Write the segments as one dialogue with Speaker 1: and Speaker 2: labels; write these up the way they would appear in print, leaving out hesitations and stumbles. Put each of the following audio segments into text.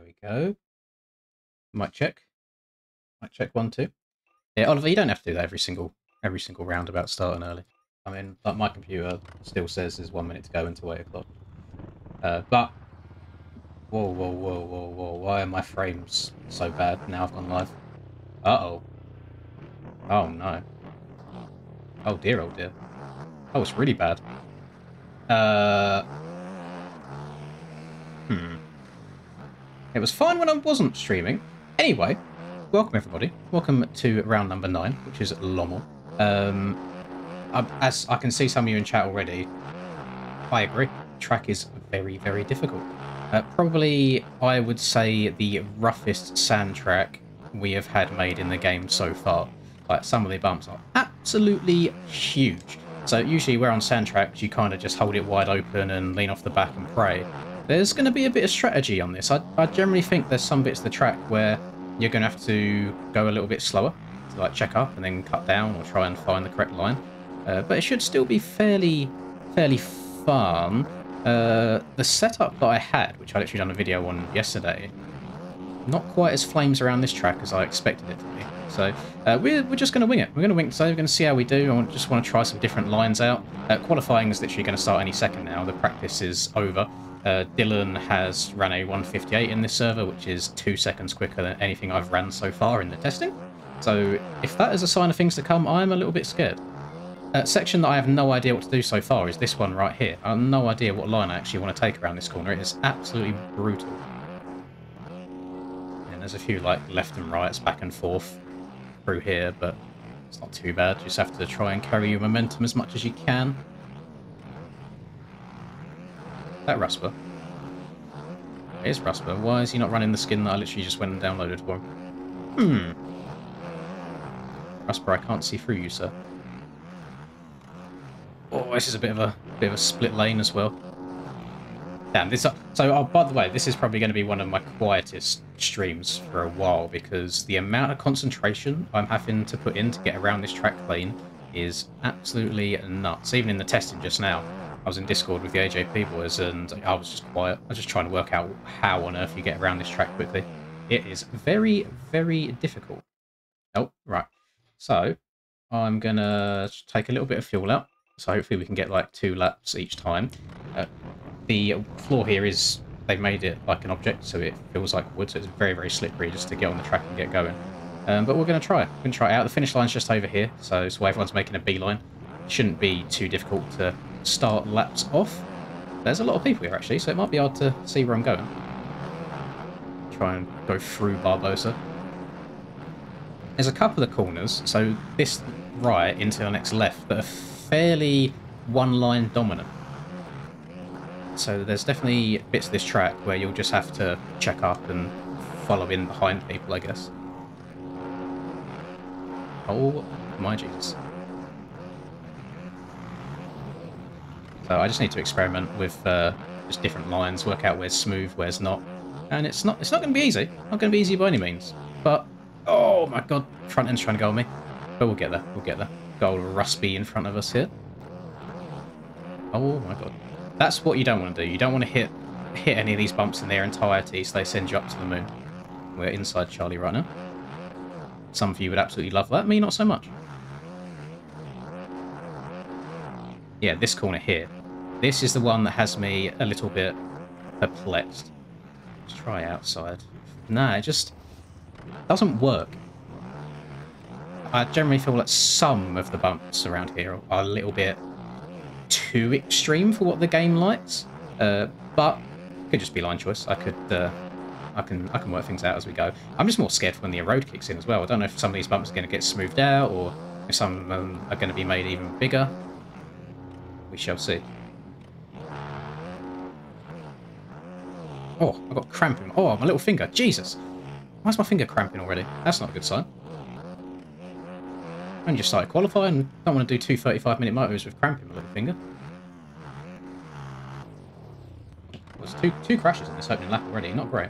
Speaker 1: we go. Might check. Might check 1, 2. Yeah, Oliver, you don't have to do that every single roundabout starting early. I mean, like my computer still says there's 1 minute to go until 8 o'clock. But whoa, whoa, whoa, whoa, whoa! Why are my frames so bad now? I've gone live. Uh-oh. Oh no. Oh dear, oh dear. Oh, it's really bad. It was fine when I wasn't streaming. Anyway, welcome everybody. Welcome to round number 9, which is LOMMEL. As I can see some of you in chat already, I agree. Track is very, very difficult. Probably, I would say, the roughest sand track we have had made in the game so far. Like, some of the bumps are absolutely huge. So usually where on sand tracks, you kind of just hold it wide open and lean off the back and pray. There's going to be a bit of strategy on this. I generally think there's some bits of the track where you're going to have to go a little bit slower to like check up and then cut down or try and find the correct line. But it should still be fairly fun. The setup that I had, which I literally done a video on yesterday, not quite as flames around this track as I expected it to be. So we're just going to wing it. We're going to wing it today. We're going to see how we do. I just want to try some different lines out. Qualifying is literally going to start any second now. The practice is over. Dylan has ran a 1:58 in this server, which is 2 seconds quicker than anything I've ran so far in the testing. So if that is a sign of things to come, I'm a little bit scared. Section that I have no idea what to do so far is this one right here. I have no idea what line I actually want to take around this corner. It is absolutely brutal. And there's a few like left and rights, back and forth through here, but it's not too bad. You just have to try and carry your momentum as much as you can. That Rusper. It is Rusper. Why is he not running the skin that I literally just went and downloaded for him? Rusper, I can't see through you, sir. Oh, this is a bit of a split lane as well. Damn, this. So, by the way, this is probably going to be one of my quietest streams for a while because the amount of concentration I'm having to put in to get around this track clean is absolutely nuts. Even in the testing just now, I was in Discord with the AJP boys and I was just quiet. I was just trying to work out how on earth you get around this track quickly. It is very, very difficult. Oh, right. So, I'm going to take a little bit of fuel out. So hopefully we can get like 2 laps each time. The floor here is, they've made it like an object, so it feels like wood, so it's very, very slippery just to get on the track and get going. But we're going to try it. We're going to try it out. The finish line's just over here, so everyone's making a beeline. It shouldn't be too difficult to start laps off. There's a lot of people here actually, so it might be hard to see where I'm going. Try and go through Barbosa. There's a couple of corners, so this right into the next left, that are fairly one-line dominant. So there's definitely bits of this track where you'll just have to check up and follow in behind people, I guess. Oh my Jesus. So I just need to experiment with just different lines, work out where's smooth, where's not. And it's not going to be easy. Not going to be easy by any means. But, oh my god, front end's trying to go on me. But we'll get there, we'll get there. Got old Rusby in front of us here. Oh my god. That's what you don't want to do. You don't want to hit any of these bumps in their entirety so they send you up to the moon. We're inside Charlie right now. Some of you would absolutely love that, me not so much. Yeah, this corner here. This is the one that has me a little bit perplexed. Let's try outside. Nah, it just doesn't work. I generally feel that some of the bumps around here are a little bit too extreme for what the game likes, but it could just be line choice. I can work things out as we go. I'm just more scared for when the erode kicks in as well. I don't know if some of these bumps are going to get smoothed out or if some of them are going to be made even bigger. We shall see. Oh, I've got cramping. Oh, my little finger. Jesus. Why's my finger cramping already? That's not a good sign. I only just started qualifying. Don't want to do 2 35-minute motos with cramping my little finger. There's two crashes in this opening lap already. Not great.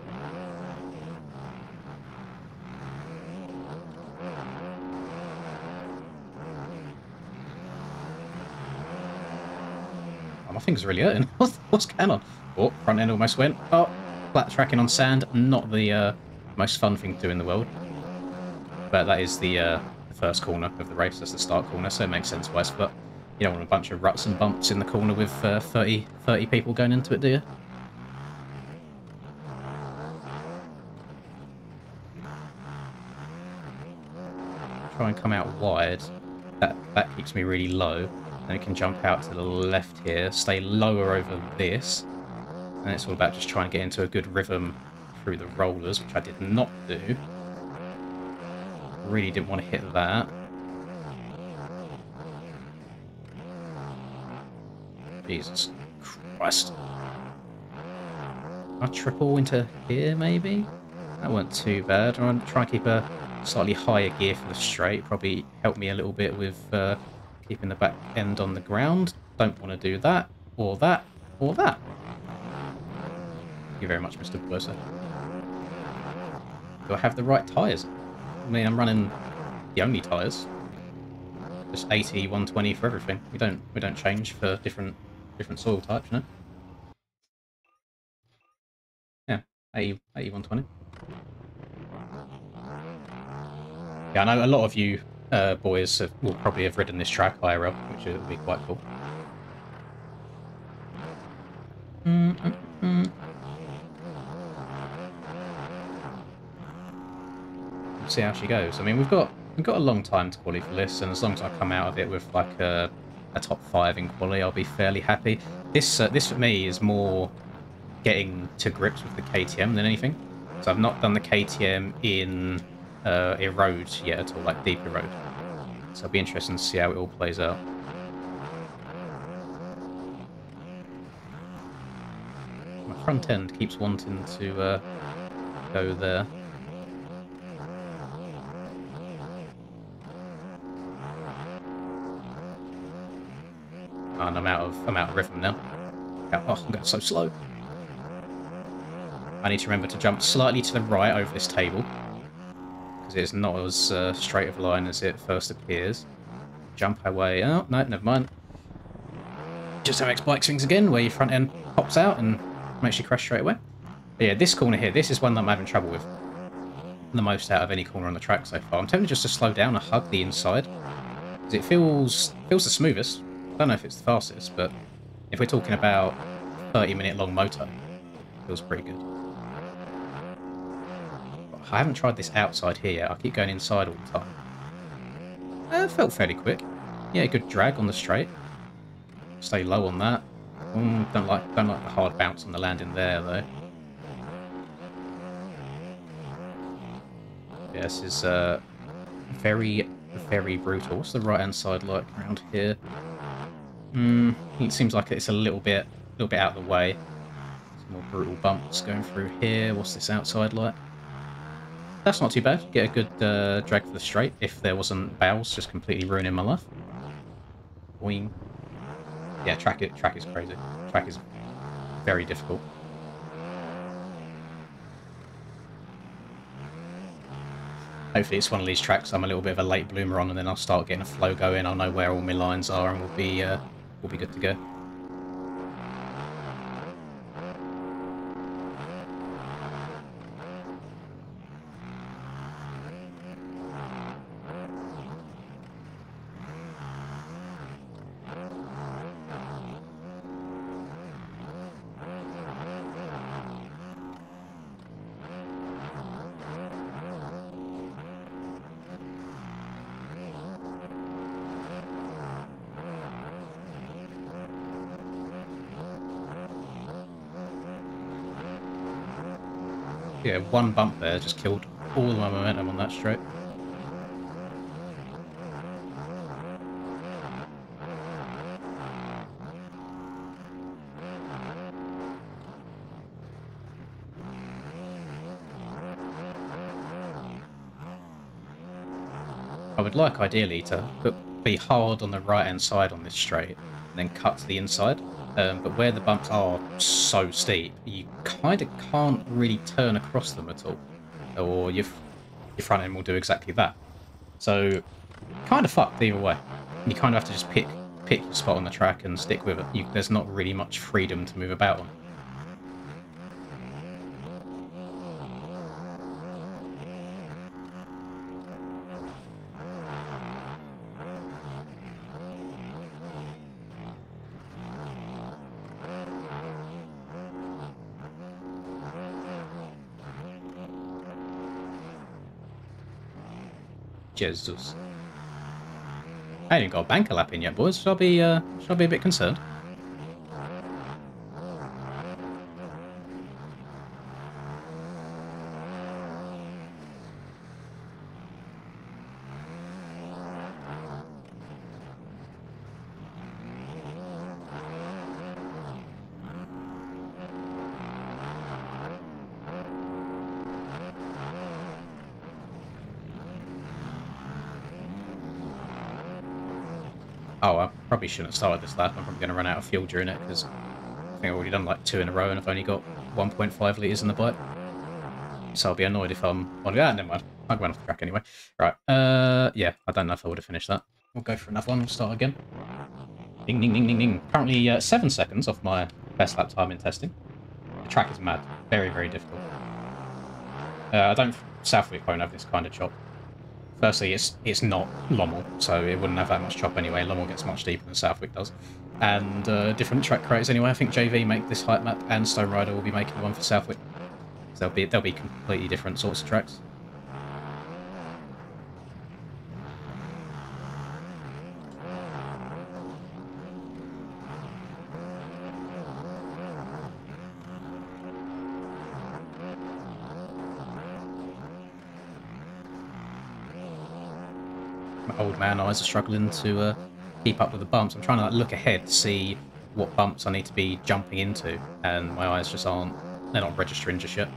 Speaker 1: Oh, my finger's really hurting. What's going on? Oh, front end almost went. Oh, flat tracking on sand, not the most fun thing to do in the world. But that is the first corner of the race. That's the start corner, so it makes sense why it's flat. You don't want a bunch of ruts and bumps in the corner with 30 people going into it, do you? Try and come out wide. That keeps me really low. Then it can jump out to the left here, stay lower over this. And it's all about just trying to get into a good rhythm through the rollers, which I did not do. Really didn't want to hit that. Jesus Christ. I'll triple into here, maybe? That wasn't too bad. I'm going to try and keep a slightly higher gear for the straight. Probably help me a little bit with keeping the back end on the ground. Don't want to do that, or that, or that. Thank you very much, Mr. Bursa. Do I have the right tyres? I mean, I'm running the only tyres. Just 80, 120 for everything. We don't change for different soil types, you know? Yeah, 80, 120. Yeah, I know a lot of you boys will probably have ridden this track IRL, which will be quite cool. We'll see how she goes. I mean, we've got a long time to qualify for this, and as long as I come out of it with like a top 5 in quali, I'll be fairly happy. This for me is more getting to grips with the KTM than anything. So I've not done the KTM in erode yet at all, like deep erode. So it'll be interesting to see how it all plays out. My front end keeps wanting to go there. And I'm out of rhythm now. Oh, I'm going so slow. I need to remember to jump slightly to the right over this table, because it's not as straight of a line as it first appears. Jump away. Oh, no, never mind. Just MX bike swings again, where your front end pops out and makes you crash straight away. But yeah, this corner here, this is one that I'm having trouble with the most out of any corner on the track so far. I'm tempted just to slow down and hug the inside, because it feels the smoothest. I don't know if it's the fastest, but if we're talking about 30-minute long moto, it feels pretty good. I haven't tried this outside here yet. I keep going inside all the time. It felt fairly quick. Yeah, good drag on the straight. Stay low on that. Don't like the hard bounce on the landing there though. Yeah, this is very, very brutal. What's the right hand side like around here? It seems like it's a little bit out of the way. Some more brutal bumps going through here. What's this outside like? That's not too bad. Get a good drag for the straight if there wasn't bows just completely ruining my life. Boing. Yeah, track is crazy. Track is very difficult. Hopefully it's one of these tracks I'm a little bit of a late bloomer on, and then I'll start getting a flow going. I'll know where all my lines are, and we'll be good to go. Yeah, one bump there just killed all of my momentum on that straight. I would like ideally to be hard on the right hand side on this straight and then cut to the inside. But where the bumps are so steep, you kind of can't really turn across them at all, or your front end will do exactly that. So, kind of fucked either way. You kind of have to just pick your spot on the track and stick with it. There's not really much freedom to move about on. Jesus. I ain't even got a banker lap in yet, boys. Should I be a bit concerned? Oh, I probably shouldn't have started this lap. I'm probably going to run out of fuel during it, because I think I've already done like 2 in a row and I've only got 1.5 litres in the bike. So I'll be annoyed if I'm on that. Never mind. I'll run off the track anyway. Right. Yeah, I don't know if I would have finished that. We'll go for another one. We'll start again. Ding, ding, ding, ding, ding. Currently 7 seconds off my best lap time in testing. The track is mad. Very, very difficult. I don't... Southwick won't have this kind of chop. Firstly, it's not LOMMEL, so it wouldn't have that much chop anyway. LOMMEL gets much deeper than Southwick does. And different track creators anyway. I think JV make this height map, and Stone Rider will be making one for Southwick. So they'll be completely different sorts of tracks. My old man eyes are struggling to keep up with the bumps. I'm trying to like, look ahead to see what bumps I need to be jumping into, and my eyes just aren't... They're not registering just yet.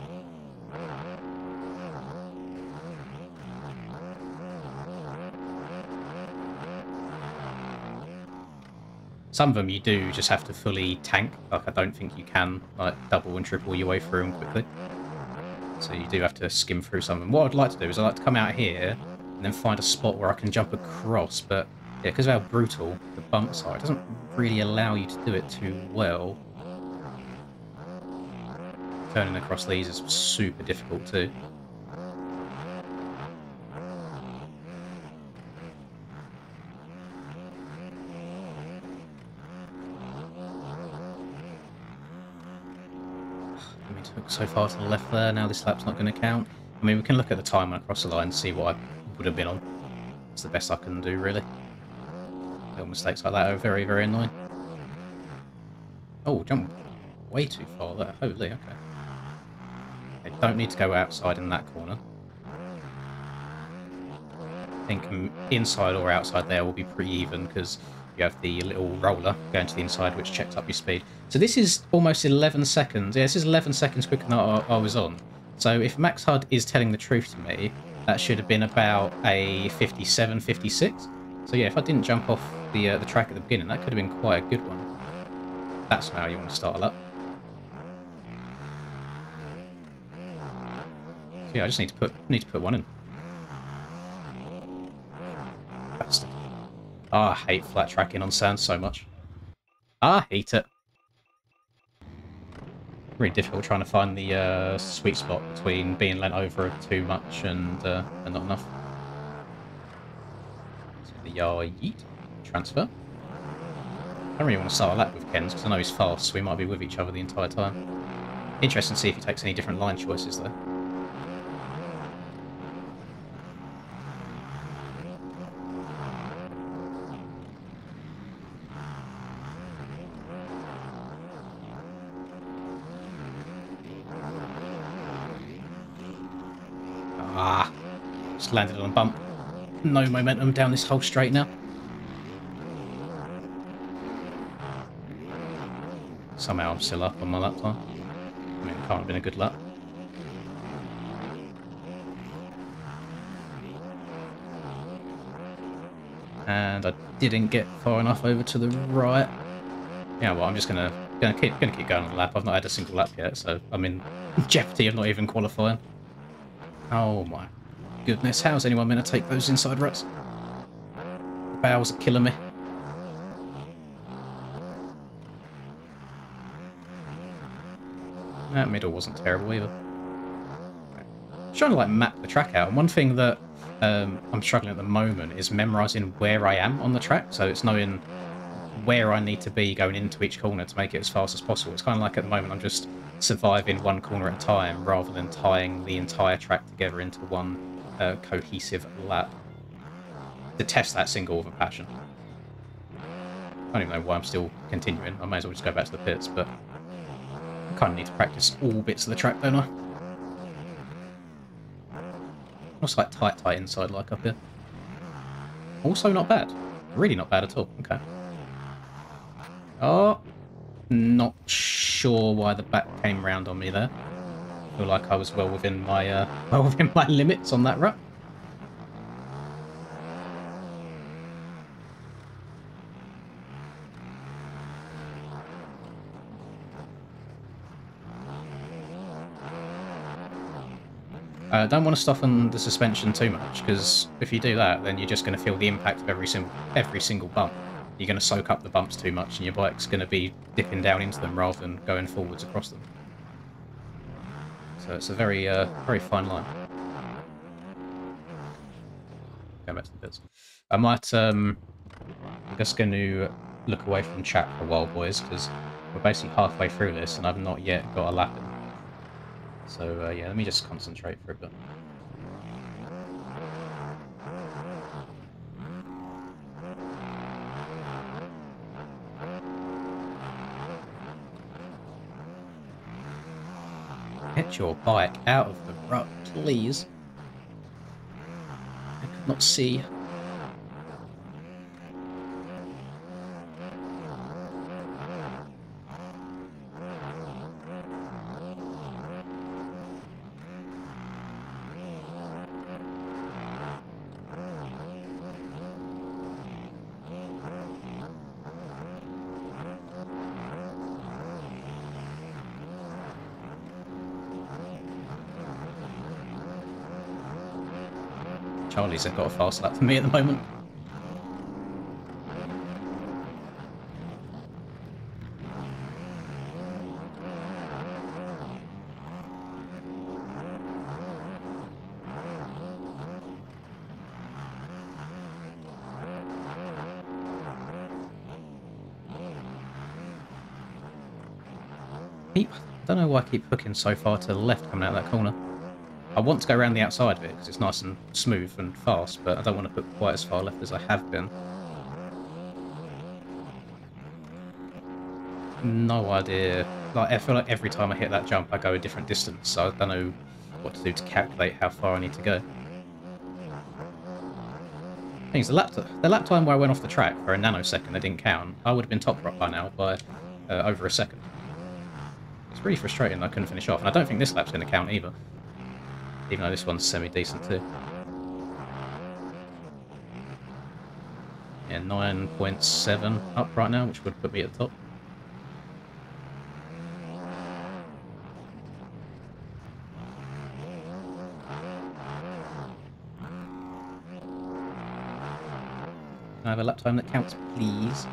Speaker 1: Some of them you do just have to fully tank. Like, I don't think you can like double and triple your way through them quickly. So you do have to skim through some of them. What I'd like to do is I'd like to come out here and then find a spot where I can jump across. But yeah, because of how brutal the bumps are, it doesn't really allow you to do it too well. Turning across these is super difficult too. Took so far to the left there, now this lap's not going to count. I mean, we can look at the time across the line and see what I would have been on. It's the best I can do, really. Little mistakes like that are very, very annoying. Oh, jump way too far there. Holy, okay. I don't need to go outside in that corner. I think inside or outside there will be pretty even, because you have the little roller going to the inside, which checks up your speed. So this is almost 11 seconds. Yeah, this is 11 seconds quicker than I was on. So if Max HUD is telling the truth to me, that should have been about a 57, 56. So yeah, if I didn't jump off the track at the beginning, that could have been quite a good one. That's how you want to start a lap. So yeah, I just need to put one in. Bastard. Oh, I hate flat tracking on sand so much. I hate it. Really difficult trying to find the sweet spot between being lent over too much and not enough. So the yeet transfer. I don't really want to start a lap with Ken's because I know he's fast, so we might be with each other the entire time. Interesting to see if he takes any different line choices though. Ah, just landed on a bump. No momentum down this whole straight now. Somehow I'm still up on my lap time. I mean, it can't have been a good lap. And I didn't get far enough over to the right. Yeah, well, I'm just gonna keep going on the lap. I've not had a single lap yet, so I'm in jeopardy of not even qualifying. Oh my goodness, how's anyone meant to take those inside ruts? The bows are killing me. That middle wasn't terrible either. I'm trying to like map the track out, and one thing that I'm struggling at the moment is memorising where I am on the track, so it's knowing where I need to be going into each corner to make it as fast as possible. It's kind of like at the moment I'm just surviving one corner at a time rather than tying the entire track together into one cohesive lap. detest that single with a passion. I don't even know why I'm still continuing. I may as well just go back to the pits, but I kind of need to practice all bits of the track, don't I? Looks like tight inside, like up here. Also not bad. Really not bad at all. Okay. Oh, not sure why the back came round on me there. I feel like I was well within my limits on that rut. Don't want to soften the suspension too much, because if you do that, then you're just going to feel the impact of every single bump. You're going to soak up the bumps too much, and your bike's going to be dipping down into them rather than going forwards across them. So it's a very, very fine line. Go back to the bits. I might, I'm just going to look away from chat for a while, boys, because we're basically halfway through this, and I've not yet got a lap in. So, yeah, let me just concentrate for a bit. Get your bike out of the rut, please. I could not see. Charlie's got a fast lap for me at the moment. I don't know why I keep hooking so far to the left coming out of that corner. I want to go around the outside of it because it's nice and smooth and fast, but I don't want to hook quite as far left as I have been. No idea. Like, I feel like every time I hit that jump, I go a different distance, so I don't know what to do to calculate how far I need to go. Things, the lap time where I went off the track for a nanosecond that didn't count, I would have been top rut by now by over a second. It's really frustrating that I couldn't finish off, and I don't think this lap's going to count either. Even though this one's semi-decent too. Yeah, 9.7 up right now, which would put me at the top. Can I have a lap time that counts, please?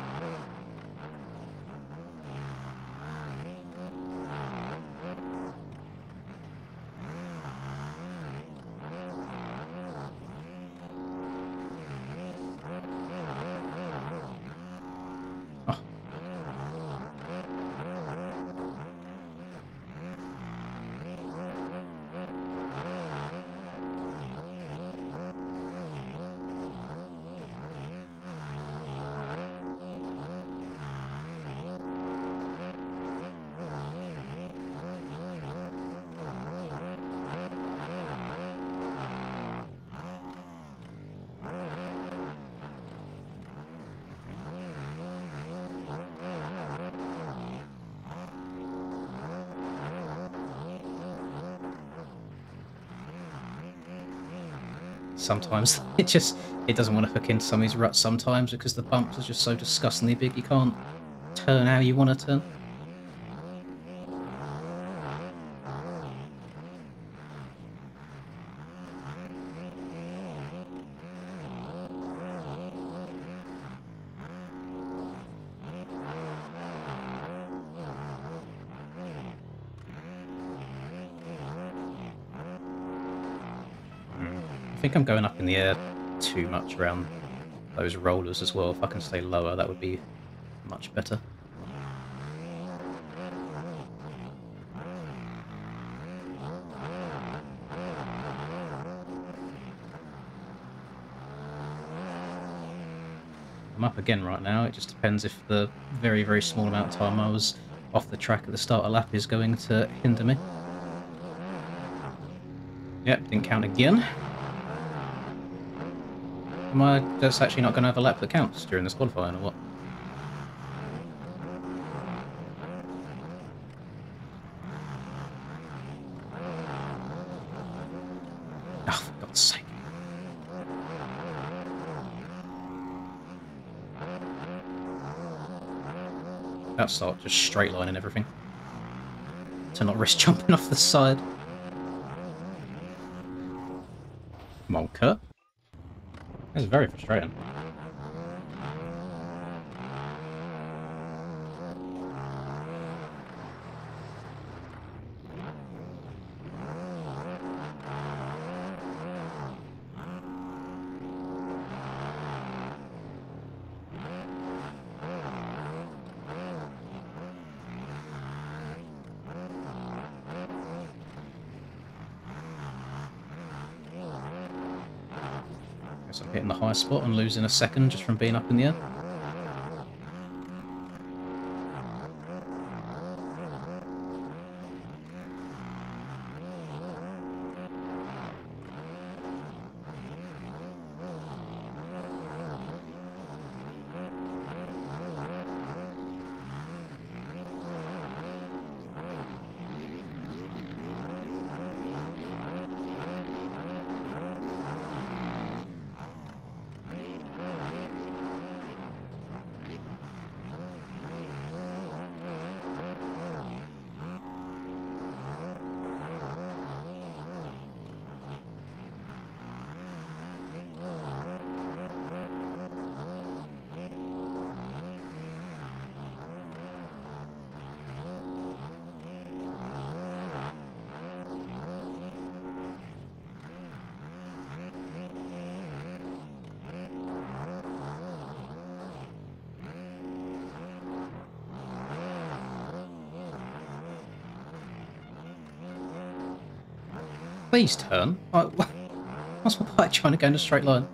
Speaker 1: Sometimes it doesn't want to hook into some of these ruts sometimes because the bumps are just so disgustingly big you can't turn how you want to turn. I think I'm going up in the air too much around those rollers as well. If I can stay lower, that would be much better. I'm up again right now. It just depends if the very, very small amount of time I was off the track at the start of lap is going to hinder me. Yep, didn't count again. Am I just actually not going to have a lap that counts during this qualifying or what? Oh, for God's sake. About to start just straight lining everything. To not risk jumping off the side. Come on, Kurt. That's very frustrating. Guess I'm hitting the high spot and losing a second just from being up in the air. Please turn. What's my bike trying to go in a straight line?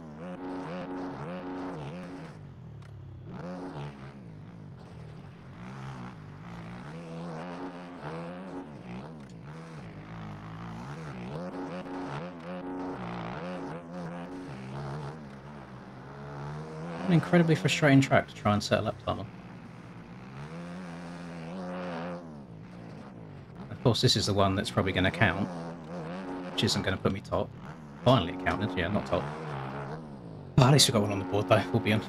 Speaker 1: An incredibly frustrating track to try and set a lap time on. Of course, this is the one that's probably going to count, which isn't going to put me top. Finally it counted, yeah, not top. Oh, at least we got one on the board though, we'll be in.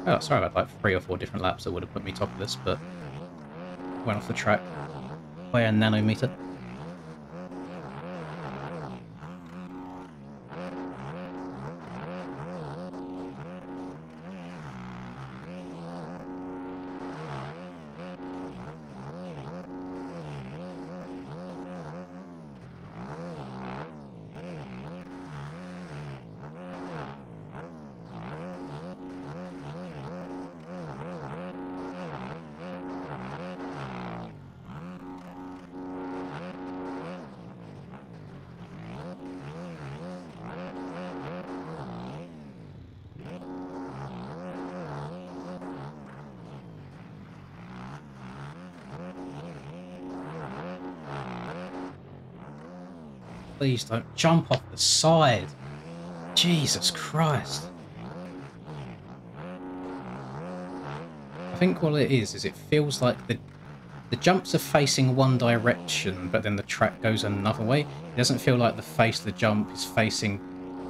Speaker 1: Oh, sorry about like 3 or 4 different laps that would have put me top of this, but went off the track by a nanometer. Please don't jump off the side. Jesus Christ. I think what it is it feels like the jumps are facing one direction, but then the track goes another way. It doesn't feel like the face of the jump is facing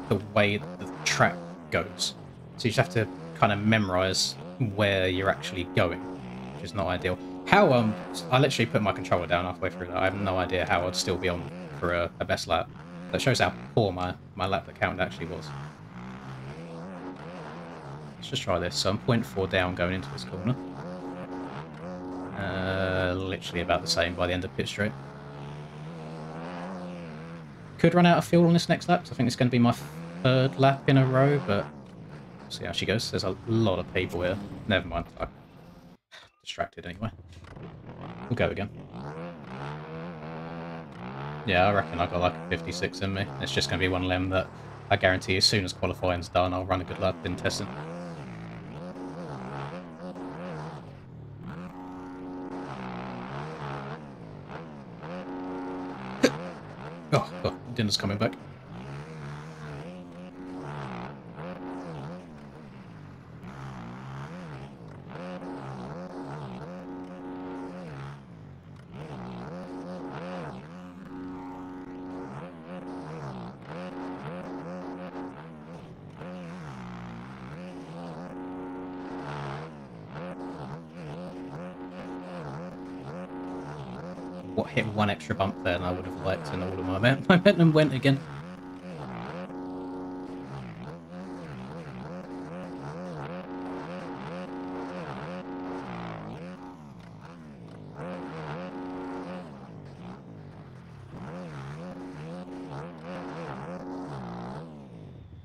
Speaker 1: the way the track goes. So you just have to kind of memorize where you're actually going, which is not ideal. How I literally put my controller down halfway through that. I have no idea how I'd still be on for a best lap. That shows how poor my lap that counted actually was. Let's just try this. So I'm 0.4 down going into this corner. Literally about the same by the end of pit straight. Could run out of fuel on this next lap, so I think it's going to be my 3rd lap in a row, but we'll see how she goes. There's a lot of people here. Never mind. I'm distracted anyway. We'll go again. Yeah, I reckon I got like a 56 in me. It's just going to be one lem that I guarantee as soon as qualifying's done, I'll run a good lap in testing. Oh, God, dinner's coming back. What hit one extra bump there and I would have liked, and all of my momentum went again.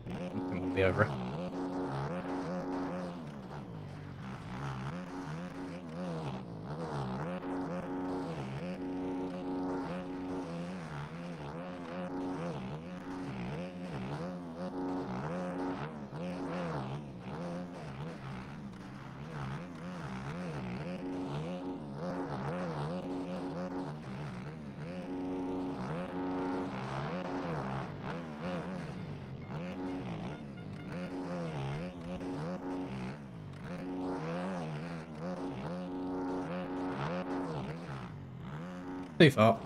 Speaker 1: It will be over it. Too far.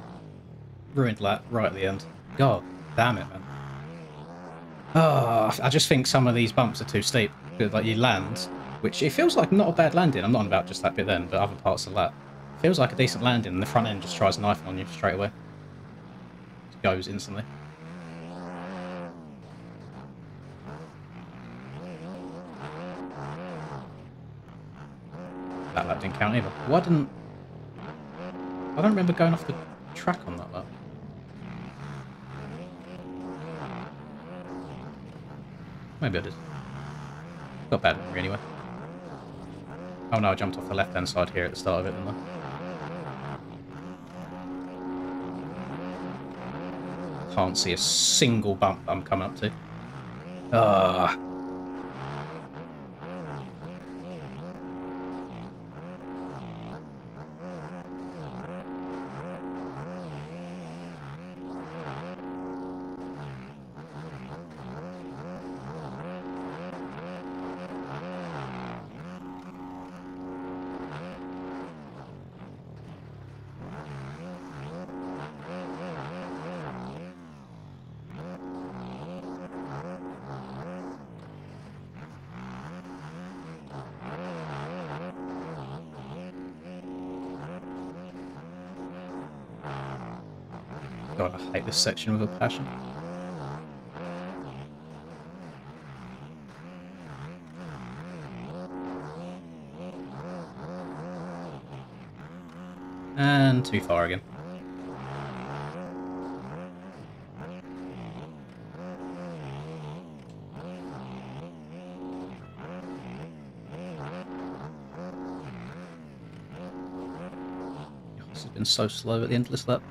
Speaker 1: Ruined lap right at the end. God damn it, man. Oh, I just think some of these bumps are too steep. Like you land, which it feels like not a bad landing. I'm not on about just that bit then, but other parts of the lap. Feels like a decent landing, and the front end just tries knifing on you straight away. Just goes instantly. That lap didn't count either. Why didn't... I don't remember going off the track on that lap. Maybe I did. Got bad memory anyway. Oh no, I jumped off the left-hand side here at the start of it, didn't I? Can't see a single bump I'm coming up to. Ugh. God, I hate this section with a passion. And too far again. This has been so slow at the end of this lap.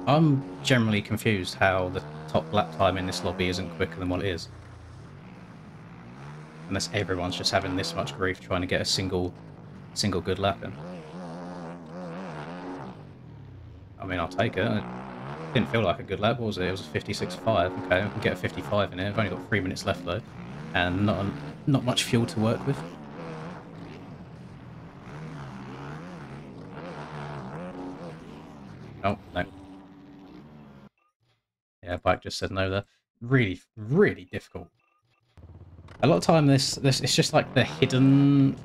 Speaker 1: I'm generally confused how the top lap time in this lobby isn't quicker than what it is. Unless everyone's just having this much grief trying to get a single good lap in. I mean, I'll take it. It didn't feel like a good lap, what was it? It was a 56.5. Okay, I can get a 55 in here. I've only got 3 minutes left though, and not much fuel to work with. Oh, no. Yeah, bike just said no there. Really, really difficult. A lot of time this it's just like the hidden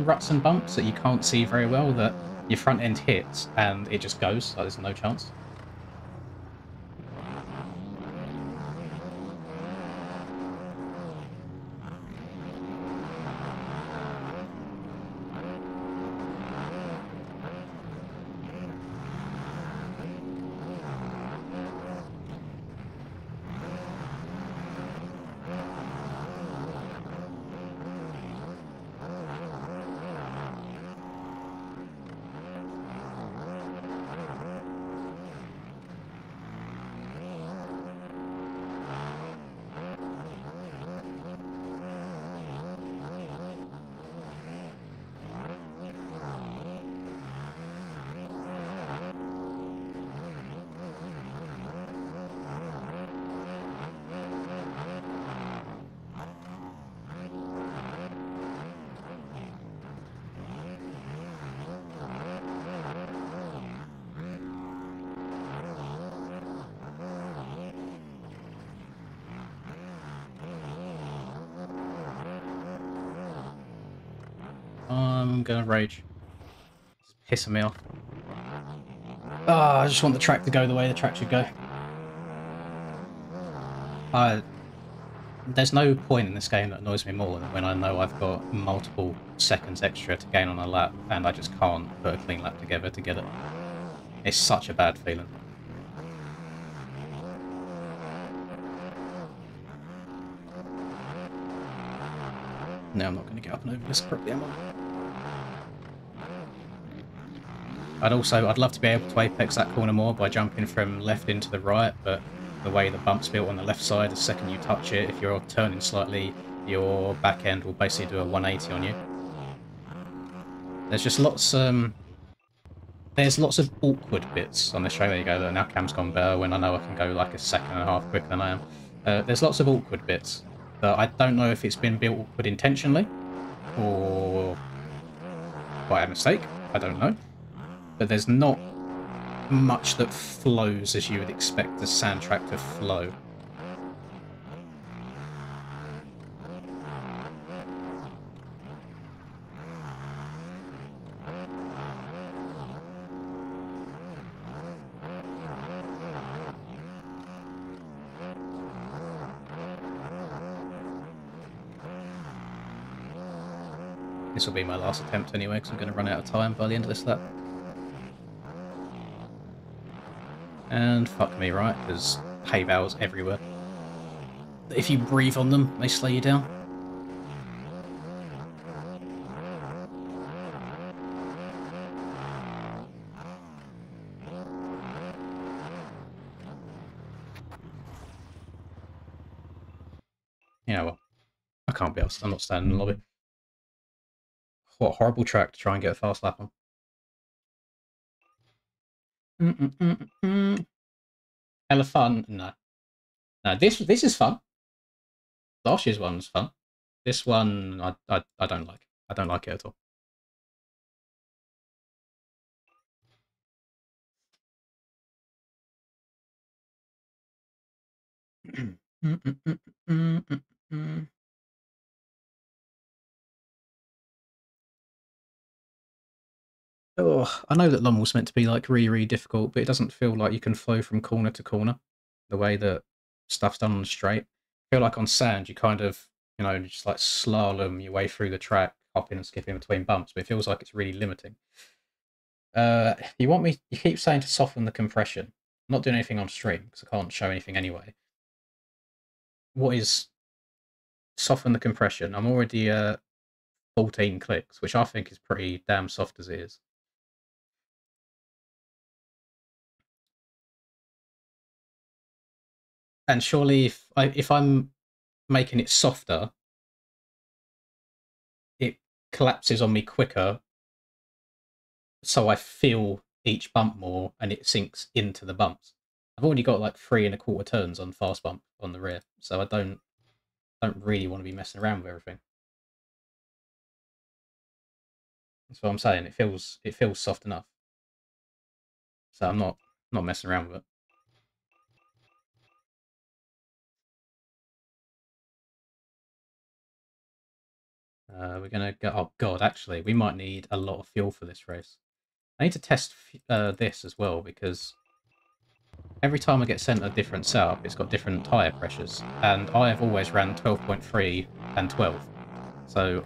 Speaker 1: ruts and bumps that you can't see very well that your front end hits and it just goes, like there's no chance. I'm gonna rage. It's pissing me off. I just want the track to go the way the track should go. There's no point in this game that annoys me more than when I know I've got multiple seconds extra to gain on a lap and I just can't put a clean lap together to get it. It's such a bad feeling. No, I'm not going to get up and over this properly, am I? I'd love to be able to apex that corner more by jumping from left into the right, but the way the bump's built on the left side, the second you touch it, if you're turning slightly, your back end will basically do a 180 on you. There's just lots of awkward bits on this track. There you go, look, now cam's gone better when I know I can go like a second and a half quicker than I am. There's lots of awkward bits that I don't know if it's been built awkward intentionally or by a mistake, I don't know. But there's not much that flows as you would expect a sand track to flow. This will be my last attempt anyway, because I'm going to run out of time by the end of this lap. And fuck me, right? There's hay bales everywhere. If you breathe on them, they slow you down. Yeah, well, I can't be able to, I'm not standing in the lobby. What a horrible track to try and get a fast lap on. Hella fun? No. No, this is fun. Last year's one was fun. This one, I don't like. I don't like it at all. Oh, I know that LOMMEL's meant to be like really difficult, but it doesn't feel like you can flow from corner to corner the way that stuff's done on the straight. I feel like on sand you kind of, you know, just like slalom your way through the track, hopping and skipping between bumps, but it feels like it's really limiting. You keep saying to soften the compression. I'm not doing anything on stream because I can't show anything anyway. What is soften the compression? I'm already 14 clicks, which I think is pretty damn soft as it is. And surely if I'm making it softer, it collapses on me quicker, so I feel each bump more and it sinks into the bumps. I've already got like 3 1/4 turns on fast bump on the rear, so I don't really want to be messing around with everything. That's what I'm saying. It feels soft enough, so I'm not messing around with it. We're gonna go. Oh god, actually, we might need a lot of fuel for this race. I need to test this as well because every time I get sent a different setup, it's got different tyre pressures, and I have always ran 12.3 and 12. So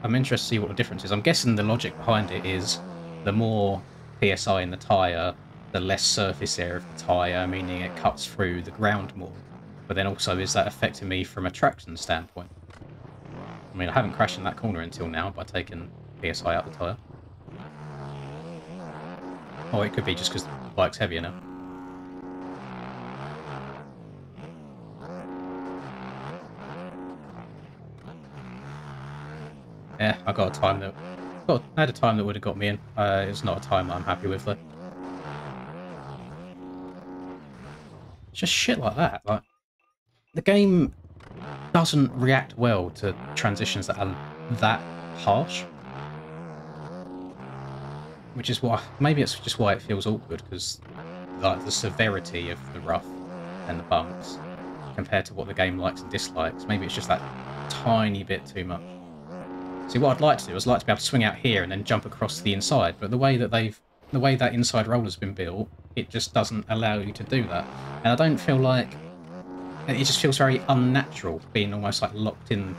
Speaker 1: I'm interested to see what the difference is. I'm guessing the logic behind it is the more PSI in the tyre, the less surface area of the tyre, meaning it cuts through the ground more. But then also, is that affecting me from a traction standpoint? I mean, I haven't crashed in that corner until now by taking PSI out the tyre. Or it could be just because the bike's heavier now. Yeah, I got a time that... I had a time that would have got me in. It's not a time that I'm happy with, though. It's just shit like that. Like, the game doesn't react well to transitions that are that harsh. Which is why... Maybe it's just why it feels awkward, because like, the severity of the rough and the bumps compared to what the game likes and dislikes, maybe it's just that tiny bit too much. See, what I'd like to do is like to be able to swing out here and then jump across the inside, but the way that inside roller's been built, it just doesn't allow you to do that. And I don't feel like it just feels very unnatural being almost like locked in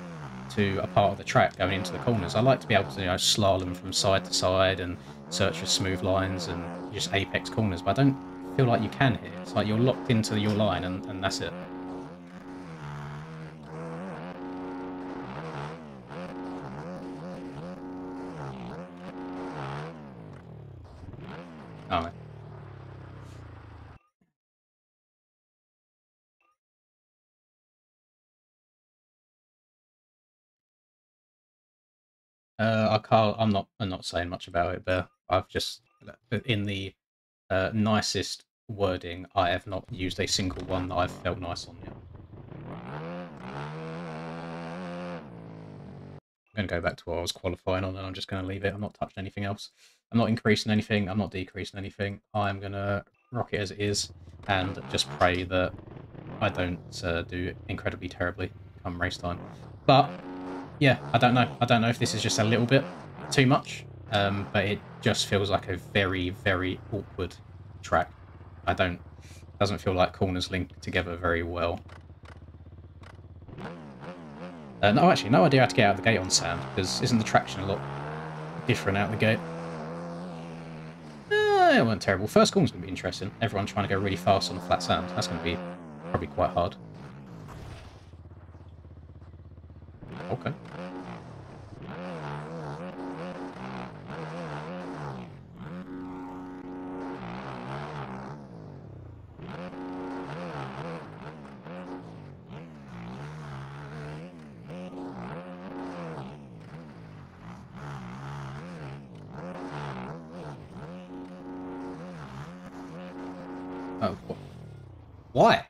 Speaker 1: to a part of the track going into the corners. I like to be able to, slalom from side to side and search for smooth lines and just apex corners, but I don't feel like you can here. It's like you're locked into your line and that's it. Oh, man. I can't. I'm not saying much about it, but I've just in the nicest wording. I have not used a single one that I've felt nice on yet. I'm going to go back to what I was qualifying on, and I'm just going to leave it. I'm not touching anything else. I'm not increasing anything. I'm not decreasing anything. I'm going to rock it as it is, and just pray that I don't do incredibly terribly come race time. But yeah, I don't know. I don't know if this is just a little bit too much, but it just feels like a very, very awkward track. Doesn't feel like corners link together very well. No, actually, no idea how to get out of the gate on sand, because isn't the traction a lot different out the gate? It wasn't terrible. First corner's going to be interesting. Everyone trying to go really fast on the flat sand. That's going to be probably quite hard. Okay. Oh, why?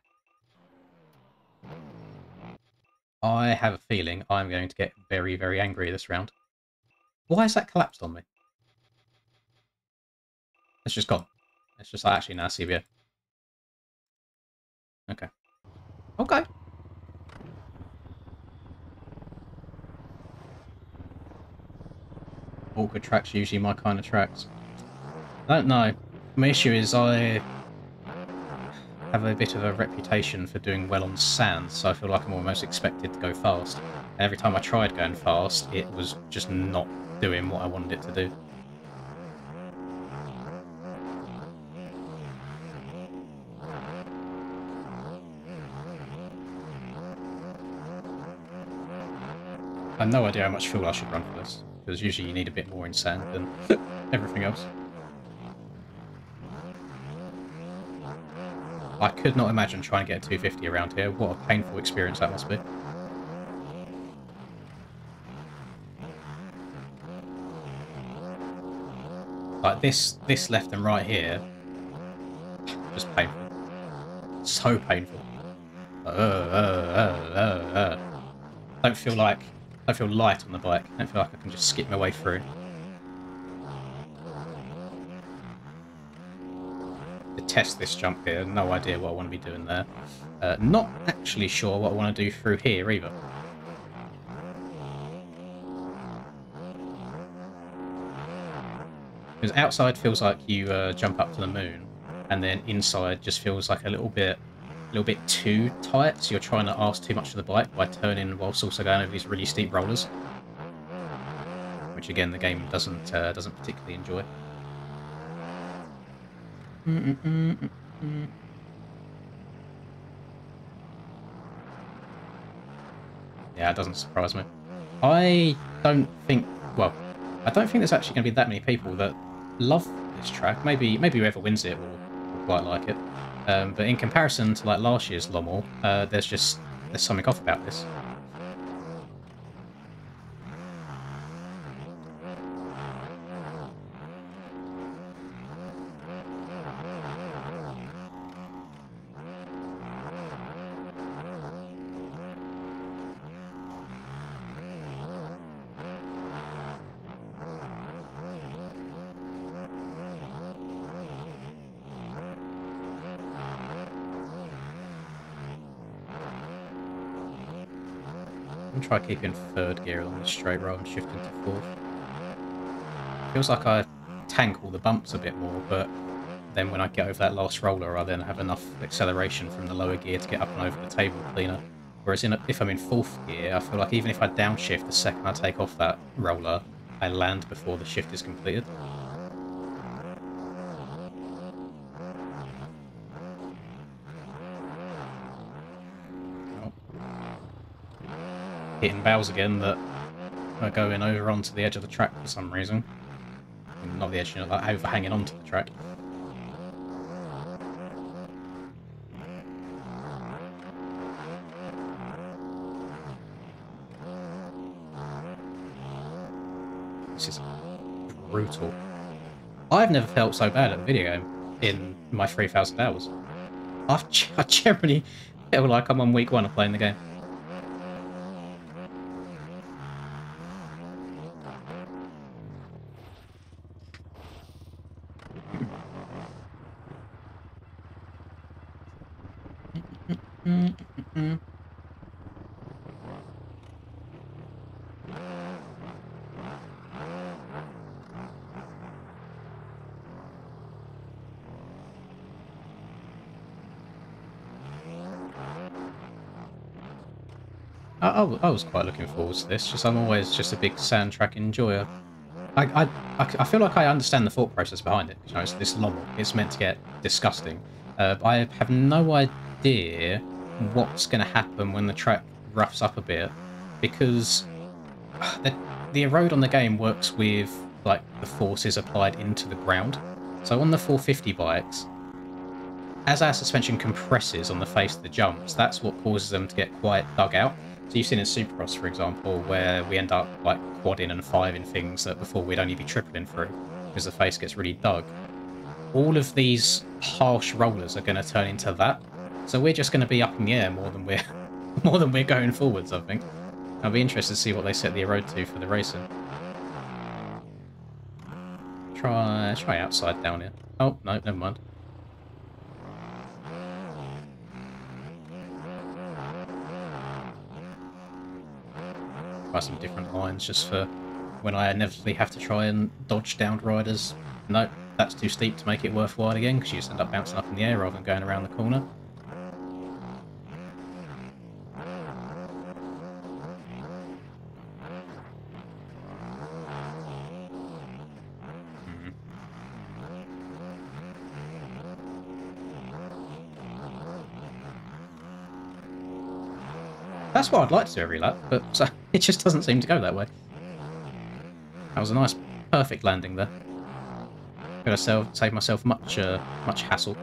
Speaker 1: I have a feeling I'm going to get very, very angry this round. Why has that collapsed on me? It's just gone. It's just actually now CBA. Okay. Okay. Awkward tracks usually my kind of tracks. I don't know. My issue is I have a bit of a reputation for doing well on sand, so I feel like I'm almost expected to go fast. And every time I tried going fast, it was just not doing what I wanted it to do. I have no idea how much fuel I should run for this, because usually you need a bit more in sand than everything else. I could not imagine trying to get a 250 around here. What a painful experience that must be. Like this left and right here, just painful. So painful. Don't feel light on the bike. Don't feel like I can just skip my way through. To test this jump here, no idea what I want to be doing there. Not actually sure what I want to do through here either. Because outside feels like you jump up to the moon, and then inside just feels like a little bit too tight, so you're trying to ask too much of the bike by turning whilst also going over these really steep rollers, which again the game doesn't particularly enjoy. Yeah, it doesn't surprise me. I don't think there's actually going to be that many people that love this track. Maybe whoever wins it will quite like it. But in comparison to like last year's LOMMEL, there's something off about this. I'm gonna try keeping third gear on this straight rather than shifting to fourth. Feels like I tank all the bumps a bit more, but then when I get over that last roller, I then have enough acceleration from the lower gear to get up and over the table cleaner. Whereas if I'm in fourth gear, I feel like even if I downshift the second I take off that roller, I land before the shift is completed. Oh. Hitting bows again that are going over onto the edge of the track for some reason. Not the edge, you know, like overhanging onto the track. This is brutal. I've never felt so bad at a video game in my 3,000 hours. I generally feel like I'm on week 1 of playing the game. I was quite looking forward to this. Just I'm always just a big sand track enjoyer. I feel like I understand the thought process behind it. You know, it's this LOMMEL. It's meant to get disgusting. I have no idea what's going to happen when the track roughs up a bit, because the erode on the game works with like the forces applied into the ground. So on the 450 bikes, as our suspension compresses on the face of the jumps, that's what causes them to get quite dug out. So you've seen in Supercross, for example, where we end up like quadding and fiving things that before we'd only be tripling through because the face gets really dug. All of these harsh rollers are going to turn into that. So we're just going to be up in the air more than we're going forwards, I think. I'll be interested to see what they set the erode to for the racing. Try outside down here. Oh, no, never mind. Try some different lines just for when I inevitably have to try and dodge downed riders. No, that's too steep to make it worthwhile again, because you just end up bouncing up in the air rather than going around the corner. That's what I'd like to do every lap, but it just doesn't seem to go that way. That was a nice, perfect landing there. Could have saved myself much hassle.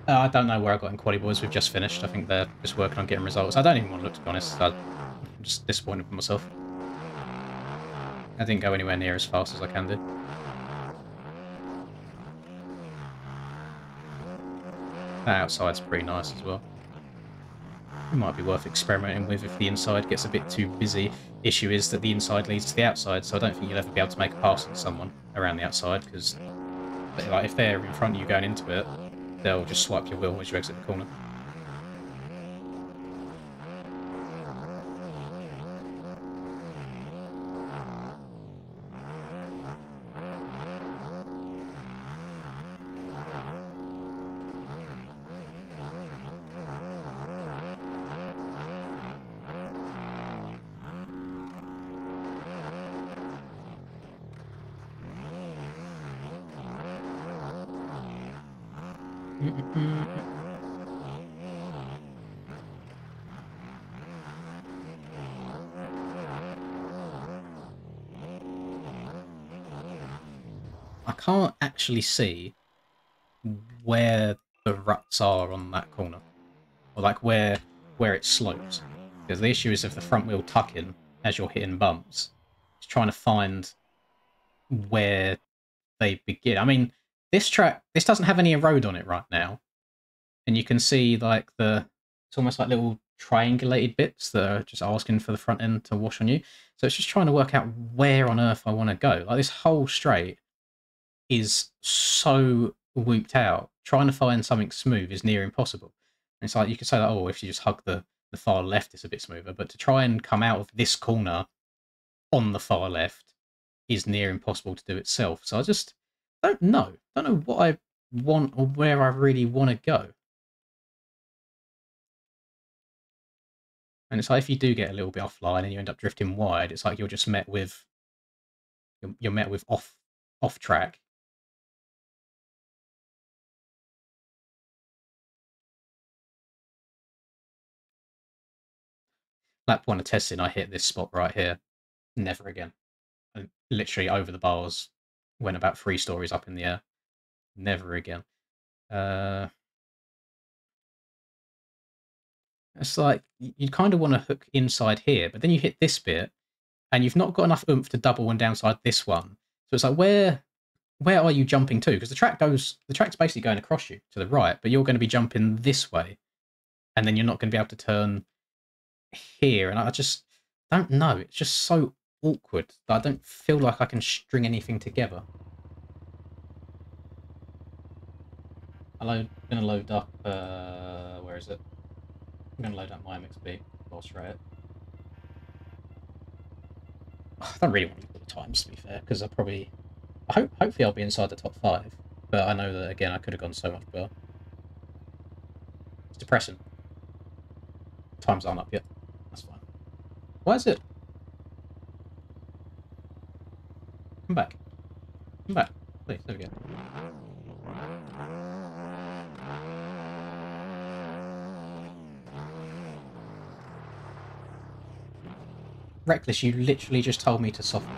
Speaker 1: I don't know where I got in Quali Boys. We've just finished. I think they're just working on getting results. I don't even want to look, to be honest. I'm just disappointed with myself. I didn't go anywhere near as fast as I can do. That outside's pretty nice as well. It might be worth experimenting with if the inside gets a bit too busy. Issue is that the inside leads to the outside, so I don't think you'll ever be able to make a pass on someone around the outside, because like, if they're in front of you going into it, they'll just swipe your wheel as you exit the corner. I can't actually see where the ruts are on that corner, or like where it slopes. Because the issue is if the front wheel tucking as you're hitting bumps, it's trying to find where they begin. I mean, this track, this doesn't have any road on it right now, and you can see like it's almost like little triangulated bits that are just asking for the front end to wash on you. So it's just trying to work out where on earth I want to go. Like this whole straight is so whooped out. Trying to find something smooth is near impossible. And it's like you could say that, oh, if you just hug the far left, it's a bit smoother. But to try and come out of this corner on the far left is near impossible to do itself. So I just don't know. Don't know what I want or where I really want to go. And it's like if you do get a little bit offline and you end up drifting wide, it's like you're just met with you're met with off track. Lap one of testing, I hit this spot right here. Never again. I literally over the bars, went about 3 stories up in the air. Never again. It's like you kind of want to hook inside here, but then you hit this bit, and you've not got enough oomph to double and downside this one. So it's like where are you jumping to? Because the track's basically going across you to the right, but you're going to be jumping this way, and then you're not going to be able to turn here. And I just don't know. It's just so awkward that I don't feel like I can string anything together. I'm going to load up. Where is it? I'm going to load up my MXB. Lost rate. I don't really want to look at the times, to be fair, because hopefully I'll be inside the top 5. But I know that, again, I could have gone so much better. It's depressing. Times aren't up yet. That's fine. Why is it? Come back. Come back. Please, there we go. Reckless, you literally just told me to soften.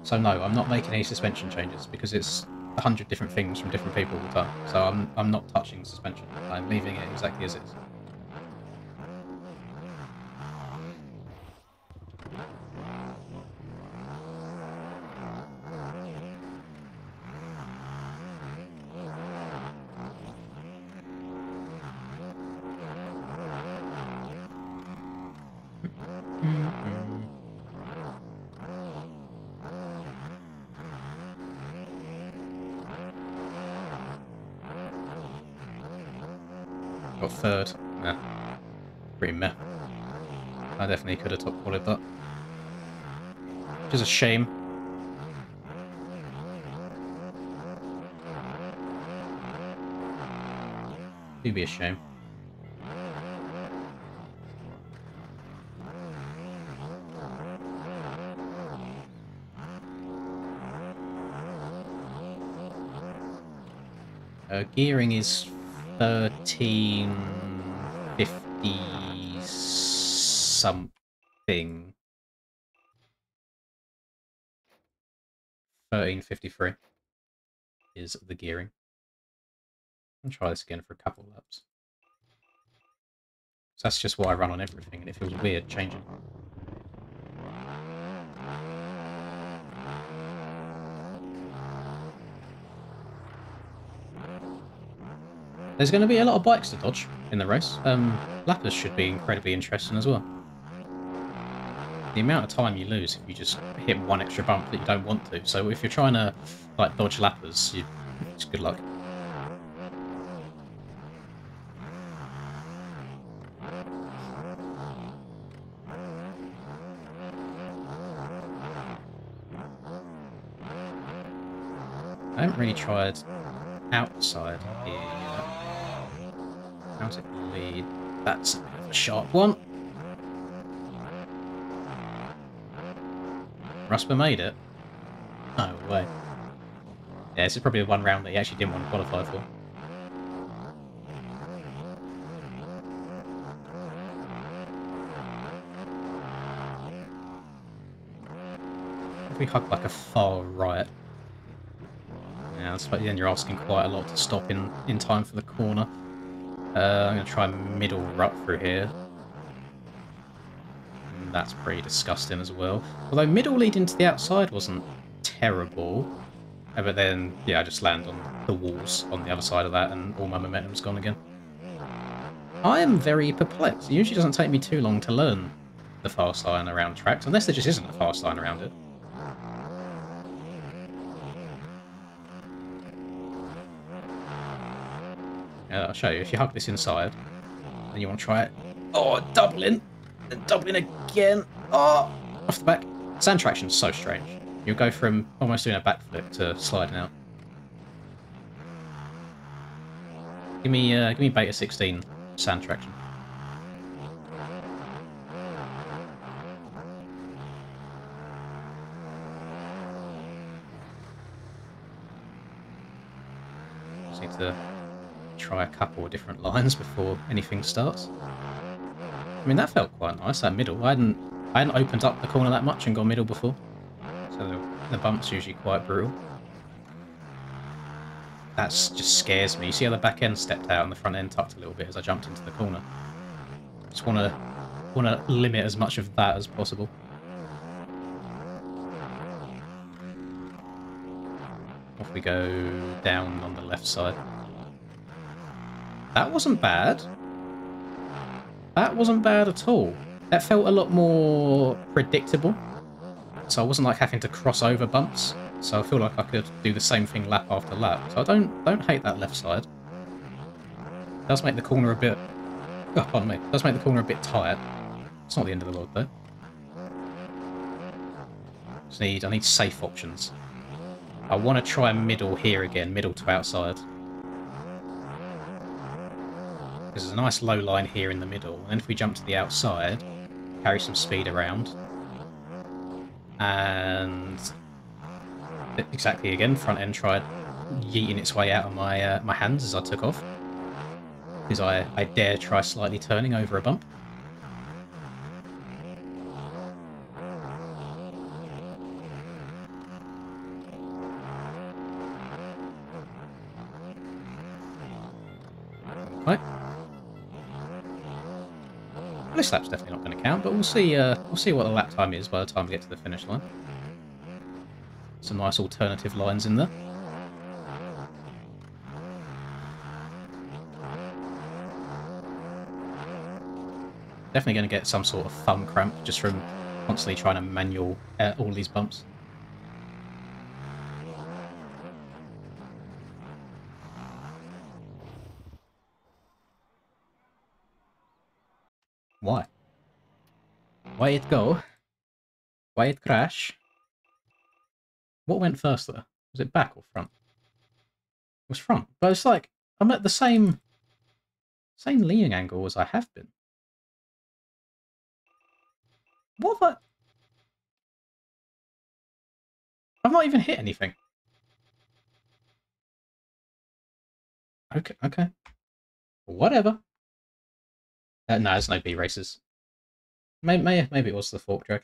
Speaker 1: So no, I'm not making any suspension changes because it's 100 different things from different people all the time. So I'm not touching suspension. I'm leaving it exactly as it is. Got 3rd. Nah. Pretty meh. I definitely could have top qualified that. Which is a shame. Do be a shame. Gearing is 1350 something. 1353 is the gearing. I'll try this again for a couple of laps. So that's just what I run on everything, and it feels weird changing. There's going to be a lot of bikes to dodge in the race. Lappers should be incredibly interesting as well. The amount of time you lose if you just hit one extra bump that you don't want to. So if you're trying to like dodge lappers, it's good luck. I haven't really tried outside here yet. How's it lead? That's a bit of a sharp one. Rusper made it? No way. Yeah, this is probably the one round that he actually didn't want to qualify for. If we hug like a far right. Yeah, that's like then you're asking quite a lot to stop in time for the corner. I'm going to try middle rut through here. And that's pretty disgusting as well. Although middle leading to the outside wasn't terrible. But then, yeah, I just land on the walls on the other side of that and all my momentum's gone again. I am very perplexed. It usually doesn't take me too long to learn the fast line around tracks, unless there just isn't a fast line around it. Yeah, I'll show you. If you hug this inside, and you want to try it. Oh, doubling! And doubling again! Oh! Off the back. Sand traction's so strange. You'll go from almost doing a backflip to sliding out. Give me beta 16 sand traction. Just need to try a couple of different lines before anything starts. I mean, that felt quite nice, that middle. I hadn't opened up the corner that much and gone middle before. So the bump's usually quite brutal. That just scares me. You see how the back end stepped out and the front end tucked a little bit as I jumped into the corner. Just want to limit as much of that as possible. Off we go down on the left side. That wasn't bad. That wasn't bad at all. That felt a lot more predictable. So I wasn't like having to cross over bumps. So I feel like I could do the same thing lap after lap. So I don't hate that left side. It does make the corner a bit... Oh, pardon me. It does make the corner a bit tight. It's not the end of the world though. I need safe options. I want to try middle here again, middle to outside. There's a nice low line here in the middle, and then if we jump to the outside, carry some speed around, and exactly again, front end tried yeeting its way out of my hands as I took off, because I dare try slightly turning over a bump. Right. This lap's definitely not going to count, but we'll see what the lap time is by the time we get to the finish line. Some nice alternative lines in there. Definitely going to get some sort of thumb cramp just from constantly trying to manual all these bumps. Why? Why it go? Why it crash? What went first there? Was it back or front? It was front. But it's like, I'm at the same leaning angle as I have been. What the... I've not even hit anything. Okay. Whatever. No, there's no B races. Maybe it was the fork drag.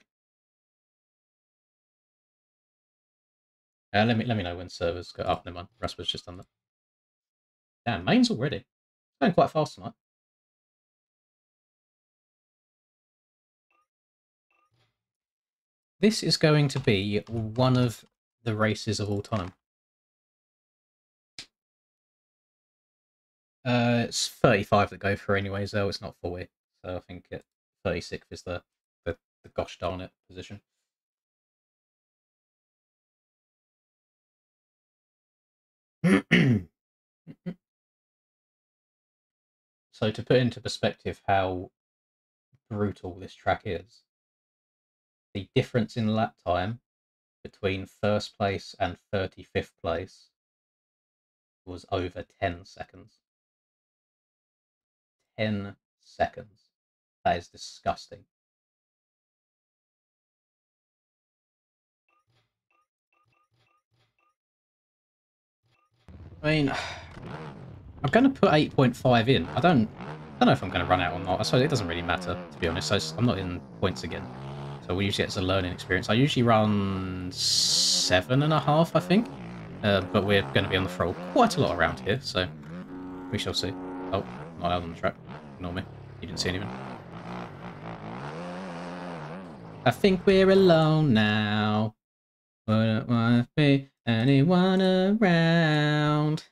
Speaker 1: Let me know when servers go up. Never mind. Rasper's just done that. Damn, mains already. It's going quite fast tonight. This is going to be one of the races of all time. It's 35 that go for anyways, though. It's not 40. So I think 36 is the gosh darn it position. So to put into perspective how brutal this track is, the difference in lap time between first place and 35th place was over 10 seconds. 10 seconds. That is disgusting. I mean, I'm going to put 8.5 in. I don't know if I'm going to run out or not. I suppose it doesn't really matter, to be honest. I'm not in points again. So we usually get as a learning experience. I usually run 7.5, I think. But we're going to be on the throttle quite a lot around here, so we shall see. Oh, not out on the track. Ignore me. You didn't see anything. I think we're alone now. Wouldn't want to be. Anyone around?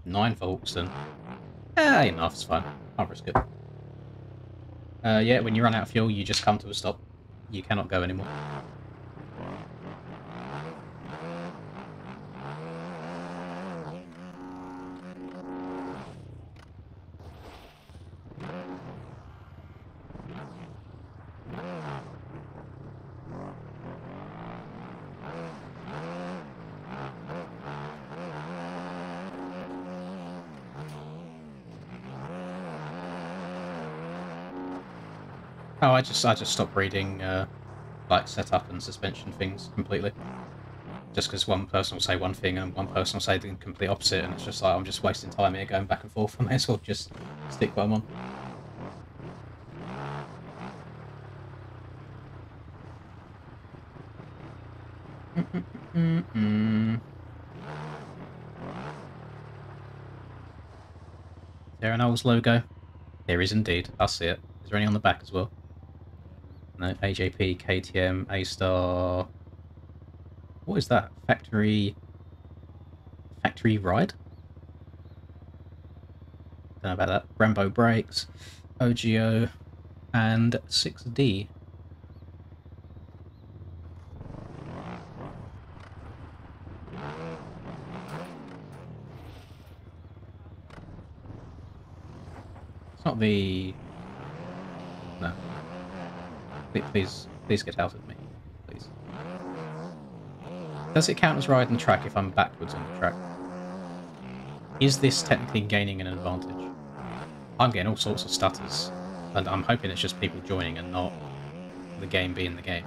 Speaker 1: 9 volts then. Enough, it's fine. I'll risk it. Yeah, when you run out of fuel, you just come to a stop. You cannot go anymore. Oh, I just stopped reading like setup and suspension things completely. Just because one person will say one thing and one person will say the complete opposite, and it's just like I'm just wasting time here going back and forth. I may as well just stick what I'm on. Is there an Ols logo? There is indeed. I see it. Is there any on the back as well? No. AJP, KTM, A-Star. What is that? Factory Ride? Don't know about that. Rambo Brakes, OGO, and 6D. It's not the... No. Please get out of me. Please. Does it count as riding the track if I'm backwards on the track? Is this technically gaining an advantage? I'm getting all sorts of stutters, and I'm hoping it's just people joining and not the game being the game.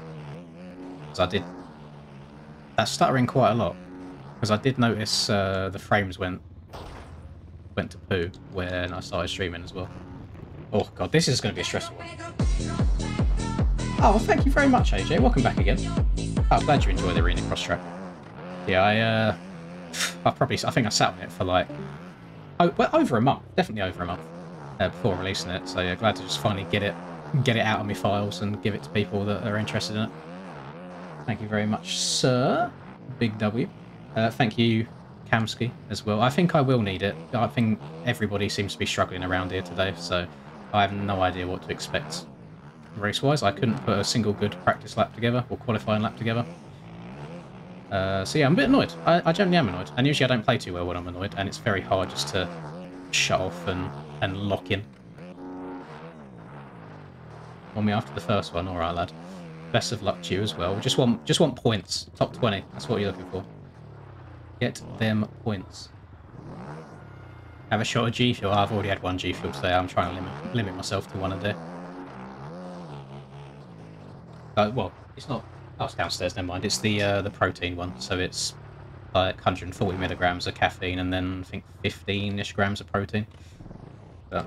Speaker 1: Because that's stuttering quite a lot. Because I did notice the frames went to poo when I started streaming as well. Oh god, this is going to be a stressful one. Oh, well, thank you very much, AJ. Welcome back again. Oh, I'm glad you enjoy the arena cross track. Yeah, I think I sat on it for like over a month, definitely over a month before releasing it. So yeah, glad to just finally get it out of my files and give it to people that are interested in it. Thank you very much, sir. Big W. Thank you, Kamsky, as well. I think I will need it. I think everybody seems to be struggling around here today, so I have no idea what to expect race-wise. I couldn't put a single good practice lap together, or qualifying lap together. So yeah, I'm a bit annoyed. I generally am annoyed. And usually I don't play too well when I'm annoyed, and it's very hard just to shut off and lock in. Want me after the first one? Alright, lad. Best of luck to you as well. Just want points. Top 20. That's what you're looking for. Get them points. Have a shot of G Fuel. I've already had one G Fuel today. I'm trying to limit myself to one a day. Well, it's not. Oh, it's downstairs. Never mind. It's the protein one. So it's like 140 milligrams of caffeine and then I think 15-ish grams of protein. But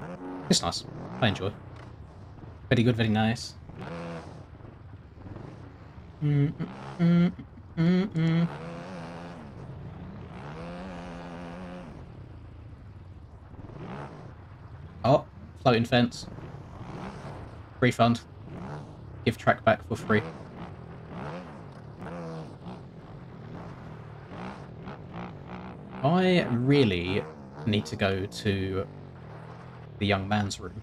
Speaker 1: it's nice. I enjoy. Very good. Very nice. Oh, floating fence. Refund. Give track back for free. I really need to go to the young man's room.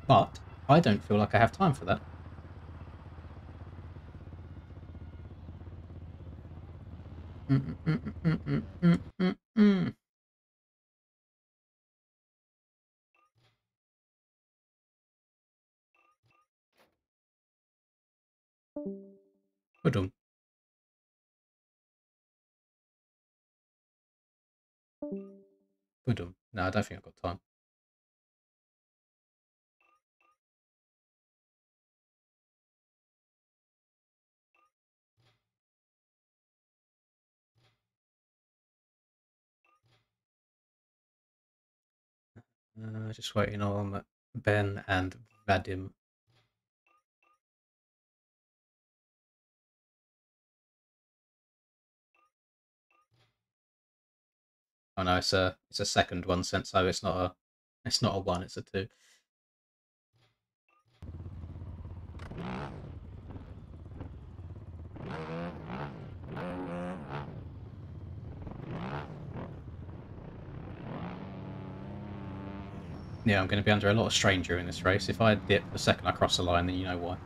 Speaker 1: But I don't feel like I have time for that. Ba-dum. Ba-dum. No, I don't think I've got time. Just waiting on Ben and Vadim. Oh no, it's a second one sent, so it's not a 1, it's a 2. Yeah, I'm going to be under a lot of strain during this race. If I dip the second I cross the line, then you know why.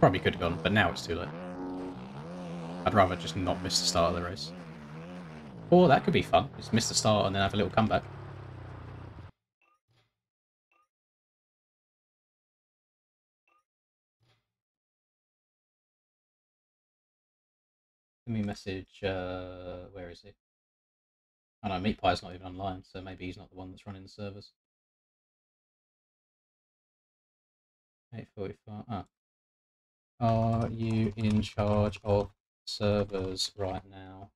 Speaker 1: Probably could have gone, but now it's too late. I'd rather just not miss the start of the race. Or that could be fun. Just miss the start and then have a little comeback. Give me a message. Where is he? Oh no, Meat Pie's not even online, so maybe he's not the one that's running the servers. 8:45. Ah. Are you in charge of servers right now?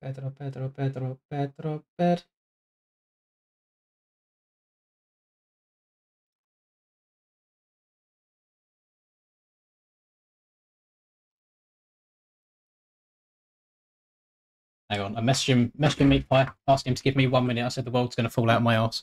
Speaker 1: Pedro. Hang on, I messaged him Meat Pie, asked him to give me 1 minute. I said the world's going to fall out of my arse.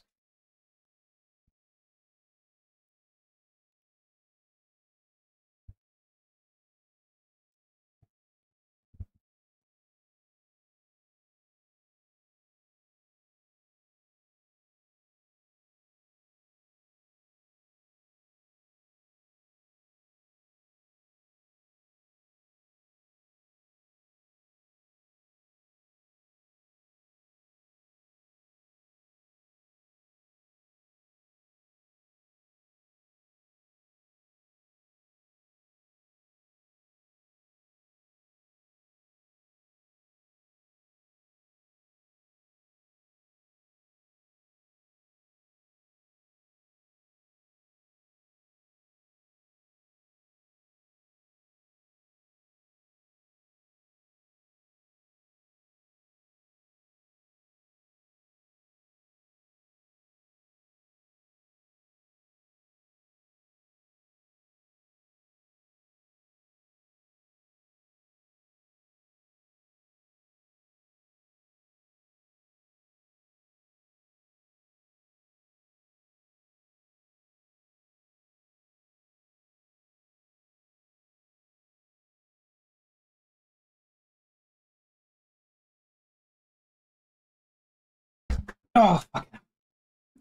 Speaker 1: Oh, fucking hell.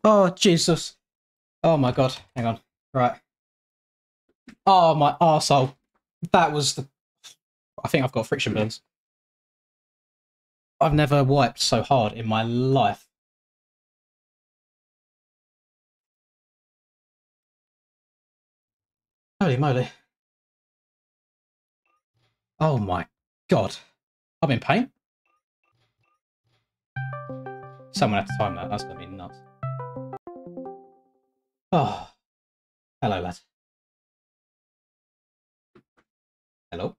Speaker 1: Oh, Jesus. Oh my god. Hang on. Right. Oh, my arsehole. That was the... I think I've got friction burns. I've never wiped so hard in my life. Holy moly. Oh my god. I'm in pain. Someone had to time that. That's going to be nuts. Oh. Hello, lad. Hello.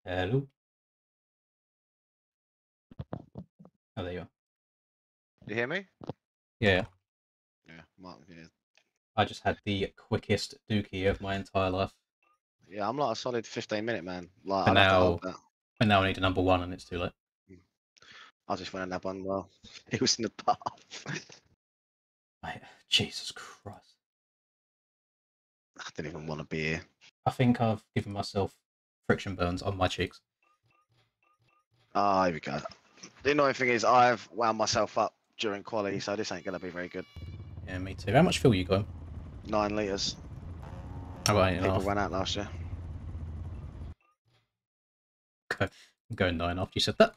Speaker 1: Hello. Oh, there you are.
Speaker 2: You hear me?
Speaker 1: Yeah.
Speaker 2: Yeah, Mark, yeah.
Speaker 1: I just had the quickest dookie of my entire life.
Speaker 2: Yeah, I'm like a solid 15-minute man. Like,
Speaker 1: But
Speaker 2: I'd have to
Speaker 1: now,
Speaker 2: hold that.
Speaker 1: and now I need a number one, and it's too late.
Speaker 2: I just went on that one. Well, it was in the path.
Speaker 1: Mate, Jesus Christ.
Speaker 2: I didn't even want to be here.
Speaker 1: I think I've given myself friction burns on my cheeks.
Speaker 2: Ah, here we go. The annoying thing is I've wound myself up during quality, so this ain't going to be very good.
Speaker 1: Yeah, me too. How much fuel you got?
Speaker 2: 9 litres.
Speaker 1: I got 8.5.
Speaker 2: People ran out last year.
Speaker 1: I'm going 9 after you said that.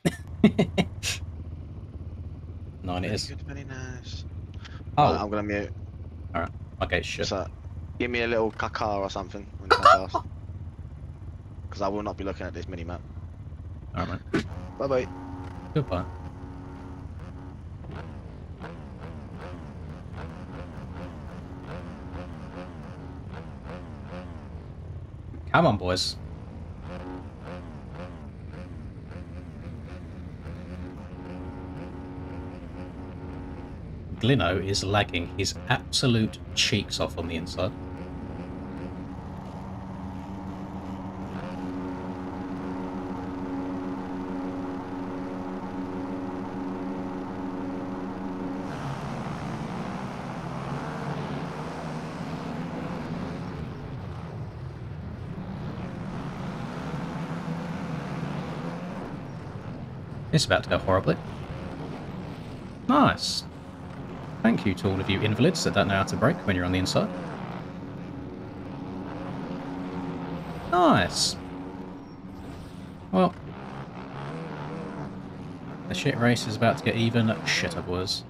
Speaker 1: 9 it is.
Speaker 2: Good, very nice.
Speaker 1: Oh.
Speaker 2: Right, I'm going to mute.
Speaker 1: Alright, okay, shit.
Speaker 2: So, give me a little caca or something when you come past. Because I will not be looking at this mini-map.
Speaker 1: Alright, mate.
Speaker 2: Bye-bye.
Speaker 1: Goodbye. Come on, boys. Glino is lagging his absolute cheeks off on the inside. It's about to go horribly. Nice. Thank you to all of you invalids that don't know how to brake when you're on the inside. Nice. Well, the shit race is about to get even shitter, boys.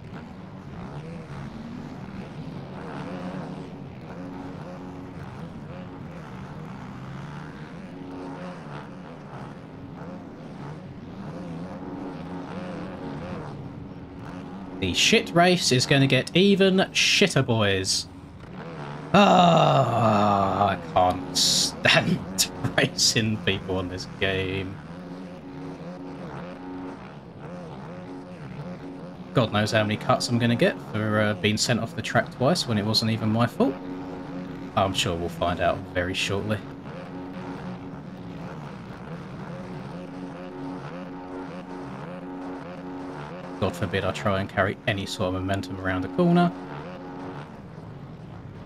Speaker 1: The shit race is going to get even shitter, boys. Ah, I can't stand racing people on this game. God knows how many cuts I'm going to get for being sent off the track twice when it wasn't even my fault. I'm sure we'll find out very shortly. God forbid I try and carry any sort of momentum around the corner.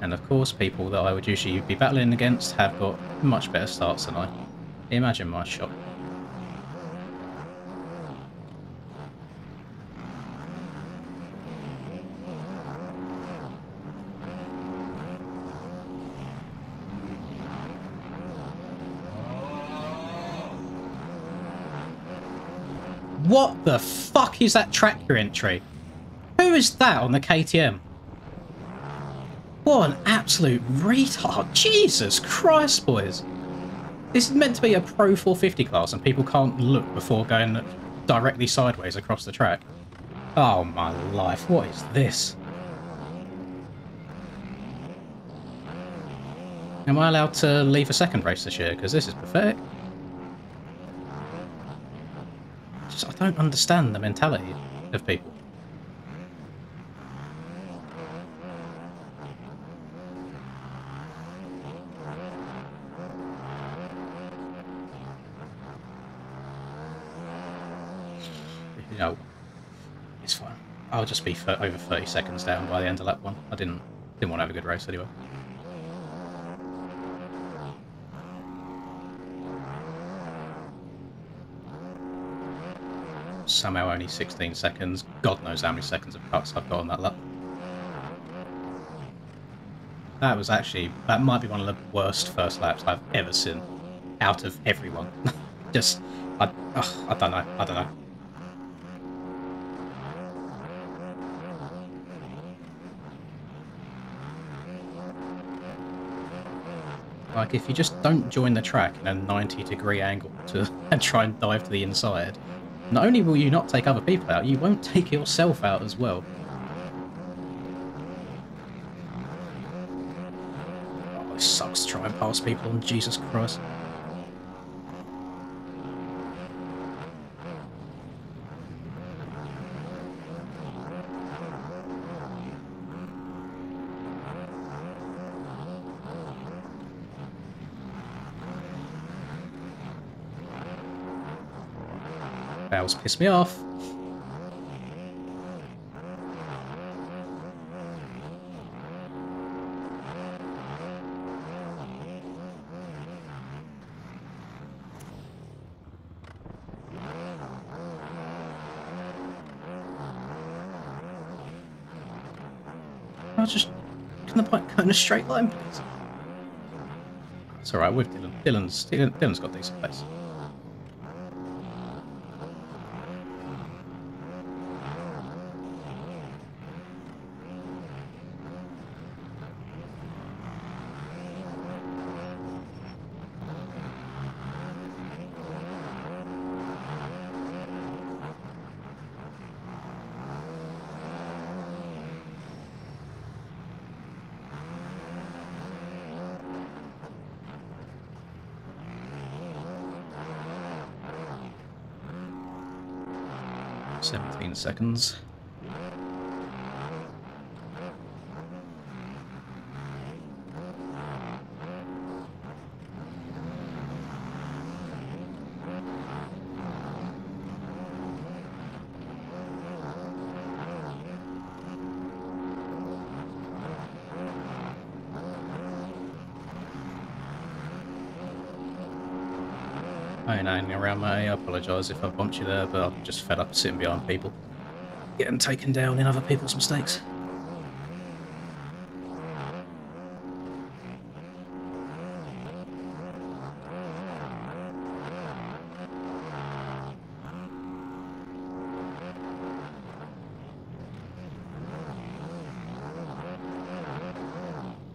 Speaker 1: And of course, people that I would usually be battling against have got much better starts than I. Imagine my shot. What the fuck is that tractor entry? Who is that on the KTM? What an absolute retard. Jesus Christ, boys. This is meant to be a Pro 450 class and people can't look before going directly sideways across the track. Oh my life, what is this? Am I allowed to leave a second race this year? Because this is pathetic. I don't understand the mentality of people. You know, it's fine. I'll just be over 30 seconds down by the end of lap 1. I didn't want to have a good race anyway. Somehow only 16 seconds. God knows how many seconds of cuts I've got on that lap. That might be one of the worst first laps I've ever seen out of everyone. Just, I don't know. Like, if you just don't join the track in a 90-degree angle and try and dive to the inside, not only will you not take other people out, you won't take yourself out as well. Oh, it sucks to try and pass people on, Jesus Christ. Valves piss me off. I'll just... Can the bike go in a straight line, please? It's alright with Dylan. Dylan's got decent pace. 17 seconds. I ain't hanging around, mate. I apologise if I've bumped you there, but I'm just fed up sitting behind people, getting taken down in other people's mistakes.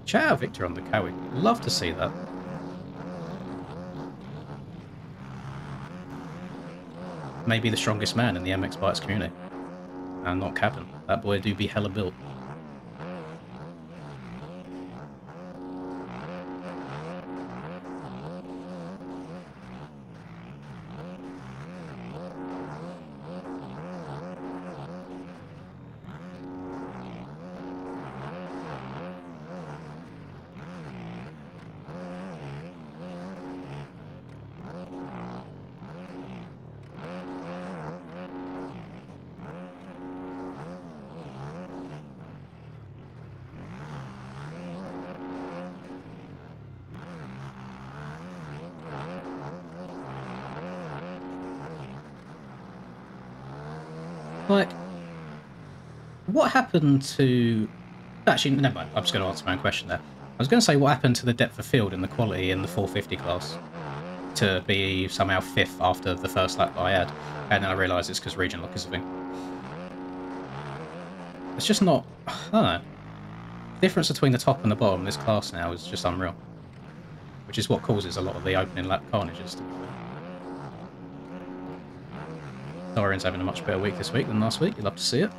Speaker 1: Shout out Victor on the Cowie. Love to see that. Maybe the strongest man in the MX Bikes community. And not capping. That boy do be hella built. Like, what happened to... Actually, never mind. I'm just going to answer my own question there. I was going to say what happened to the depth of field and the quality in the 450 class to be somehow 5th after the first lap I had, and then I realised it's because region lock is a thing. It's just not... I don't know. The difference between the top and the bottom in this class now is just unreal. Which is what causes a lot of the opening lap carnages, to be fair. Dorian's having a much better week this week than last week. You'll love to see it.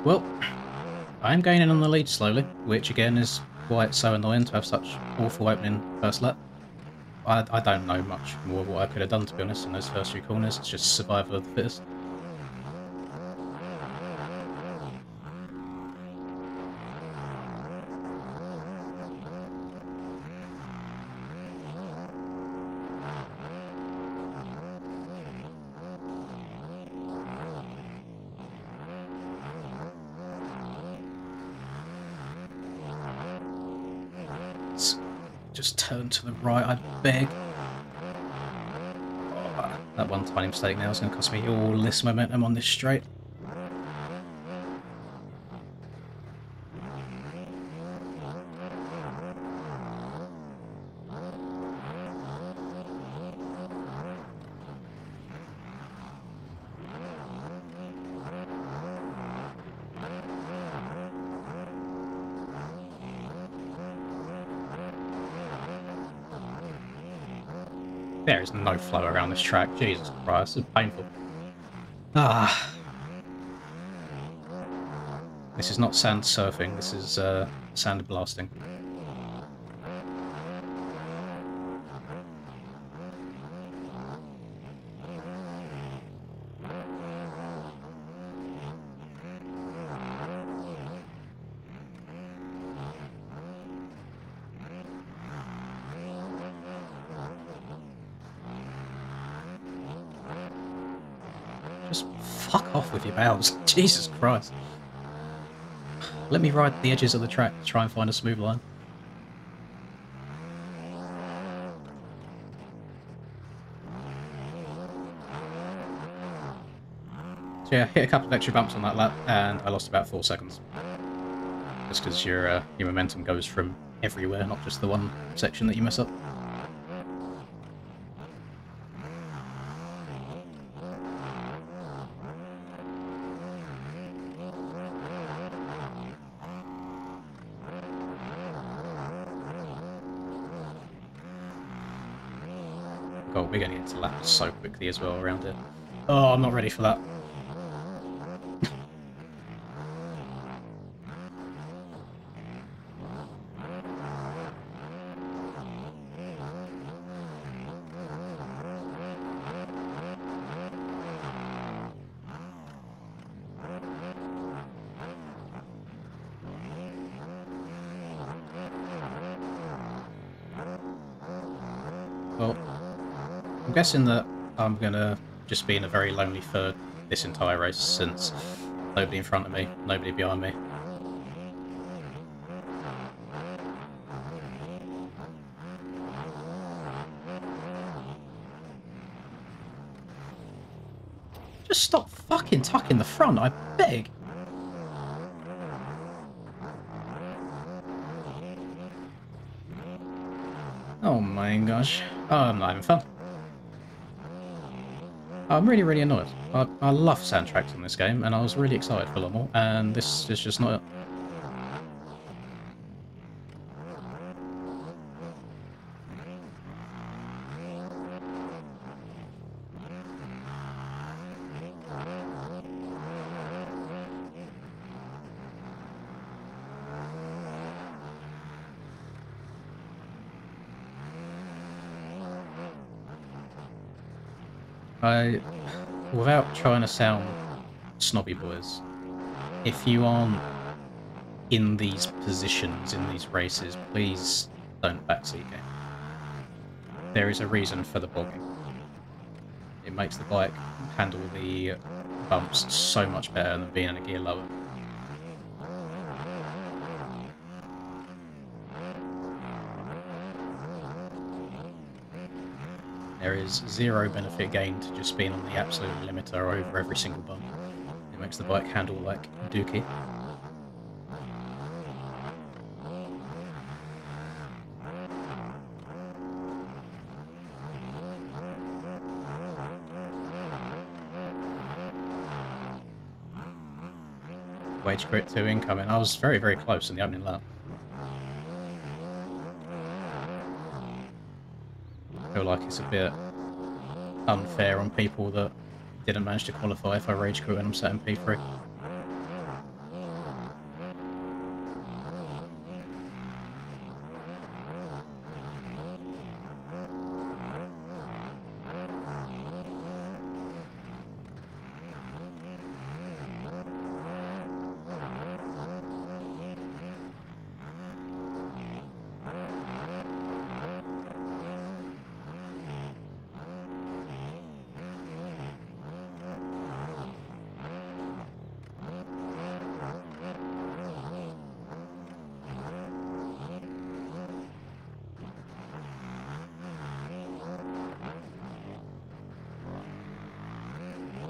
Speaker 1: Well, I'm gaining on the lead slowly, which again is why it's so annoying to have such awful opening first lap. I don't know much more what I could have done, to be honest, in those first few corners. It's just survival of the fittest. Just turn to the right, I beg. Oh, that one tiny mistake now is going to cost me all this momentum on this straight. There is no flow around this track. Jesus Christ, this is painful. Ah. This is not sand surfing, this is sand blasting. Just fuck off with your bows. Jesus Christ. Let me ride the edges of the track to try and find a smooth line. So yeah, hit a couple of extra bumps on that lap, and I lost about 4 seconds. Just because your momentum goes from everywhere, not just the one section that you mess up. God, we're going to get to laps so quickly as well around it. Oh, I'm not ready for that. Well, I'm guessing that I'm gonna just be in a very lonely third this entire race, since nobody in front of me, nobody behind me. Just stop fucking tucking the front, I beg! Oh my gosh. Oh, I'm not having fun. I'm really, really annoyed. I love sand tracks in this game, and I was really excited for LOMMEL, and this is just not it. Without trying to sound snobby, boys, if you aren't in these positions, in these races, please don't backseat game. There is a reason for the bogging. It makes the bike handle the bumps so much better than being in a gear lower. There is zero benefit gained to just being on the absolute limiter over every single bump. It makes the bike handle like dookie. Wage crit 2 incoming. I was very, very close in the opening lap. I feel like it's a bit unfair on people that didn't manage to qualify if I rage quit and I'm set in P3.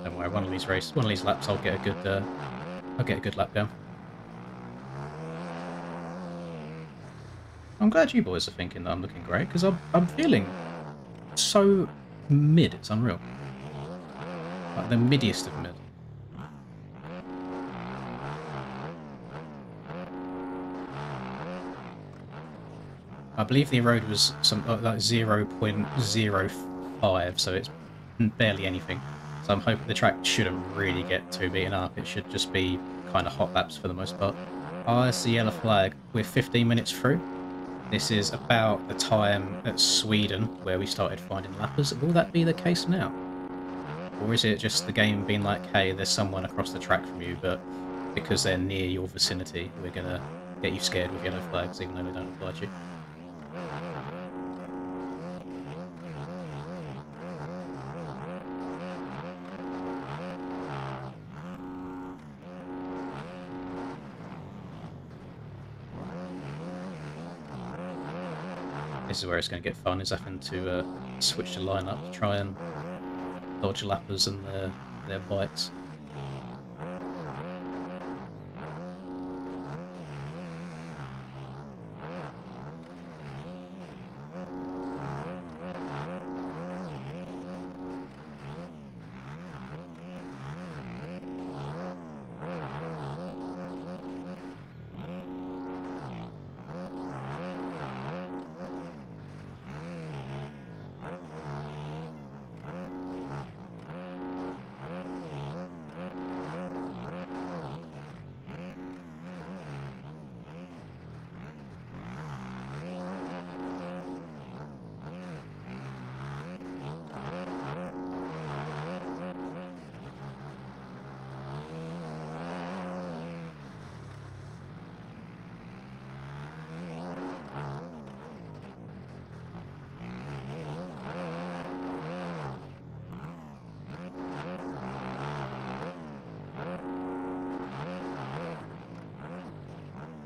Speaker 1: Don't worry, one of these laps, I'll get a good lap down. I'm glad you boys are thinking that I'm looking great, because I'm feeling so mid. It's unreal. Like the middiest of mid. I believe the road was some like 0.05 5, so it's barely anything. So I'm hoping the track shouldn't really get too beaten up. It should just be kind of hot laps for the most part. Oh, it's the yellow flag. We're 15 minutes through. This is about the time at Sweden where we started finding lappers. Will that be the case now? Or is it just the game being like, hey, there's someone across the track from you, but because they're near your vicinity, we're going to get you scared with yellow flags, even though they don't apply to you? This is where it's going to get fun, is having to switch the lineup to try and dodge lappers and their bikes.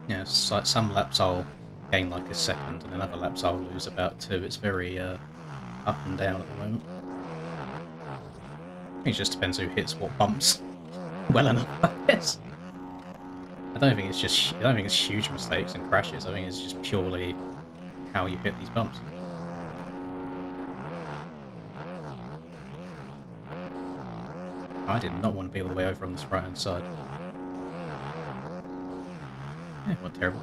Speaker 1: Yeah, it's like some laps I'll gain like a second, and then other laps I'll lose about 2. It's very up and down at the moment. I think it just depends who hits what bumps well enough, I guess. I don't think it's huge mistakes and crashes. I think it's just purely how you hit these bumps. I did not want to be all the way over on this right hand side. Yeah, it wasn't terrible.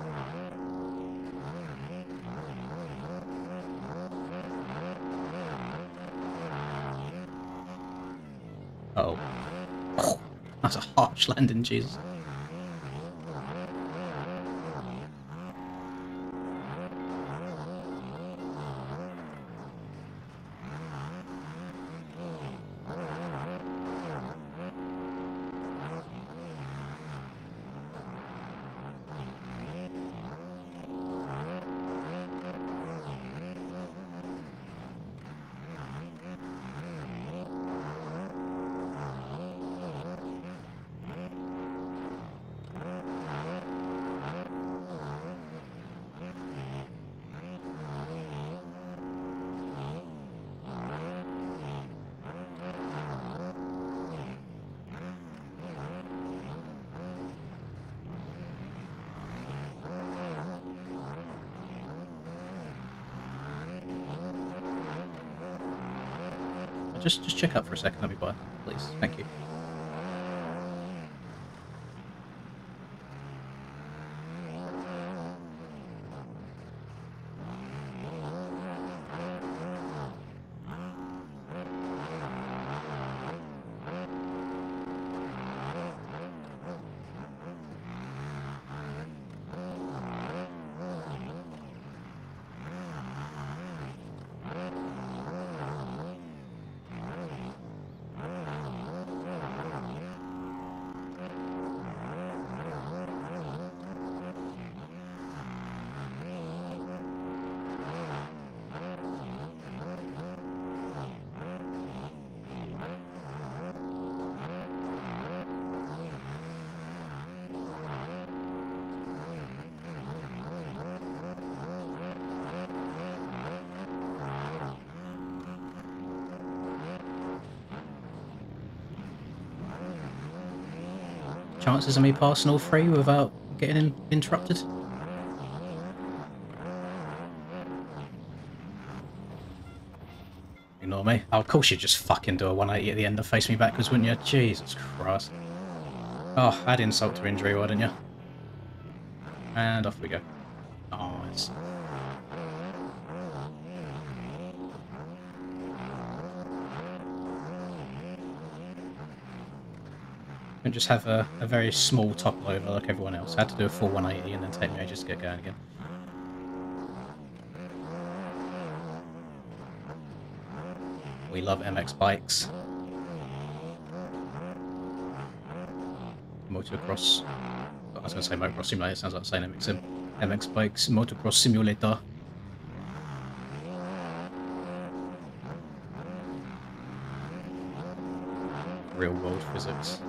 Speaker 1: Uh-oh. Oh, that's a harsh landing, Jesus. Just check up for a second, let me by, please. Thank you. Chances of me passing all 3 without getting interrupted? Ignore me. Oh, of course you'd just fucking do a 180 at the end and face me backwards, wouldn't you? Jesus Christ. Oh, add insult to injury, why didn't you? And off we go. Nice. Couldn't just have a very small top over like everyone else. I had to do a full 180 and then take me ages to get going again. We love MX bikes. Motocross. I was going to say motocross simulator, it sounds like saying MX bikes, motocross simulator. Real world physics.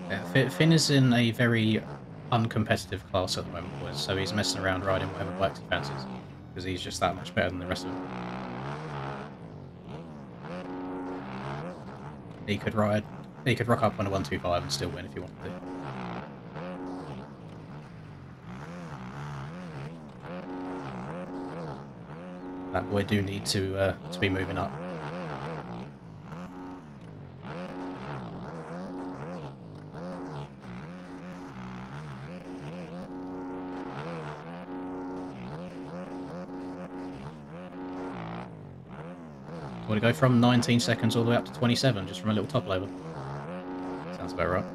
Speaker 1: Yeah, Finn is in a very uncompetitive class at the moment, boys, so he's messing around riding whatever bikes he fancies, because he's just that much better than the rest of them. He could rock up on a 125 and still win if he wanted to. That boy do need to be moving up. Want to go from 19 seconds all the way up to 27 just from a little top over? Sounds about right.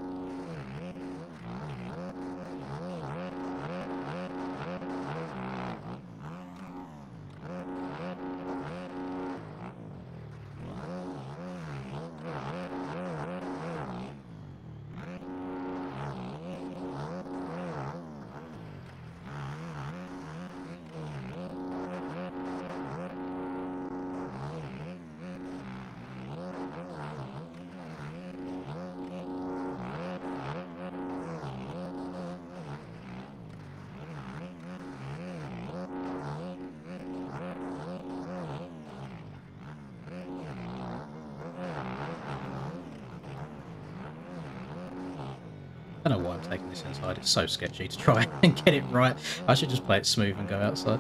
Speaker 1: I don't know why I'm taking this inside, it's so sketchy to try and get it right. I should just play it smooth and go outside.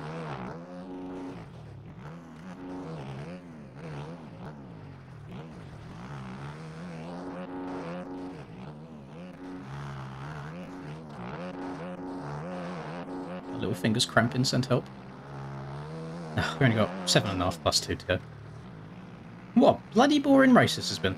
Speaker 1: My little fingers cramping, send help. We've only got 7.5 plus 2 to go. What bloody boring race this has been.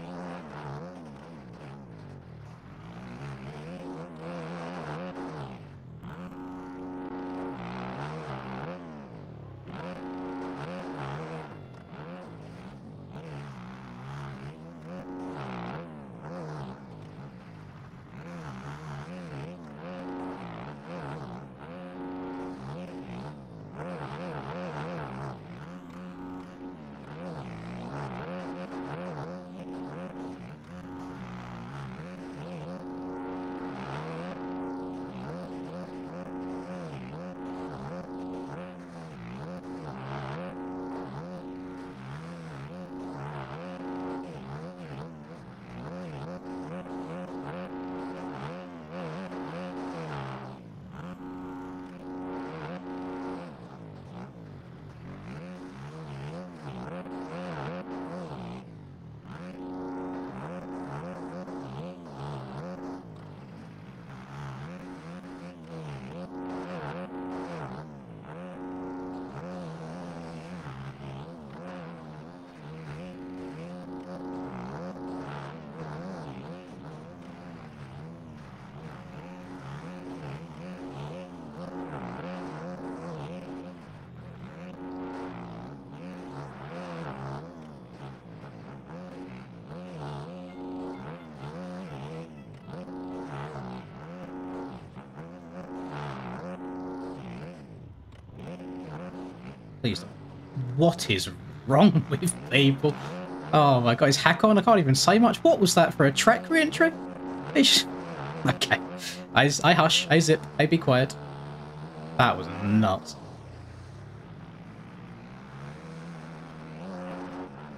Speaker 1: Please don't. What is wrong with people? Oh my god, it's hack on. I can't even say much. What was that for a track re-entry? Okay. I hush. I zip. I be quiet. That was nuts.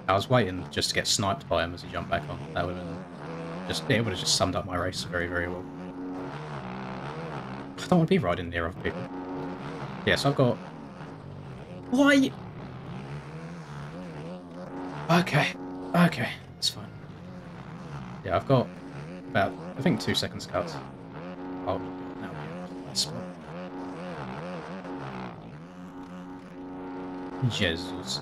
Speaker 1: I was waiting just to get sniped by him as he jumped back on. That would have been just, it would have just summed up my race very, very well. I don't want to be riding near other people. Yeah, so I've got... Why? Okay. Okay. That's fine. Yeah, I've got about, I think, 2 seconds cuts. Oh, that would be a nice spot. Jesus.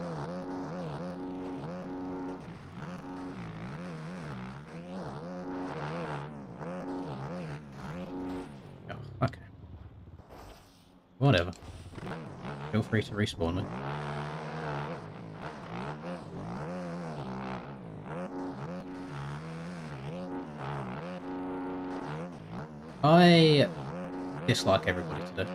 Speaker 1: Oh, okay. Whatever. Feel free to respawn me. I dislike everybody today.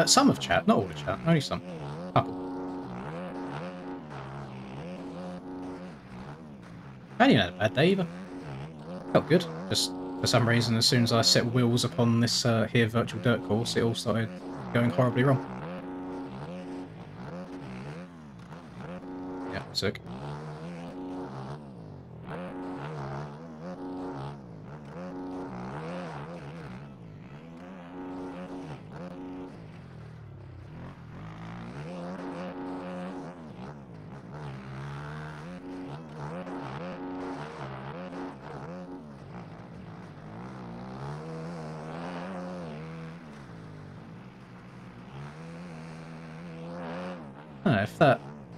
Speaker 1: Some of chat, not all the chat, only some. Couple. I didn't have a bad day either. Felt good. Just for some reason, as soon as I set wheels upon this here virtual dirt course, it all started going horribly wrong. Yeah, sick.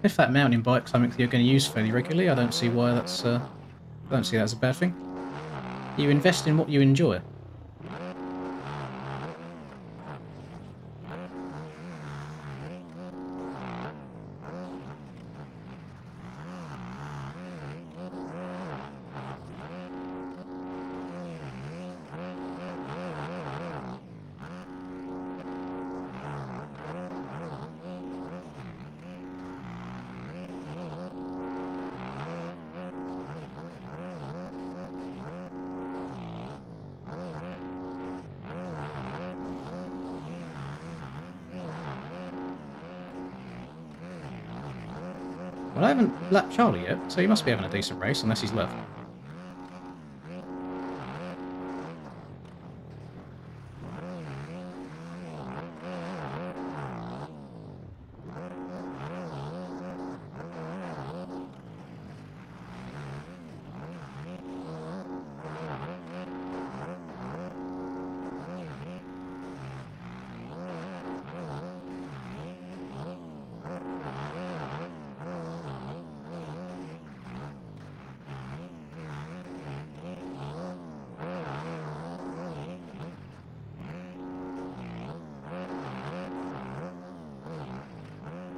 Speaker 1: If that mountain bike's something that you're going to use fairly regularly, I don't see why that's I don't see that as a bad thing. You invest in what you enjoy. Well, I haven't lapped Charlie yet, so he must be having a decent race, unless he's left.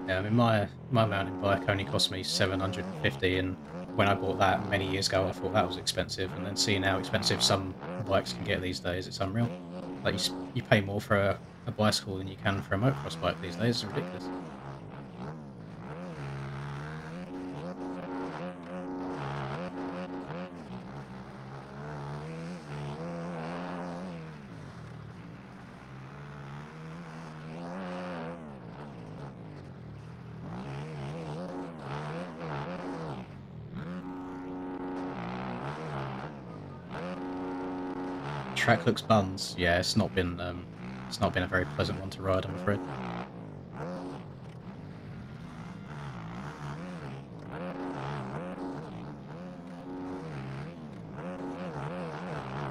Speaker 1: Yeah, I mean, my mountain bike only cost me 750, and when I bought that many years ago, I thought that was expensive. And then seeing how expensive some bikes can get these days, it's unreal. Like you pay more for a bicycle than you can for a motocross bike these days. It's ridiculous. Track looks buns. Yeah, it's not been a very pleasant one to ride, I'm afraid.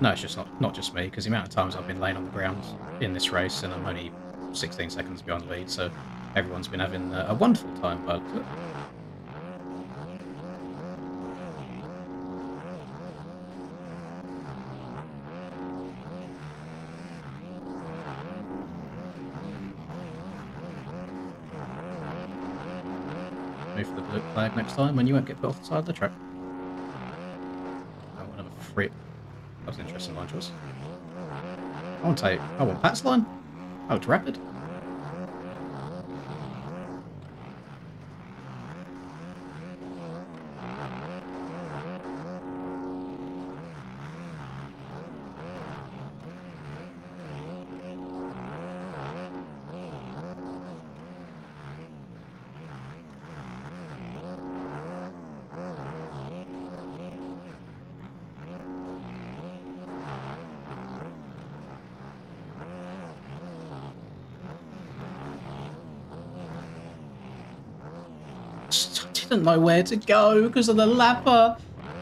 Speaker 1: No, it's just not just me, because the amount of times I've been laying on the ground in this race, and I'm only 16 seconds behind the lead, so everyone's been having a wonderful time by the looks of it. Move for the blue flag next time when you won't get put off the side of the track. Oh, another free. That was an interesting line choice. I want Pat's line. Oh, it's rapid. didn't know where to go because of the lapper.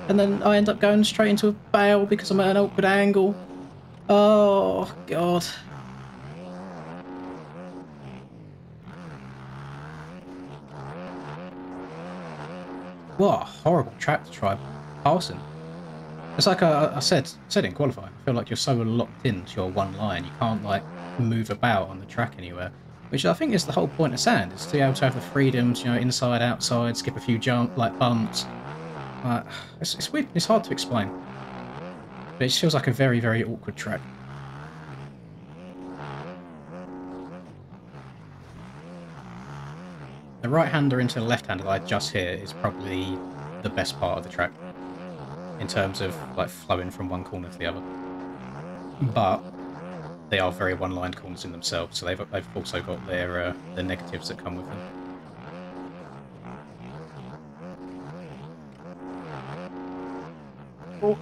Speaker 1: And then I end up going straight into a bale because I'm at an awkward angle. Oh, God. What a horrible track to try passing. It's like I said in qualifying, I feel like you're so locked into your one line, you can't like move about on the track anywhere. Which I think is the whole point of sand, is to be able to have the freedoms, you know, inside, outside, skip a few bumps. It's weird, it's hard to explain. But it feels like a very, very awkward track. The right-hander into the left-hander that I just hit is probably the best part of the track in terms of like flowing from one corner to the other. But they are very one-lined corners in themselves, so they've also got their the negatives that come with them. Oh.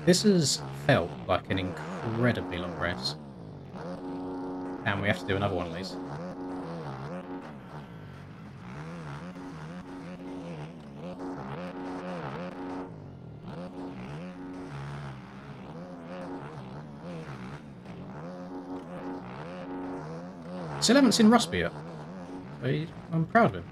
Speaker 1: This has felt like an incredibly long race. And we have to do another one of these. Still haven't seen Rusby yet. I'm proud of him.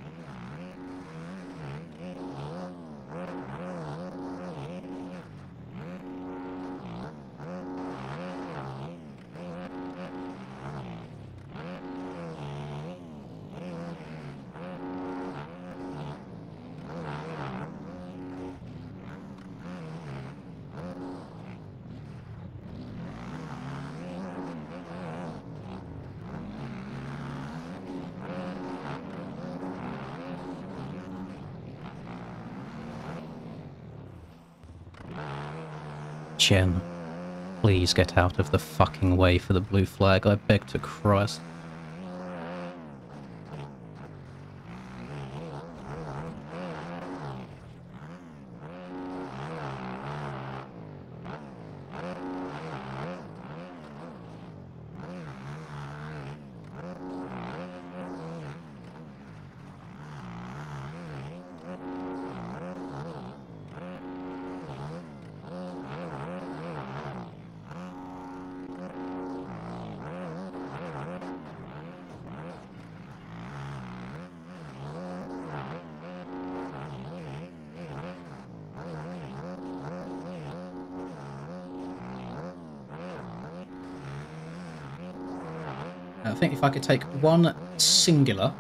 Speaker 1: Chen, please get out of the fucking way for the blue flag, I beg to Christ. I think if I could take one singular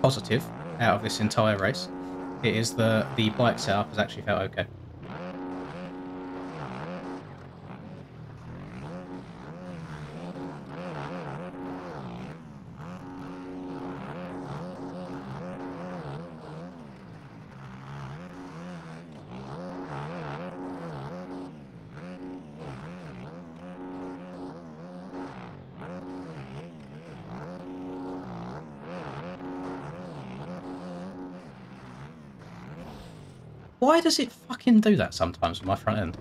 Speaker 1: positive out of this entire race, it is the bike setup has actually felt okay. Why does it fucking do that sometimes with my front end?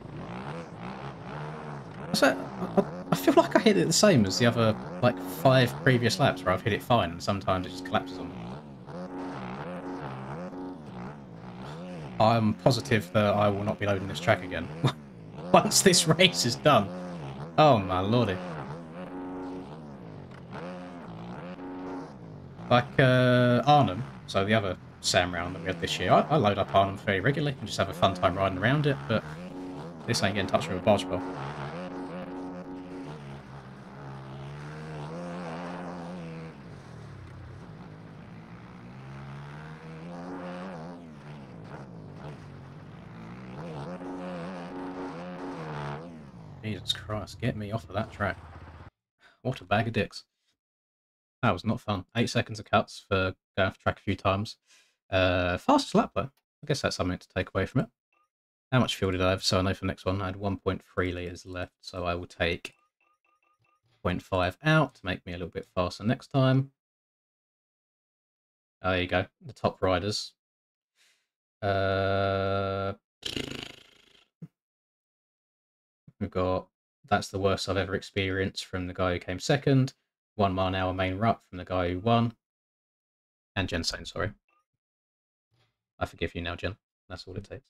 Speaker 1: I feel like I hit it the same as the other, like, 5 previous laps where I've hit it fine and sometimes it just collapses on me. I'm positive that I will not be loading this track again once this race is done. Oh my lordy. Like Arnhem, so the other Sam round that we had this year, I load up Arnhem very regularly and just have a fun time riding around it, but this ain't getting touched with a barge pole. Jesus Christ, get me off of that track. What a bag of dicks. That was not fun. 8 seconds of cuts for going off track a few times. Fastest lap though. I guess that's something to take away from it. How much fuel did I have? So I know for the next one I had 1.3 litres left, so I will take 0.5 out to make me a little bit faster next time. Oh, there you go. The top riders. We've got That's the Worst I've Ever Experienced from the guy who came second. 1 mile an hour main rut from the guy who won. And Jen saying sorry. I forgive you now, Jen. That's all it takes.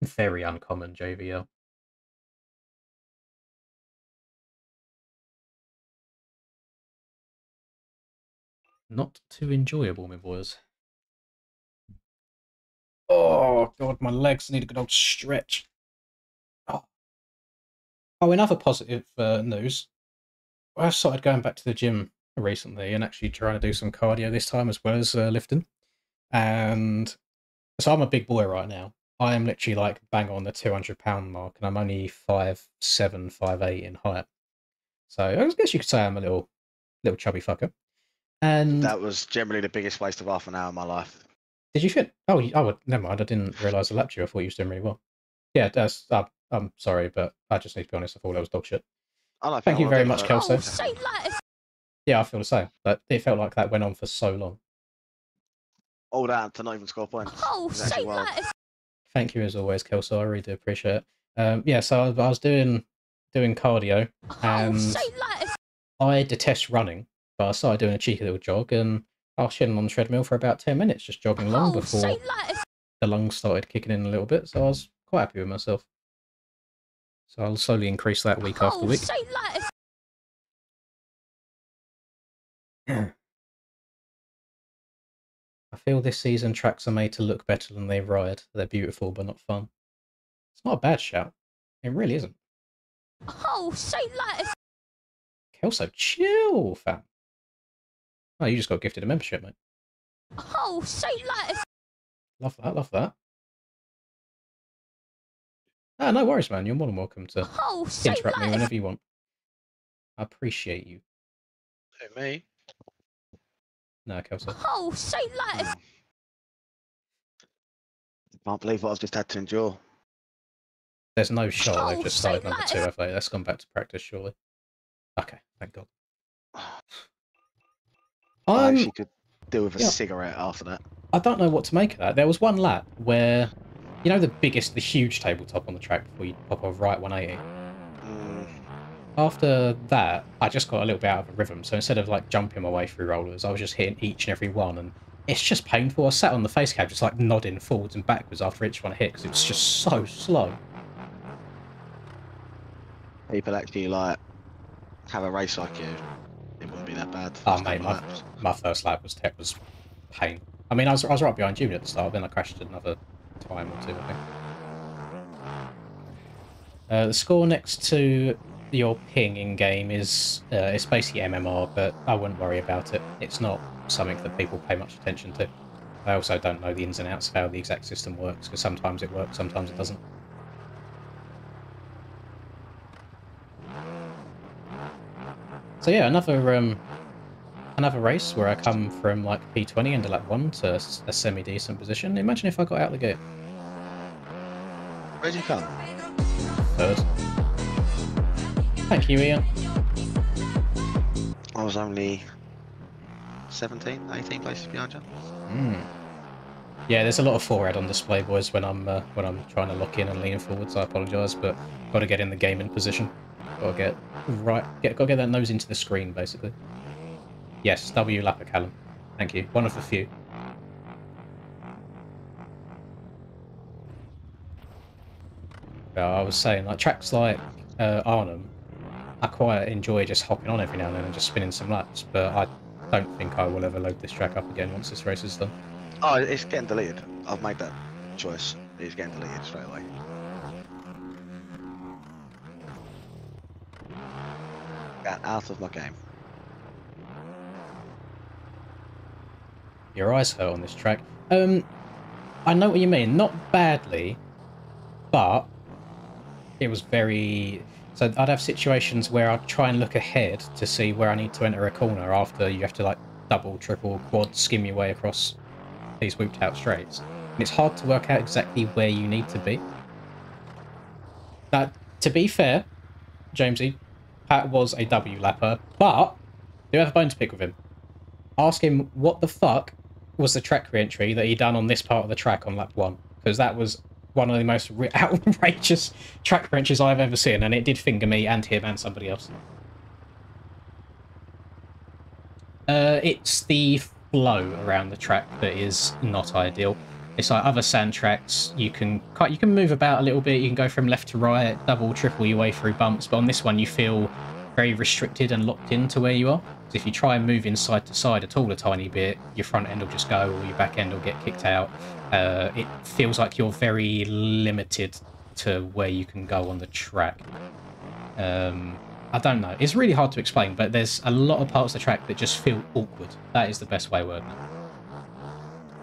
Speaker 1: Very uncommon, JVL. Not too enjoyable, my boys. Oh, God, my legs need a good old stretch. Oh, another positive news. I started going back to the gym recently and actually trying to do some cardio this time as well as lifting. And so I'm a big boy right now. I am literally like bang on the 200-pound mark, and I'm only 5'7", 5'8" in height. So I guess you could say I'm a little chubby fucker. And
Speaker 2: That was generally the biggest waste of half an hour of my life.
Speaker 1: did you fit? Oh, never mind. I didn't realise I lapped you. I thought you was doing really well. Yeah, I'm sorry, but I just need to be honest. I thought that was dog shit. Thank you very much, Kelso. Yeah, I feel the same. But it felt like that went on for so long.
Speaker 2: All that to not even score points.
Speaker 1: Thank you as always, Kelso. I really do appreciate it. Yeah, so I was doing cardio, and I detest running, but I started doing a cheeky little jog, and I was chilling on the treadmill for about 10 minutes, just jogging along before the lungs started kicking in a little bit. So I was quite happy with myself. So I'll slowly increase that week after week. I feel this season tracks are made to look better than they ride. They're beautiful, but not fun. It's not a bad shout. It really isn't. Kelso, chill, fam. Oh, you just got gifted a membership, mate. Love that, love that. Ah, no worries, man. You're more than welcome to interrupt me whenever you want. I appreciate you.
Speaker 2: Who, me?
Speaker 1: No, Kelso.
Speaker 2: Can't believe what I've just had to endure.
Speaker 1: There's no shot. They've just started number 2, have they? That's gone back to practice, surely. Okay, thank God.
Speaker 2: I actually could do with a cigarette after that.
Speaker 1: I don't know what to make of that. There was one lap where, you know, the huge tabletop on the track before you pop a right 180. After that, I just got a little bit out of a rhythm. So instead of like jumping my way through rollers, I was just hitting each and every one, and it's just painful. I sat on the face cab just like nodding forwards and backwards after each one I hit because it was just so slow.
Speaker 2: People actually like have a race like you, it wouldn't be that bad.
Speaker 1: Oh mate, my first lap was pain. I mean, I was right behind you at the start, then I crashed another time or two, I think. The score next to your ping in game is it's basically MMR, but I wouldn't worry about it. It's not something that people pay much attention to. I also don't know the ins and outs of how the exact system works, because sometimes it works, sometimes it doesn't. So yeah, another race where I come from like P20 into lap 1 to a semi-decent position. Imagine if I got out the gate.
Speaker 2: Where'd you come?
Speaker 1: Third. Thank you, Ian.
Speaker 2: I was only 17, 18 places behind you.
Speaker 1: Yeah, there's a lot of forehead on display, boys, when I'm trying to lock in and lean forwards. I apologise, but got to get in the gaming position. Got to get that nose into the screen, basically. Yes, W Lapper Callum. Thank you. One of the few. I was saying, like tracks like Arnhem, I quite enjoy just hopping on every now and then and just spinning some laps, but I don't think I will ever load this track up again once this race is done.
Speaker 2: Oh, it's getting deleted. I've made that choice. It's getting deleted straight away. Get out of my game.
Speaker 1: Your eyes hurt on this track. I know what you mean. Not badly, but it was very... So I'd have situations where I'd try and look ahead to see where I need to enter a corner after you have to like double, triple, quad skim your way across these whooped out straights. And it's hard to work out exactly where you need to be. To be fair, Jamesy, Pat was a W lapper, but do have a bone to pick with him. ask him what the fuck was the track re-entry that he done on this part of the track on lap 1, because that was one of the most outrageous track re-entries I've ever seen, and it did finger me and him and somebody else. It's the flow around the track that is not ideal. It's like other sand tracks, you can move about a little bit, you can go from left to right, double, triple your way through bumps, but on this one you feel very restricted and locked into where you are. So if you try and move in side to side at all a tiny bit, your front end will just go or your back end will get kicked out. It feels like you're very limited to where you can go on the track. I don't know. It's really hard to explain, but there's a lot of parts of the track that just feel awkward. That is the best way of wording it.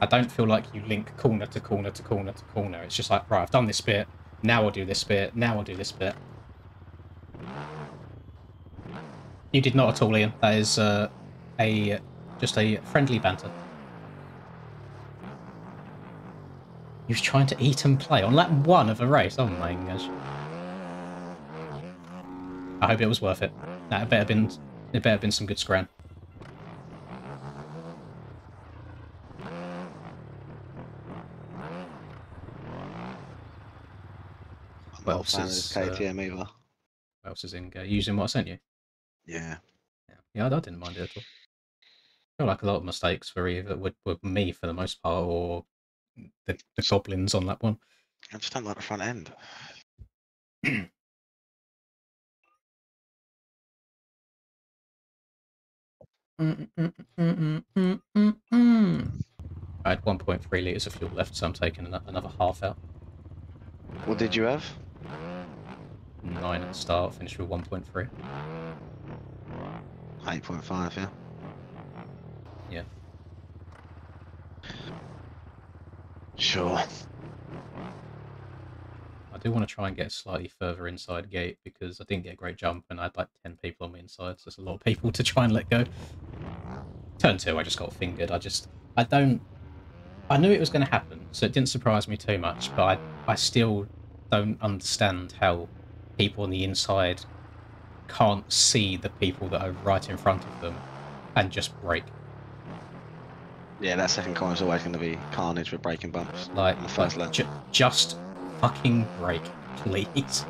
Speaker 1: I don't feel like you link corner to corner to corner to corner. It's just like, right, I've done this bit, now I'll do this bit, now I'll do this bit. You did not at all, Ian. That is just a friendly banter. He was trying to eat and play on lap 1 of a race. Oh my gosh. I hope it was worth it. It better have been some good scran. What else is
Speaker 2: KTM either?
Speaker 1: What else is in using what I sent you?
Speaker 2: Yeah.
Speaker 1: Yeah, I didn't mind it at all. I feel like a lot of mistakes were either were me for the most part, or the goblins on that one.
Speaker 2: I just don't like the front end.
Speaker 1: I had 1.3 litres of fuel left, so I'm taking another half out.
Speaker 2: What did you have?
Speaker 1: 9 at the start, finished with 1.3.
Speaker 2: 8.5, yeah.
Speaker 1: Yeah.
Speaker 2: Sure.
Speaker 1: I do want to try and get slightly further inside gate because I didn't get a great jump and I had like 10 people on the inside, so there's a lot of people to try and let go. Turn 2, I just got fingered. I knew it was going to happen, so it didn't surprise me too much, but I still don't understand how people on the inside can't see the people that are right in front of them and just brake.
Speaker 2: Yeah, that second corner is always going to be carnage with braking bumps.
Speaker 1: Like,
Speaker 2: on the first lap.
Speaker 1: Just fucking brake, please.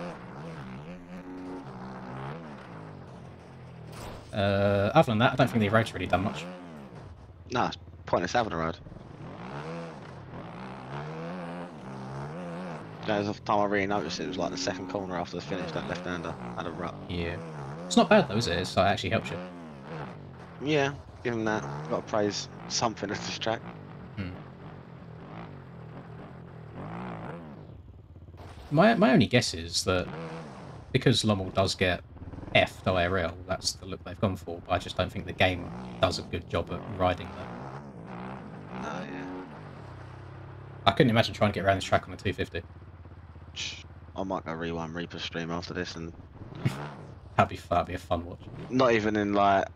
Speaker 1: Other than that, I don't think the road's really done much.
Speaker 2: No, it's pointless having a road. There's a time I really noticed it was like the second corner after the finish, that left-hander had a rut.
Speaker 1: Yeah. It's not bad though, is it? It actually helps you.
Speaker 2: Yeah, give him that. Got to praise something at this track.
Speaker 1: My only guess is that because LOMMEL does get F'd IRL, that's the look they've gone for, but I just don't think the game does a good job at riding that.
Speaker 2: No, yeah.
Speaker 1: I couldn't imagine trying to get around this track on a 250.
Speaker 2: I might go rewind Reaper stream after this and...
Speaker 1: That'd be a fun watch.
Speaker 2: Not even in like...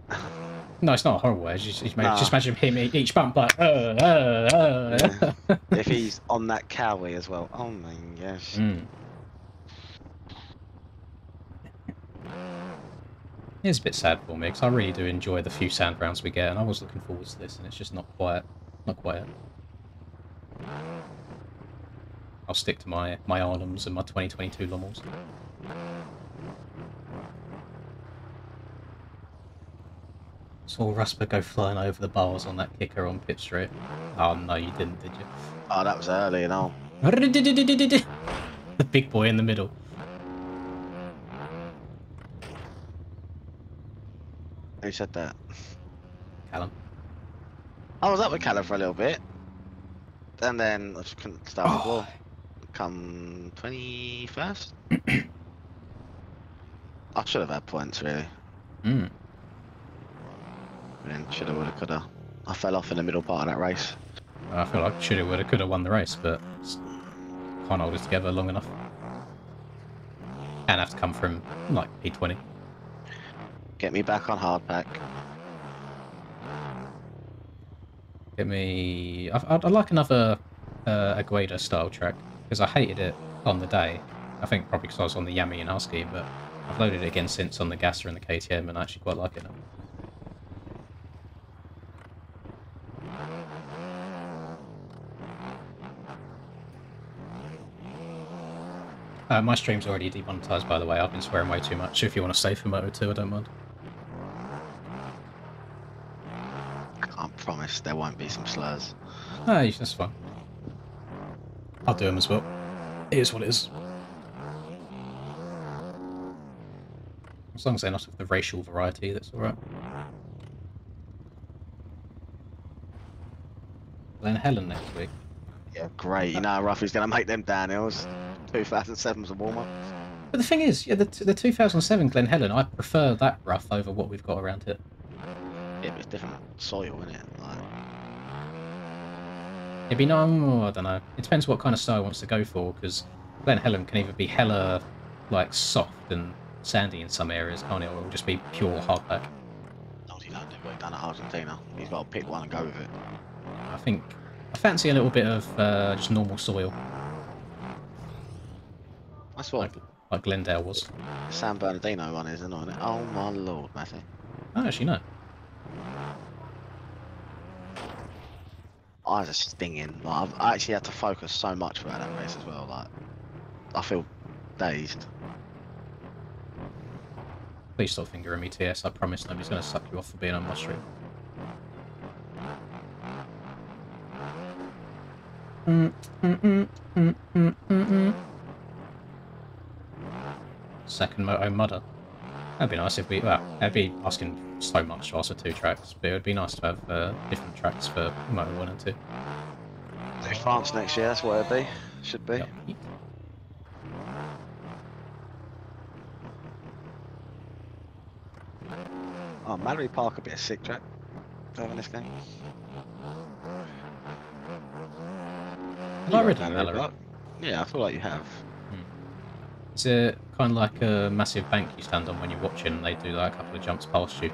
Speaker 1: No, it's not a horrible way. Just imagine him each bump like...
Speaker 2: Yeah. If he's on that cowie as well. Oh my gosh.
Speaker 1: It's a bit sad for me because I really do enjoy the few sand rounds we get, and I was looking forward to this, and it's just not quite it. I'll stick to my Arnhems and my 2022 Lommels. Saw Rusper go flying over the bars on that kicker on pit straight. Oh no, you didn't, did you?
Speaker 2: Oh, that was early, you know.
Speaker 1: The big boy in the middle.
Speaker 2: Who said that?
Speaker 1: Callum.
Speaker 2: I was up with Callum for a little bit. And then I just couldn't start the ball. Come 21st? I should have had points, really. And shoulda, woulda, coulda. I fell off in the middle part of that race.
Speaker 1: I feel like shoulda, woulda, coulda won the race, but can't hold it together long enough. And have to come from, like, P20.
Speaker 2: Get me back on hardpack.
Speaker 1: Get me... I'd like another Agueda style track, because I hated it on the day. I think probably because I was on the Yami and Husky, but I've loaded it again since on the Gasser and the KTM, and I actually quite like it now. My stream's already demonetized, by the way. I've been swearing way too much. If you want to stay for Moto 2, I don't mind.
Speaker 2: I can't promise there won't be some slurs.
Speaker 1: No, that's fine. I'll do them as well. It is what it is. As long as they're not of the racial variety, that's alright. Glen Helen next week.
Speaker 2: Yeah, great. You know how rough he's going to make them downhills. 2007's a warm-up.
Speaker 1: But the thing is, yeah, the 2007 Glen Helen, I prefer that rough over what we've got around here.
Speaker 2: Yeah, but it's different soil, isn't it? Like...
Speaker 1: It'd be no, I don't know. It depends what kind of style he wants to go for, because Glen Helen can either be hella like soft and sandy in some areas, can't it? Or it'll just be pure hardback.
Speaker 2: No, he don't do what he done at Argentina. He's got to pick one and go with it.
Speaker 1: I fancy a little bit of just normal soil.
Speaker 2: That's what
Speaker 1: like Glendale was.
Speaker 2: San Bernardino one is, isn't it? Oh my lord, Matthew.
Speaker 1: I actually know.
Speaker 2: I was just stinging. Like, I actually had to focus so much throughout that race as well. Like, I feel dazed.
Speaker 1: Please stop fingering me, TS. I promise nobody's going to suck you off for being on my stream. Second Moto Mudder. That'd be nice if we... Well, that'd be asking so much to ask for 2 tracks, but it would be nice to have different tracks for Moto 1 and 2.
Speaker 2: Do France next year, that's what it'd be. Should be.
Speaker 1: Yep.
Speaker 2: Oh, Mallory Park would be a sick track to have in this game.
Speaker 1: Have I ridden Mallory?
Speaker 2: Park? Yeah, I feel like you have.
Speaker 1: Is it kind of like a massive bank you stand on when you're watching and they do like a couple of jumps past you?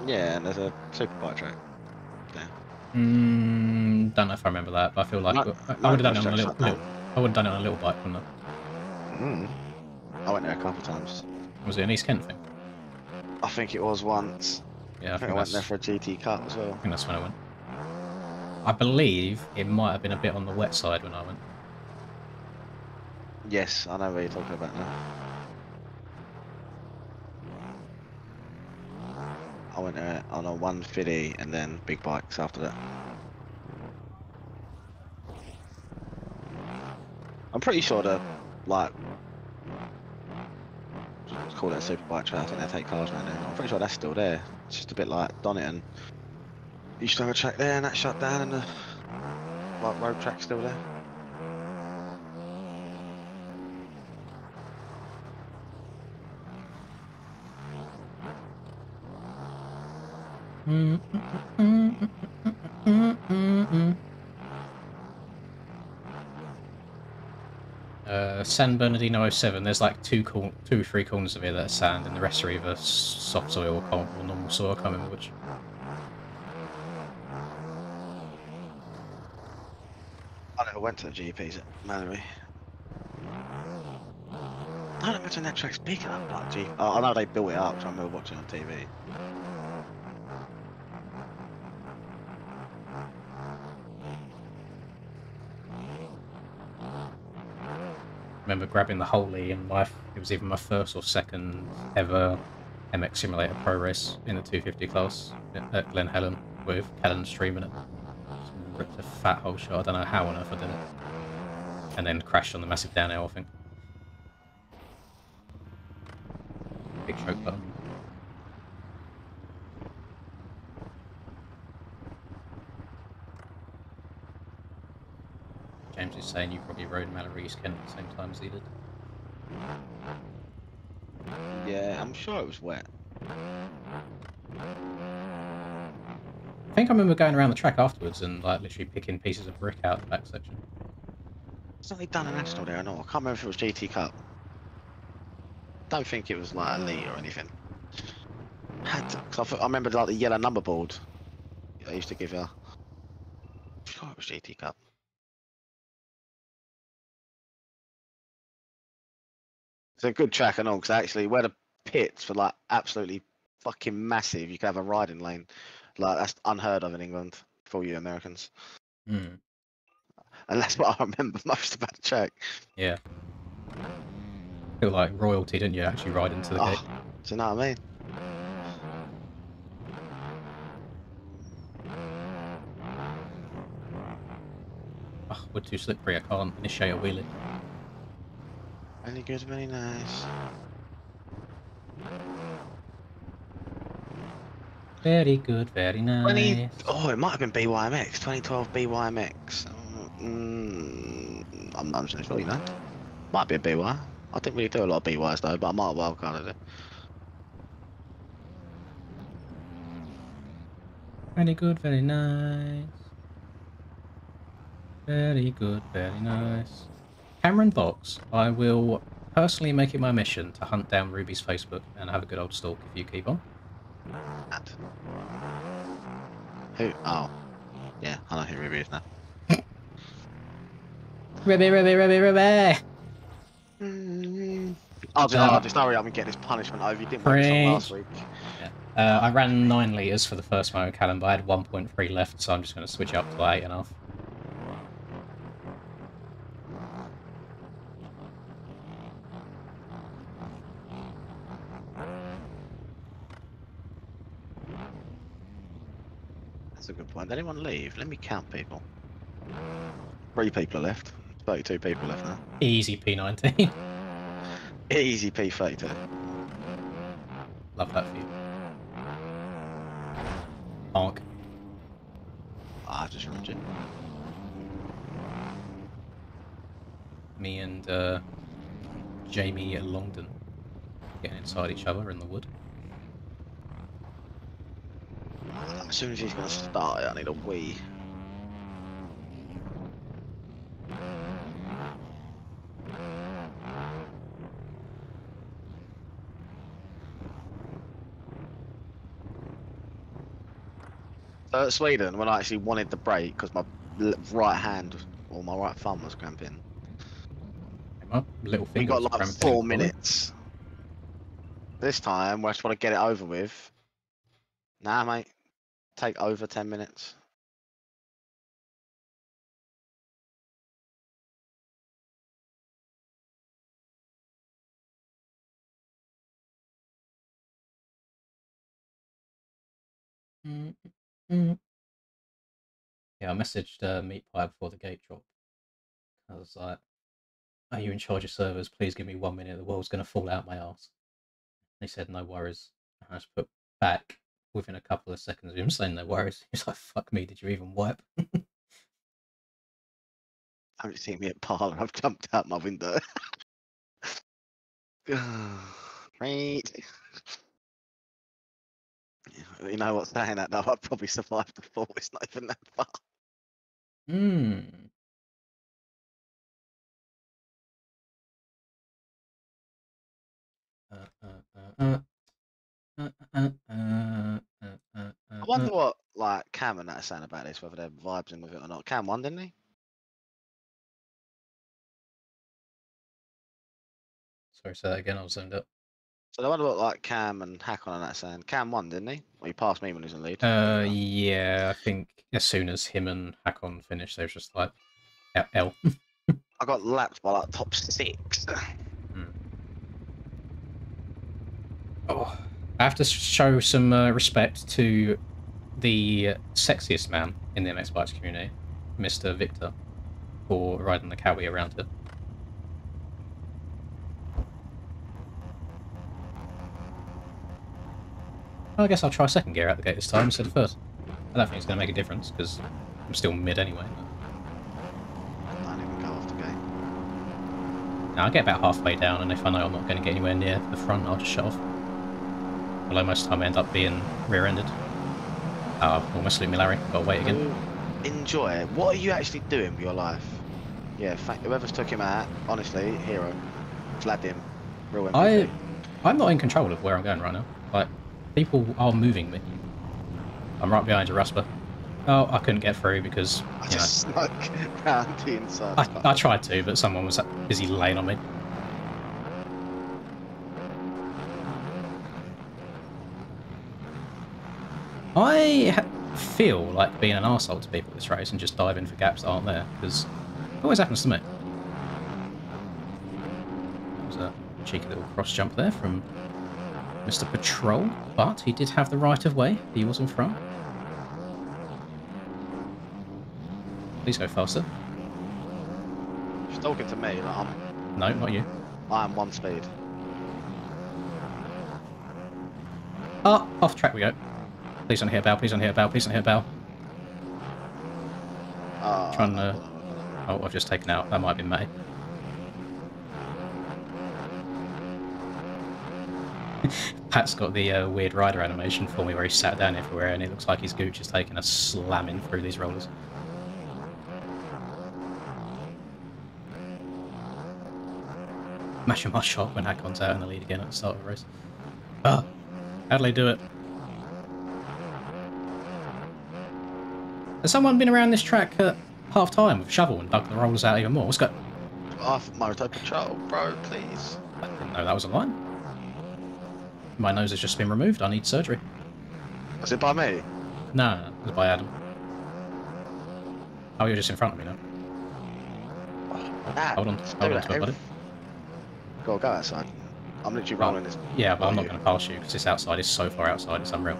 Speaker 2: Yeah, and there's a superbike track. Yeah.
Speaker 1: Don't know if I remember that, but I feel like I would have done it on a little. I would have done it on a little bike, wouldn't I?
Speaker 2: I went there a couple of times.
Speaker 1: Was it an East Kent thing?
Speaker 2: I think it was once.
Speaker 1: Yeah,
Speaker 2: I think I went there for a GT Cup as well.
Speaker 1: I think that's when I went. I believe it might have been a bit on the wet side when I went.
Speaker 2: Yes, I know what you're talking about now. I went there on a 150 and then big bikes after that. I'm pretty sure that, like, let's call it a superbike track, I think they take cars around there. I'm pretty sure that's still there. It's just a bit like Donington. You used to have a track there and that shut down and the like road track's still there.
Speaker 1: San Bernardino 07, there's like 3 corners of it that are sand, and the rest are either soft soil or normal soil. I can't remember which.
Speaker 2: I never went to the GPs at Mallory. I don't imagine that track's big enough, like G. Oh, I know they built it up, so I remember watching on TV.
Speaker 1: Remember grabbing the Holy in life. It was even my first or second ever MX Simulator Pro race in the 250 class at Glen Helen with Callan streaming it. Just ripped a fat hole shot. I don't know how on earth I did it. And then crashed on the massive downhill, I think. Big choke button. James is saying you probably rode Mallory East Kent at the same time as he did.
Speaker 2: Yeah, I'm sure it was wet.
Speaker 1: I think I remember going around the track afterwards and like literally picking pieces of brick out the back section.
Speaker 2: It's not they done a national there or not. I can't remember if it was GT Cup. Don't think it was like elite or anything. Had to, cause I remember like the yellow number board I used to give you. I'm sure it was GT Cup. It's a good track and all, because actually where the pits were like absolutely fucking massive, you could have a riding lane. Like that's unheard of in England for you Americans.
Speaker 1: Mm.
Speaker 2: And that's what I remember most about the track.
Speaker 1: Yeah. Feel like royalty, didn't you? Actually ride into the gate.
Speaker 2: Oh, do you know what I mean?
Speaker 1: Oh, we're too slippery. I can't initiate a wheelie.
Speaker 2: Really good, very nice.
Speaker 1: Very good, very nice.
Speaker 2: Oh, it might have been BYMX, 2012 BYMX. I'm not sure, you know. Might be a BY. I didn't really do a lot of BYs though, but I might well kind of do.
Speaker 1: Very good, very nice. Very good, very nice. Cameron Box, I will personally make it my mission to hunt down Ruby's Facebook and have a good old stalk if you keep on.
Speaker 2: Who? Oh. Yeah, I know who Ruby is now.
Speaker 1: Ruby, Ruby, Ruby, Ruby!
Speaker 2: I'll just hurry up and get this punishment over. You didn't win some last week.
Speaker 1: Yeah. I ran 9 litres for the first motor cannon, but I had 1.3 left, so I'm just going to switch it up to 8.5.
Speaker 2: That's a good point. Did anyone leave? Let me count people. 3 people are left. 32 people left now.
Speaker 1: Easy P19.
Speaker 2: Easy P32.
Speaker 1: Love that for you. Honk.
Speaker 2: I just ruined it.
Speaker 1: Me and Jamie Longdon getting inside each other in the wood.
Speaker 2: As soon as he's going to start it, I need a wee. So at Sweden, when I actually wanted the brake, because my right hand or my right thumb was cramping.
Speaker 1: My little
Speaker 2: We
Speaker 1: finger
Speaker 2: got
Speaker 1: was
Speaker 2: like
Speaker 1: cramping
Speaker 2: 4
Speaker 1: fully.
Speaker 2: minutes. This time, I just want to get it over with. Nah, mate. Take over 10 minutes.
Speaker 1: Yeah, I messaged Meat Pie before the gate drop. I was like, "Are you in charge of servers? Please give me 1 minute. The world's going to fall out my ass." He said, "No worries." And I just put back within a couple of seconds of him saying no worries. He's like, "Fuck me, did you even wipe?"
Speaker 2: Haven't seen me at parlour. I've jumped out my window. Great. You know what's saying that though? I've probably survived the fall. It's not even that far.
Speaker 1: Hmm.
Speaker 2: I wonder what like Cam and that are saying about this, whether they're vibing with it or not. Cam won, didn't he?
Speaker 1: Sorry, say that again. I was zoned up.
Speaker 2: So I wonder what like Cam and Hakon and that are saying. Cam won, didn't he? Well, he passed me when he was in lead.
Speaker 1: Yeah, I think as soon as him and Hakon finished, they were just like, L.
Speaker 2: I got lapped by like top 6.
Speaker 1: Oh, I have to show some respect to the sexiest man in the MX bikes community, Mr. Victor, for riding the Cowie around it. Well, I guess I'll try second gear out the gate this time instead of first. I don't think it's going to make a difference because I'm still mid anyway.
Speaker 2: I don't even go off the gate.
Speaker 1: Now I'll get about halfway down, and if I know I'm not going to get anywhere near the front, I'll just shut off. Although most of the time I end up being rear-ended. Oh, almost looped me Larry. Gotta wait again.
Speaker 2: Enjoy it. What are you actually doing with your life? Yeah, whoever's took him out, honestly, hero. Slapped him. Real MVP.
Speaker 1: I'm not in control of where I'm going right now. Like, people are moving me. I'm right behind you, Rasper. Oh, I couldn't get through because,
Speaker 2: I just snuck round the inside.
Speaker 1: I tried to, but someone was busy laying on me. I feel like being an arsehole to people at this race and just diving for gaps that aren't there, because it always happens to me. Cheeky little cross jump there from Mr. Patrol, but he did have the right of way. He was in front. Please go faster.
Speaker 2: She's talking to me. Like
Speaker 1: No, not you.
Speaker 2: I am 1 speed.
Speaker 1: Oh, off track we go. Please don't hit a bow, please don't hit a bow, please don't hit a bow. Trying to... Oh, I've just taken out. That might have been May. Pat's got the weird rider animation for me where he's sat down everywhere and it looks like his gooch is taking a slamming through these rollers. Mashing my shot when Hakon's out in the lead again at the start of the race. Oh, how'd they do it? Has someone been around this track at half time with a shovel and dug the rollers out even more? What's going on?
Speaker 2: Off Moto Patrol, bro, please.
Speaker 1: I didn't know that was a line. My nose has just been removed. I need surgery.
Speaker 2: Was it by me?
Speaker 1: No, it was by Adam. Oh, you're just in front of me now.
Speaker 2: Nah,
Speaker 1: Hold on to it, buddy.
Speaker 2: Go outside. I'm literally rolling this.
Speaker 1: Yeah, but I'm not going to pass you because this outside is so far outside. It's unreal.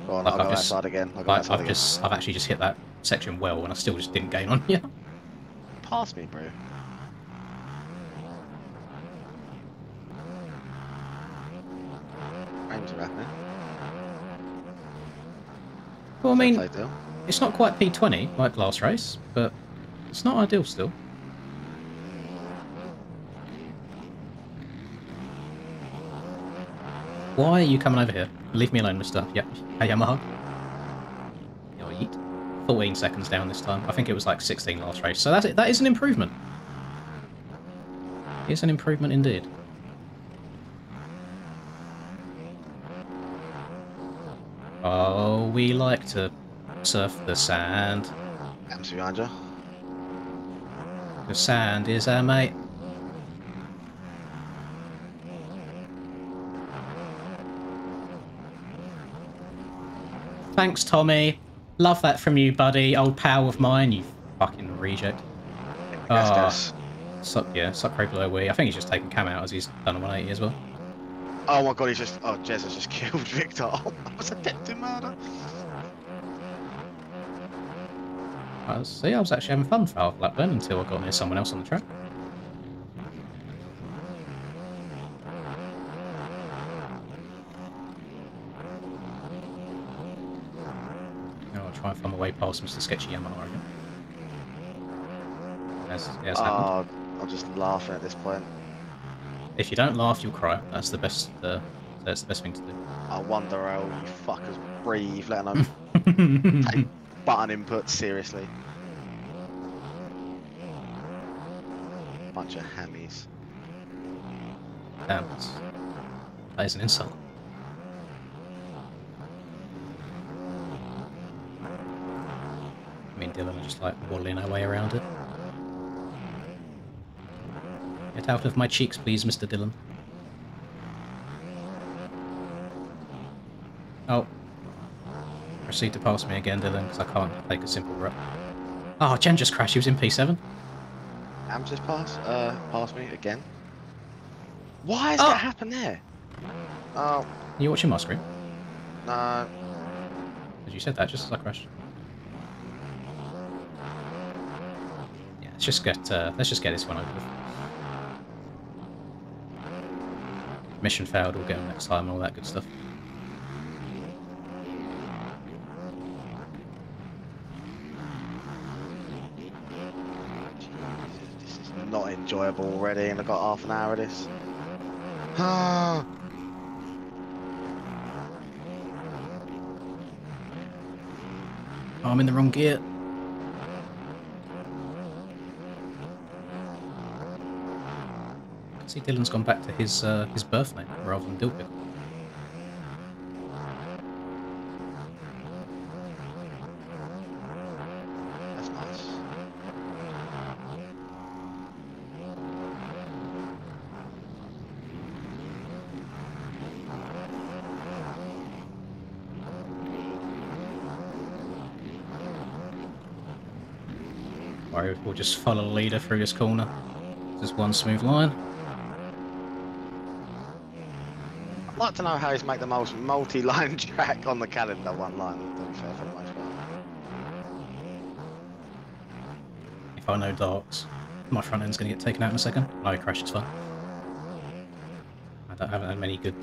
Speaker 2: Go on,
Speaker 1: Like,
Speaker 2: I'll go outside again.
Speaker 1: I've actually just hit that section well, and I still just didn't gain on you.
Speaker 2: Pass me, bro. Frames are happening.
Speaker 1: Well, I mean, it's not quite P20 like last race, but it's not ideal still. Why are you coming over here? Leave me alone, mister. Yep. Hey, Yamaha. Yo, yeet. 14 seconds down this time. I think it was like 16 last race. So that's it. That is an improvement. It's an improvement indeed. Oh, we like to surf the sand.
Speaker 2: MC behind you.
Speaker 1: The sand is our mate. Thanks, Tommy. Love that from you, buddy. Old pal of mine, you fucking reject.
Speaker 2: Gas.
Speaker 1: Yeah, suck very below we. I think he's just taken Cam out as he's done a 180 as well.
Speaker 2: Oh my god, he's just... Oh, Jez has just killed Victor. Oh, that was attempted murder.
Speaker 1: See, I was actually having fun for half lap then until I got near someone else on the track. Now I'll try and find my way past Mr. Sketchy Yamaha again. As happened.
Speaker 2: I'm just laughing at this point.
Speaker 1: If you don't laugh, you'll cry. That's the best. That's the best thing to do.
Speaker 2: I wonder how you fuckers breathe, let alone take button input seriously. Bunch of hammies.
Speaker 1: Damn, that is an insult. Me and Dylan are just like waddling our way around it. Get out of my cheeks, please, Mr. Dylan. Oh. Proceed to pass me again, Dylan, because I can't take a simple route. Oh, Jen just crashed. He was in P7.
Speaker 2: Am just pass me again. Why has that happened there? Oh.
Speaker 1: Are you watching my screen?
Speaker 2: No.
Speaker 1: As you said that just as I crashed. Yeah, let's just get this one over with. Mission failed, we'll get them next time and all that good stuff.
Speaker 2: This is not enjoyable already, and I've got half an hour of this.
Speaker 1: Oh, I'm in the wrong gear. See, Dylan's gone back to his birth name rather than Dilpick.
Speaker 2: That's nice.
Speaker 1: Right, we'll just follow the leader through this corner. Just one smooth line.
Speaker 2: like to know how he's make the most multi-line track on the calendar one line, to be fair, for the most part.
Speaker 1: If I know darks, my front end's going to get taken out in a second. No, crash is fine. I haven't had many good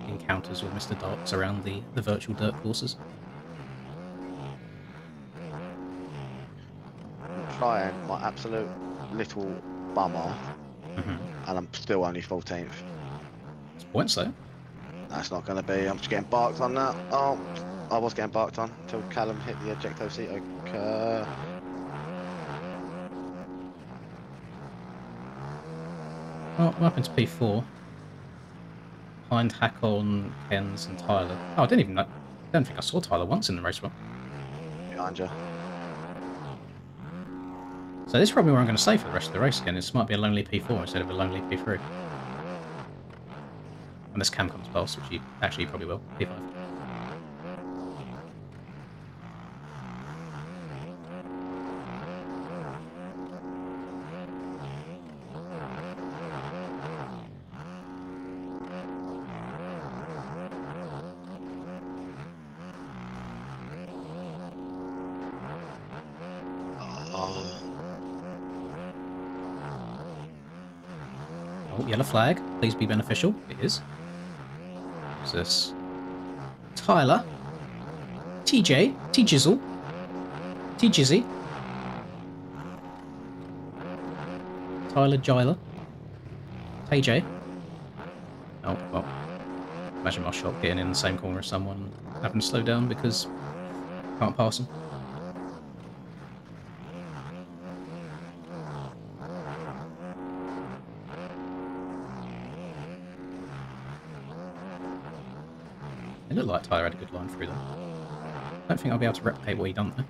Speaker 1: encounters with Mr. Darks around the virtual dirt courses.
Speaker 2: I'm trying my absolute little bummer, and I'm still only 14th.
Speaker 1: It's points though.
Speaker 2: That's not going to be. I'm just getting barked on now. Oh, I was getting barked on until Callum hit the ejecto seat. Okay.
Speaker 1: Oh, what happened to P4? Behind Hackon, Kens, and Tyler. Oh, I didn't even know. I don't think I saw Tyler once in the race one.
Speaker 2: Behind you.
Speaker 1: So this is probably where I'm going to stay for the rest of the race again. This might be a lonely P4 instead of a lonely P3. Unless Cam comes past, which he actually probably will. P5. Oh, yellow flag. Please be beneficial. It is. Who's this? Tyler. TJ. T-Jizzle. T-Jizzy. Tyler Giler. TJ. Oh, well. Imagine my shot getting in the same corner as someone and having to slow down because I can't pass them. It looked like Tyler had a good line through them. I don't think I'll be able to replicate what he done though.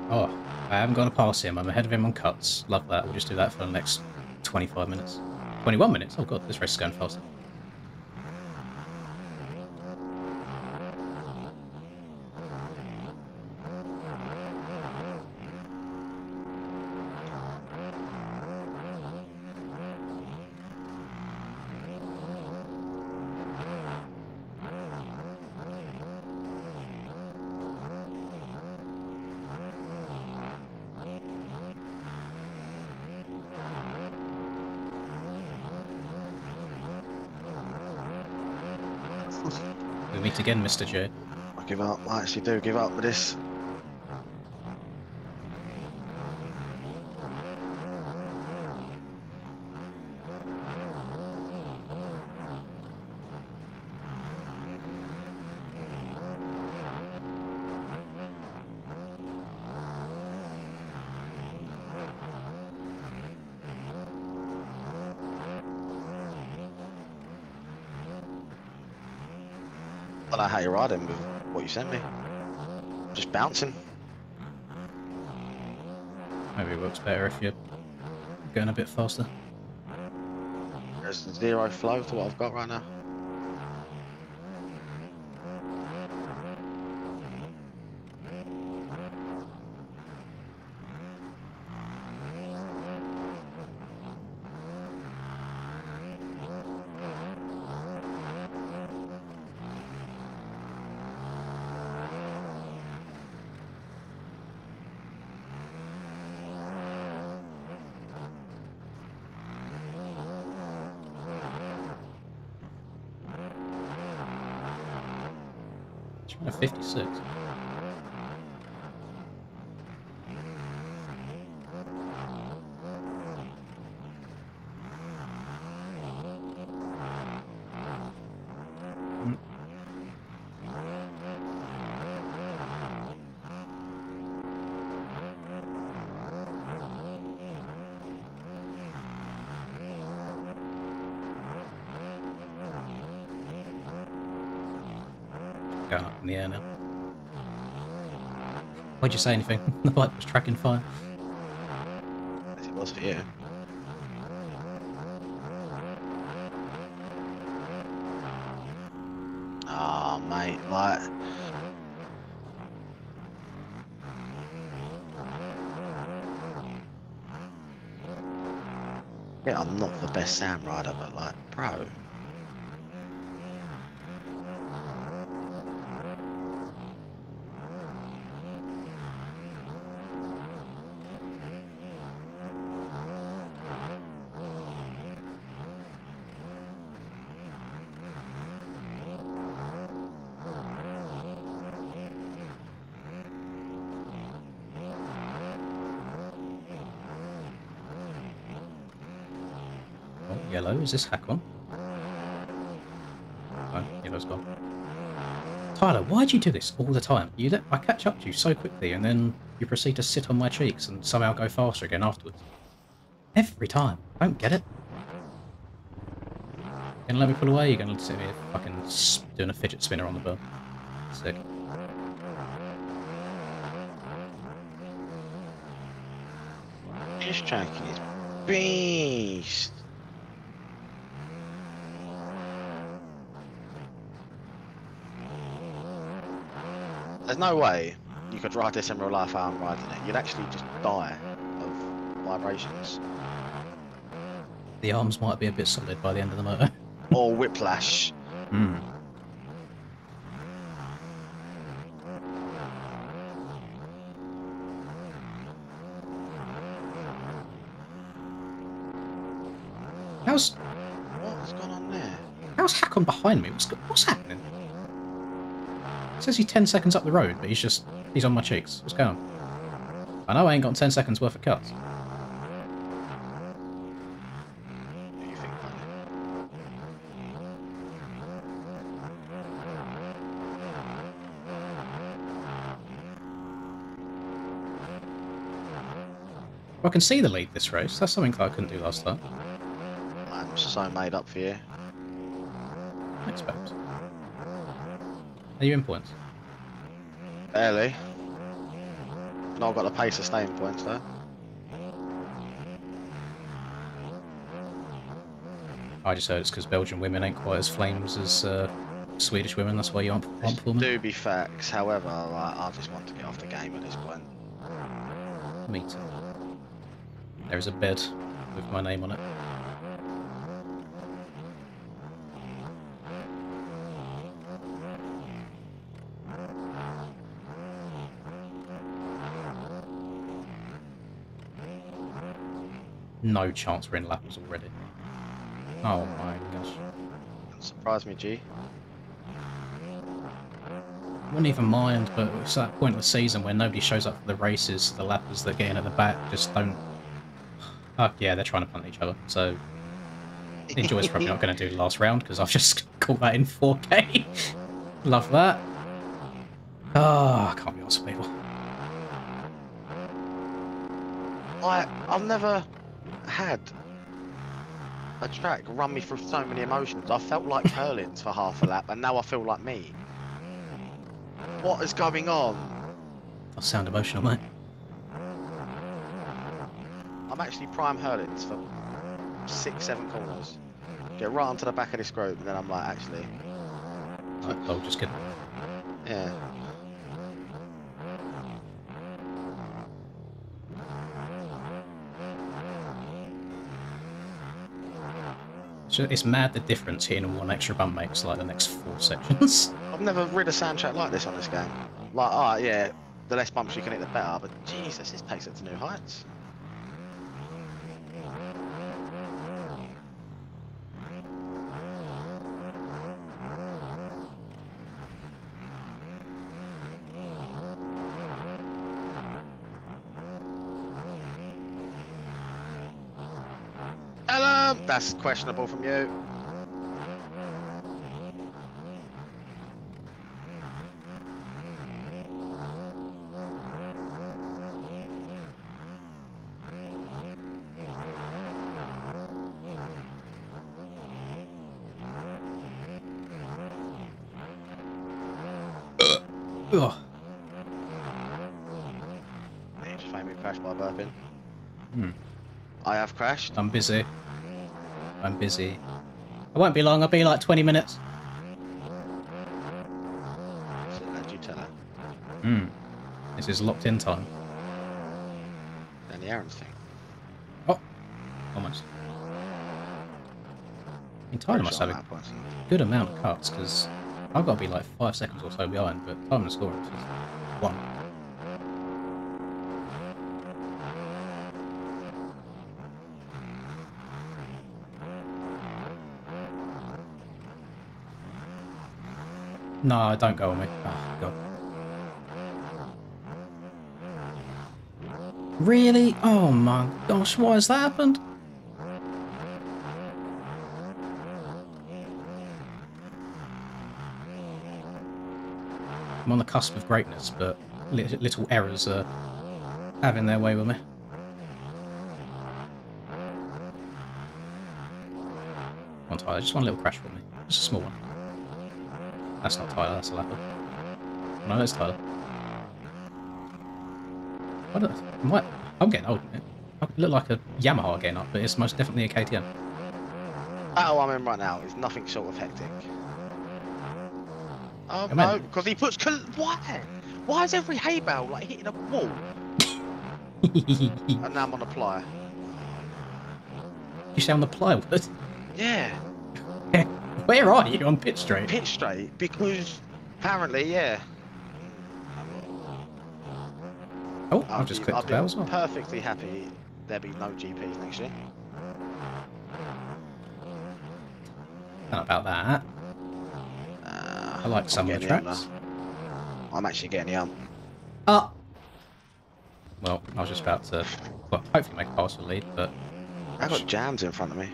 Speaker 1: Oh, I haven't got to pass him. I'm ahead of him on cuts. Love that. We'll just do that for the next 25 minutes. 21 minutes? Oh god, this race is going faster. We meet again, Mr. J.
Speaker 2: I give up. I actually do give up with this. I don't know how you're riding with what you sent me. Just bouncing.
Speaker 1: Maybe it works better if you're going a bit faster.
Speaker 2: There's zero flow to what I've got right now.
Speaker 1: It's running 56. going up in the air now. Why'd you say anything? The bike was tracking fine.
Speaker 2: As it was for you. Oh, mate, like... Yeah, I'm not the best Sam rider, but like, bro.
Speaker 1: Oh, yellow. Is this hack on? Oh, yellow's gone. Tyler, why'd you do this all the time? I catch up to you so quickly, and then you proceed to sit on my cheeks and somehow go faster again afterwards. Every time. I don't get it. Gonna let me pull away? You're gonna sit here fucking doing a fidget spinner on the burn. Sick.
Speaker 2: This track is beast. There's no way you could ride this in real life how I'm riding it. You'd actually just die of vibrations.
Speaker 1: The arms might be a bit solid by the end of the motor.
Speaker 2: Or whiplash.
Speaker 1: Hmm.
Speaker 2: What's going on there?
Speaker 1: How's Hakon behind me? What's happening? It says he's 10 seconds up the road, but he's on my cheeks. What's going on? I know I ain't got 10 seconds worth of cuts.
Speaker 2: What do you think, man?
Speaker 1: I can see the lead this race. That's something that I couldn't do last time.
Speaker 2: I'm so made up for you.
Speaker 1: I expect. Are you in points?
Speaker 2: Barely. No, I've got the pace to stay in points though.
Speaker 1: I just heard it's because Belgian women ain't quite as flames as Swedish women. That's why you aren't performing.
Speaker 2: Do be facts. However, like, I just want to get off the game at this point.
Speaker 1: Me too. There is a bed with my name on it. No chance we're in laps already. Oh my gosh.
Speaker 2: Surprise me, G.
Speaker 1: Wouldn't even mind, but it's that point of the season where nobody shows up for the races, the lappers that get in at the back just don't... Oh, yeah, they're trying to punt each other, so... Enjoy's probably not going to do the last round, because I've just caught that in 4K. Love that. Oh, I can't be arsed with people.
Speaker 2: I've never had a track run me through so many emotions. I felt like Curlins for half a lap, and now I feel like me. What is going on?
Speaker 1: I sound emotional, mate.
Speaker 2: I'm actually prime Hurlins for 6-7 corners. Get right onto the back of this group, and then I'm like, actually,
Speaker 1: Oh, just kidding.
Speaker 2: yeah.
Speaker 1: It's mad the difference hitting one extra bump makes like the next 4 sections.
Speaker 2: I've never rid a soundtrack like this on this game. Like, oh yeah, the less bumps you can hit, the better. But Jesus, this takes it to new heights. Hello, that's questionable from you.
Speaker 1: Ugh.
Speaker 2: You just made me crash by burping.
Speaker 1: Hmm.
Speaker 2: I have crashed.
Speaker 1: I'm busy. I'm busy. I won't be long. I'll be like 20 minutes.
Speaker 2: So how'd you tell her?
Speaker 1: Hmm. This is locked in time.
Speaker 2: Then the Aaron's thing.
Speaker 1: Oh, almost. Tyler must have a good amount of cuts because I've got to be like 5 seconds or so behind, but time to score is 1. No, don't go on me. Oh, God. Really? Oh my gosh, why has that happened? I'm on the cusp of greatness, but little errors are having their way with me. Come on, Tyler, just one little crash for me. Just a small one. That's not Tyler, that's a leopard. No, it's Tyler. I'm getting old, man. I look like a Yamaha getting up, but it's most definitely a KTM.
Speaker 2: Battle I'm in right now is nothing short of hectic. Oh
Speaker 1: Come
Speaker 2: no,
Speaker 1: in.
Speaker 2: because he puts... Why? Why is every hay bale like hitting a wall? And now I'm on a plier.
Speaker 1: You say on the plywood?
Speaker 2: Yeah.
Speaker 1: Where are you on pit straight?
Speaker 2: Pit straight, because apparently, yeah.
Speaker 1: Oh, I've just clicked the bell as well.
Speaker 2: Perfectly happy there be no GPs next year.
Speaker 1: Not about that. I like some of the tracks.
Speaker 2: I'm actually getting the
Speaker 1: Well, I was just about to, well, hopefully make a partial lead, but...
Speaker 2: I got jams in front of me.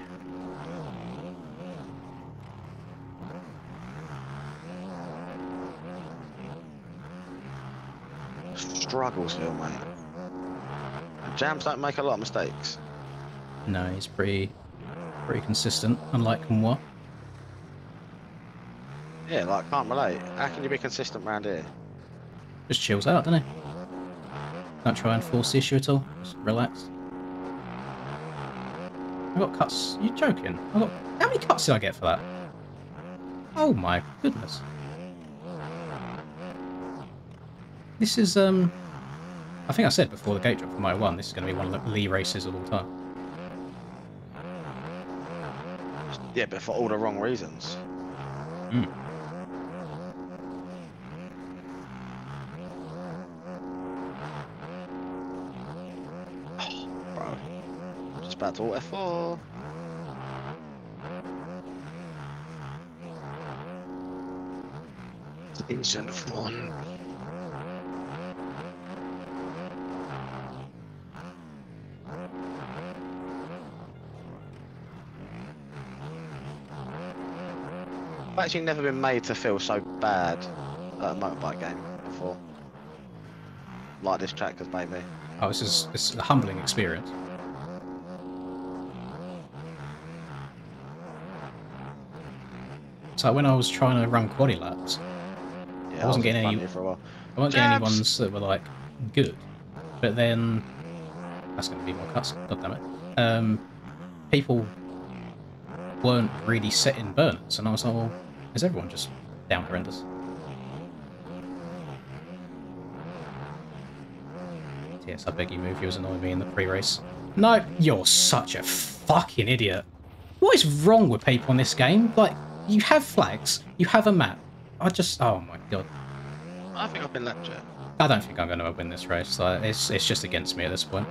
Speaker 2: Struggles here, mate. Jams don't make a lot of mistakes.
Speaker 1: No, he's pretty consistent, unlike moi.
Speaker 2: Yeah, like, can't relate. How can you be consistent around here?
Speaker 1: Just chills out, doesn't he? Don't try and force the issue at all. Just relax. I got cuts. You joking? How many cuts did I get for that? Oh my goodness. This is I think I said before the gate drop for my 1, this is going to be one of the Lee races of all time.
Speaker 2: Yeah, but for all the wrong reasons.
Speaker 1: Mm.
Speaker 2: Oh, bro. I'm just about to auto F4. Decent fun. I've actually never been made to feel so bad at a motorbike game before. Like this track has made me.
Speaker 1: Oh, this is a humbling experience. So when I was trying to run quaddy laps,
Speaker 2: Yeah,
Speaker 1: I wasn't getting any.
Speaker 2: for a while.
Speaker 1: I wasn't getting any ones that were like good, but then that's going to be more cuts. God damn it! People weren't really setting burners, and I was like, well, is everyone just down horrendous? Yes, I beg you, move. You was annoying me in the pre-race. No, you're such a fucking idiot. What is wrong with people in this game? Like, you have flags, you have a map. I just, oh my god.
Speaker 2: I think I've been lectured.
Speaker 1: I don't think I'm going to win this race. Like, it's just against me at this point.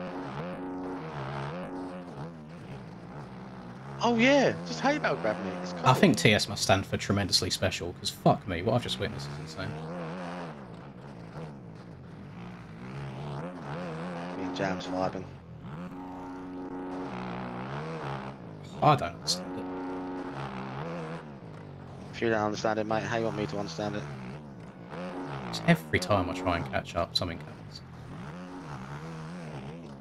Speaker 2: Oh yeah, just hay bale grab me. It's cool.
Speaker 1: I think TS must stand for tremendously special, because fuck me, what I've just witnessed is insane.
Speaker 2: Me and Jam's vibing.
Speaker 1: I don't understand it.
Speaker 2: If you don't understand it, mate, how you want me to understand it?
Speaker 1: Just every time I try and catch up, something happens.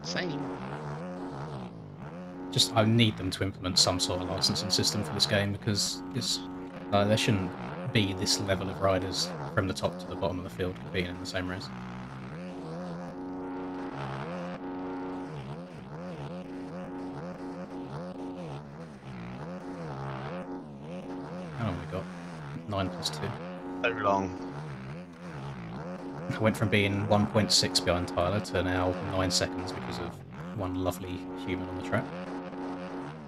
Speaker 2: Same.
Speaker 1: Just, I need them to implement some sort of licensing system for this game, because it's, there shouldn't be this level of riders from the top to the bottom of the field competing in the same race. How long have we got? 9 plus 2.
Speaker 2: So long.
Speaker 1: I went from being 1.6 behind Tyler to now 9 seconds because of one lovely human on the track.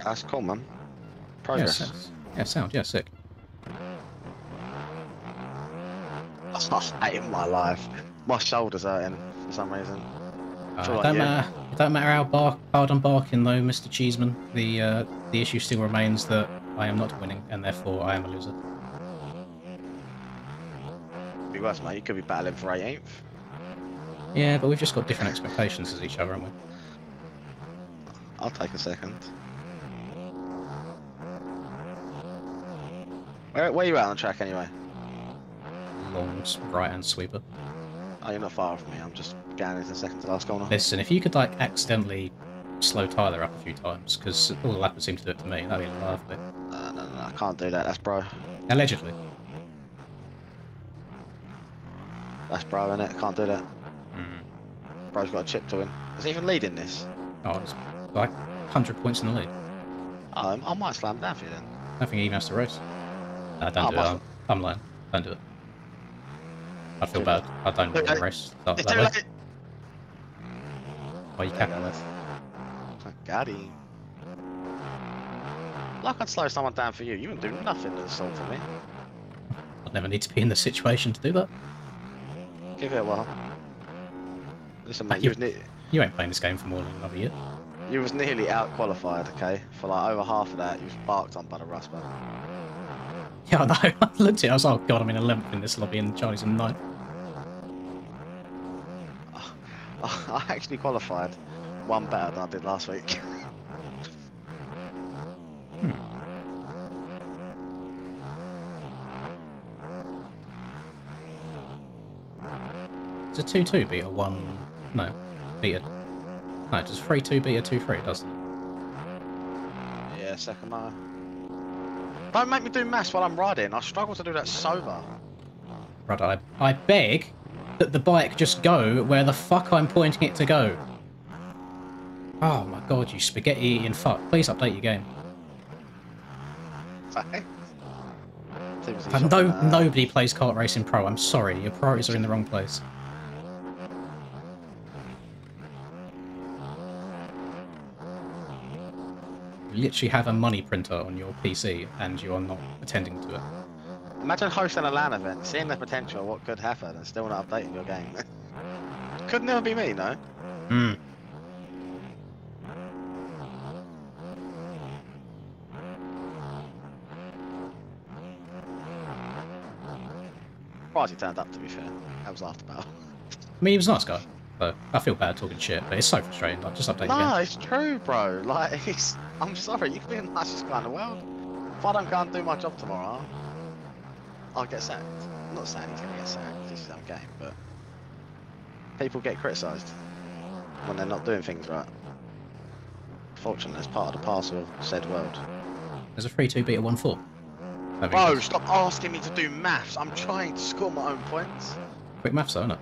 Speaker 2: That's cool, man.
Speaker 1: Yeah,
Speaker 2: Progress.
Speaker 1: yeah, sound, yeah, sick.
Speaker 2: I hate my life. My shoulder's hurting for some reason.
Speaker 1: It don't matter how hard I'm barking though, Mr. Cheeseman. The issue still remains that I am not winning, and therefore I am a loser.
Speaker 2: Be worse, mate. You could be battling for 18th.
Speaker 1: Yeah, but we've just got different expectations as each other, haven't we?
Speaker 2: I'll take a second. Where are you at on the track anyway?
Speaker 1: Long right-hand sweeper.
Speaker 2: Oh, you're not far from me. I'm just going into the second to last corner.
Speaker 1: Listen, if you could like accidentally slow Tyler up a few times, because all the lappers seem to do it to me, that'd be lovely.
Speaker 2: No, I can't do that. That's bro.
Speaker 1: Allegedly.
Speaker 2: That's bro, innit? Can't do that.
Speaker 1: Mm.
Speaker 2: Bro's got a chip to win. Is he even leading this?
Speaker 1: Oh, it's like 100 points in the lead.
Speaker 2: I might slam down for you then.
Speaker 1: I don't think he even has to race. No, don't do it. I'm lying. Don't do it. I feel bad. I don't want to race that way. Well, you can.
Speaker 2: Got him. Like I'd slow someone down for you. You wouldn't do nothing to assault for me.
Speaker 1: I'd never need to be in the situation to do that.
Speaker 2: Give it a while. Listen, mate,
Speaker 1: you ain't playing this game for more than another year.
Speaker 2: You was nearly out qualified, okay? For like over half of that, you was barked on by the Rust man.
Speaker 1: Yeah, I know. I looked at it, I was like, oh god, I'm in 11th in this lobby and Charlie's in 9th.
Speaker 2: I actually qualified one better than I did last week.
Speaker 1: Does a 2-2 beat a 1... No. Beat a... No, does 3-2 beat a 2-3, doesn't it?
Speaker 2: Yeah, second mile. Don't make me do maths while I'm riding. I struggle to do that sober.
Speaker 1: Right, I beg that the bike just go where the fuck I'm pointing it to go. Oh my god, you spaghetti eating fuck. Please update your game. Nobody plays kart racing pro. I'm sorry, your priorities are in the wrong place. You literally have a money printer on your PC and you're not attending to it.
Speaker 2: Imagine hosting a LAN event, seeing the potential of what could happen and still not updating your game. Could never be me, no?
Speaker 1: Hmm.
Speaker 2: Surprised he turned up, to be fair. That was after battle.
Speaker 1: I mean, he was a nice guy, but I feel bad talking shit, but it's so frustrating. Like, just update your game.
Speaker 2: No, it's true, bro. Like, I'm sorry, you can be the nicest guy in the world. If I don't go and do my job tomorrow, I'll get sacked. I'm not saying he's going to get sacked, this is our game, but people get criticised when they're not doing things right. Fortunately, it's part of the parcel of said world.
Speaker 1: There's a 3-2 beat a 1-4.
Speaker 2: Bro, stop asking me to do maths. I'm trying to score my own points.
Speaker 1: Quick maths though, isn't it?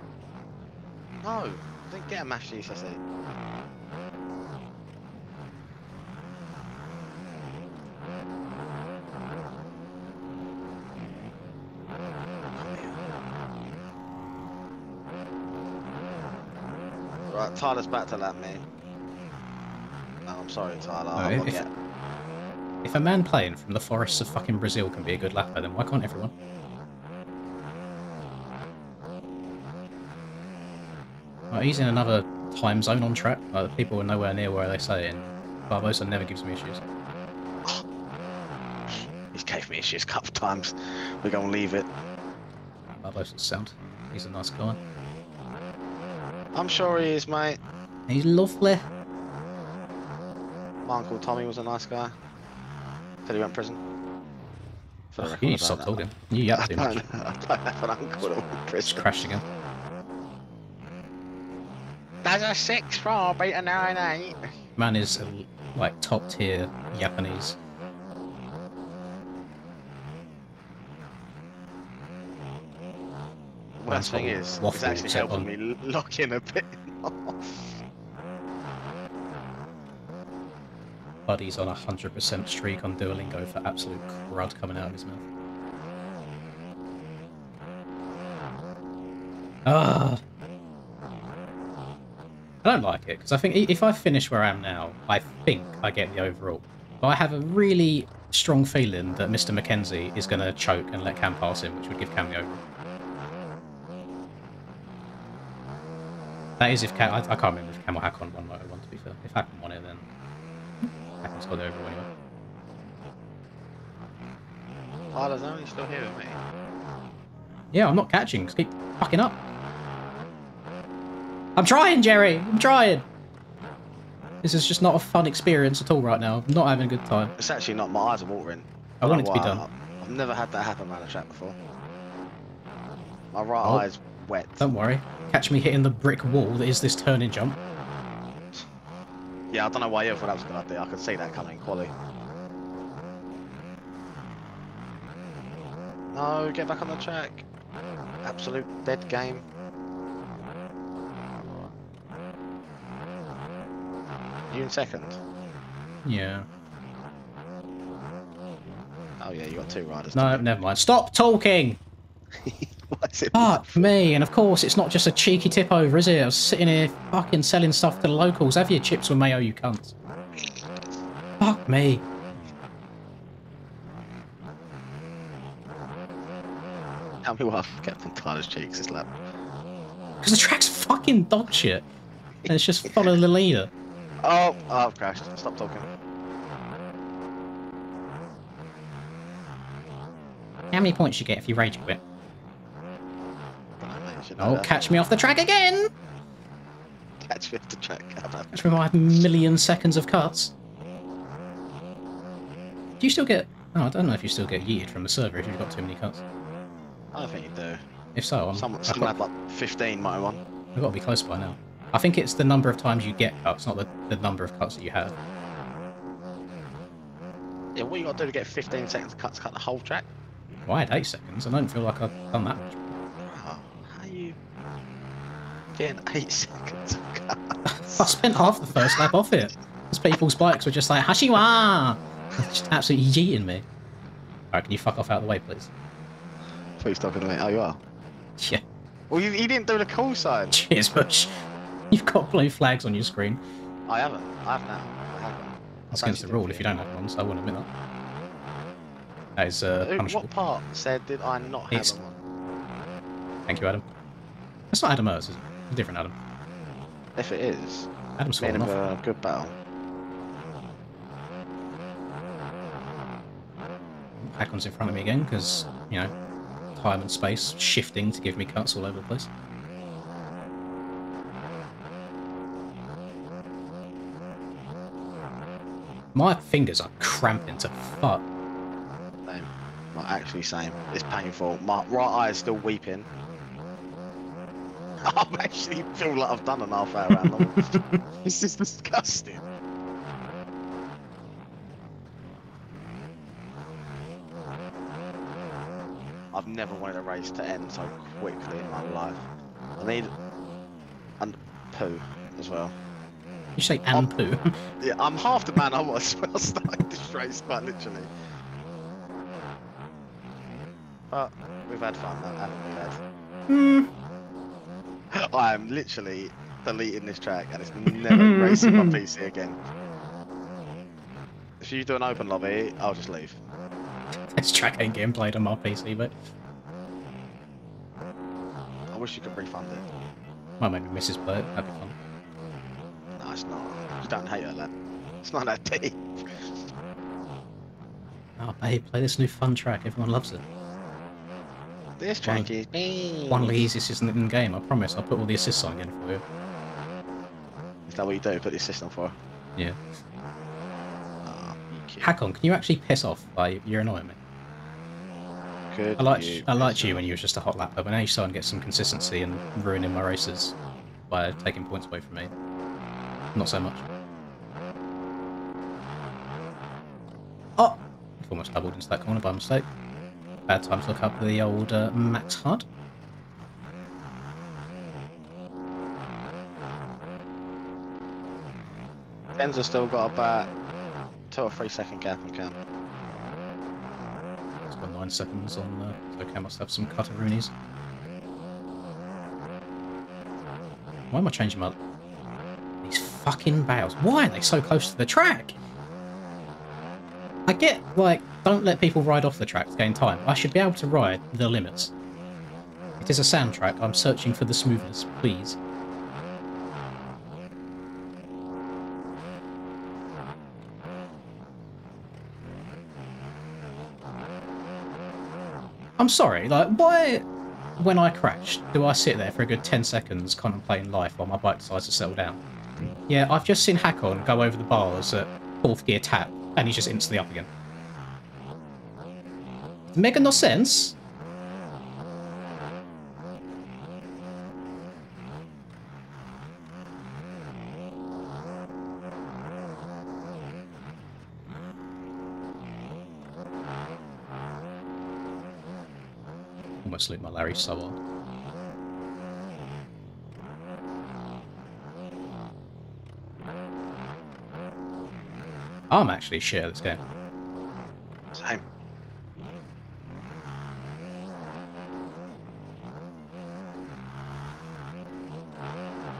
Speaker 2: No, I didn't get a maths GCSE. Right, Tyler's back to lap me. No, I'm sorry, Tyler.
Speaker 1: No, if a man playing from the forests of fucking Brazil can be a good lapper, then why can't everyone? Like, he's in another time zone on track. Like, the people are nowhere near where they say, and Barbosa never gives me issues.
Speaker 2: He's gave me issues a couple of times. We're gonna leave it.
Speaker 1: Barbosa's sound. He's a nice guy.
Speaker 2: I'm sure he is, mate.
Speaker 1: He's lovely.
Speaker 2: My Uncle Tommy was a nice guy. Till he went to prison.
Speaker 1: Oh, you need to stop talking. You yap too much.
Speaker 2: I don't have an uncle that went to prison.
Speaker 1: Just crashed again.
Speaker 2: That's a 6-4, beat a 9-8.
Speaker 1: Man is like top tier Japanese.
Speaker 2: Worst thing is, it's actually helping me lock in a bit off.
Speaker 1: Buddy's on 100% streak on Duolingo for absolute crud coming out of his mouth. Ah, I don't like it, because I think if I finish where I am now, I think I get the overall. But I have a really strong feeling that Mr. Mackenzie is going to choke and let Cam pass him, which would give Cam the overall. That is if Cam... I can't remember if Cam or Hakon won Moto 1, to be fair. If Hakon won it, then Hakon's got the overall anyway.
Speaker 2: Oh, there's only still here with me.
Speaker 1: Yeah, I'm not catching. Just keep fucking up. I'm trying, Jerry! I'm trying! This is just not a fun experience at all right now. I'm not having a good time.
Speaker 2: It's actually not. My eyes are watering.
Speaker 1: I want it to be done.
Speaker 2: I've never had that happen around a track before. My right eye's wet.
Speaker 1: Don't worry. Catch me hitting the brick wall that is this turning jump.
Speaker 2: Yeah, I don't know why you thought that was a good idea. I could see that coming, quality. No, get back on the track. Absolute dead game. You in second?
Speaker 1: Yeah.
Speaker 2: Oh yeah, you got two riders.
Speaker 1: No, never mind. Stop talking!
Speaker 2: What is it?
Speaker 1: Fuck me, and of course it's not just a cheeky tip over, is it? I was sitting here fucking selling stuff to the locals. Have your chips with mayo, you cunts. Fuck me.
Speaker 2: Tell me what Captain Tyler's cheeks this lap.
Speaker 1: Because the track's fucking dog shit. And it's just follow the leader.
Speaker 2: Oh, I've crashed. Stop talking.
Speaker 1: How many points you get if you rage quit? Oh, catch me off the track again!
Speaker 2: Catch me off the track.
Speaker 1: Catch me by a million seconds of cuts. Do you still get... Oh, I don't know if you still get yeeted from the server if you've got too many cuts.
Speaker 2: I don't think you do.
Speaker 1: If so,
Speaker 2: Someone had like 15 Moto 1.
Speaker 1: I've got to be close by now. I think it's the number of times you get cuts, not the number of cuts that you have.
Speaker 2: Yeah, what you got to do to get 15 seconds of cuts, cut the whole track?
Speaker 1: Well, I had 8 seconds. I don't feel like I've done that much.
Speaker 2: Oh, how are you getting 8 seconds of cuts?
Speaker 1: I spent half the first lap off it. Because people's bikes were just like, Hashiwa! Just absolutely yeeting me. Alright, can you fuck off out of the way, please?
Speaker 2: Please talking to me. Oh, you are?
Speaker 1: Yeah.
Speaker 2: Well, you didn't do the call sign.
Speaker 1: Cheers, Bush. You've got blue flags on your screen.
Speaker 2: I haven't. I have now. I haven't.
Speaker 1: That's against the rule if you don't have one, so I wouldn't admit that. That is punishable.
Speaker 2: What part said did I not have one?
Speaker 1: Thank you, Adam. It's not Adam Ers, is it? It's a different Adam.
Speaker 2: If it is,
Speaker 1: Adam's fallen off.
Speaker 2: a good battle.
Speaker 1: Hakon's in front of me again because, you know, time and space shifting to give me cuts all over the place. My fingers are cramping to fuck.
Speaker 2: Same. Like, actually same. It's painful. My right eye is still weeping. I actually feel like I've done an half hour round. This is disgusting. I've never wanted a race to end so quickly in my life. I need and poo as well.
Speaker 1: You say and poo?
Speaker 2: Yeah, I'm half the man I was when I started this race, quite literally. But we've had fun, haven't we, Ed? I am literally deleting this track and it's never racing my PC again. If you do an open lobby, I'll just leave.
Speaker 1: This track ain't getting played on my PC, but...
Speaker 2: I wish you could refund it.
Speaker 1: Might maybe Mrs. play it, that'd be fun.
Speaker 2: No, it's not. You don't hate her, lad. It's not that deep.
Speaker 1: Oh, babe, play this new fun track, everyone loves it.
Speaker 2: This track is me.
Speaker 1: One of the easiest isn't in the game, I promise. I'll put all the assists on again for you.
Speaker 2: Is that what you do? Put the assist on for her?
Speaker 1: Yeah.
Speaker 2: Oh, you cute.
Speaker 1: Hakon, can you actually piss off? Like, you're annoying me.
Speaker 2: Could
Speaker 1: I liked you when you were just a hot lapper, but now you're starting to get some consistency and ruining my races by taking points away from me. Not so much. Oh! I've almost doubled into that corner by mistake. Bad time to look up the old max HUD.
Speaker 2: Ben's has still got about 2 or 3 second gap on Cam.
Speaker 1: It's got 9 seconds on, so Cam must have some cutteroonies. Why am I changing my... These fucking bales. Why are they so close to the track? I get, like, don't let people ride off the track to gain time. I should be able to ride the limits. It is a sand track. I'm searching for the smoothness, please. I'm sorry, like, why, when I crashed, do I sit there for a good 10 seconds contemplating life while my bike decides to settle down? Yeah, I've just seen Hakon go over the bars at 4th gear tap, and he's just instantly up again. Making no sense. Almost looped my Larry so hard. I'm actually shit at this game.
Speaker 2: Same.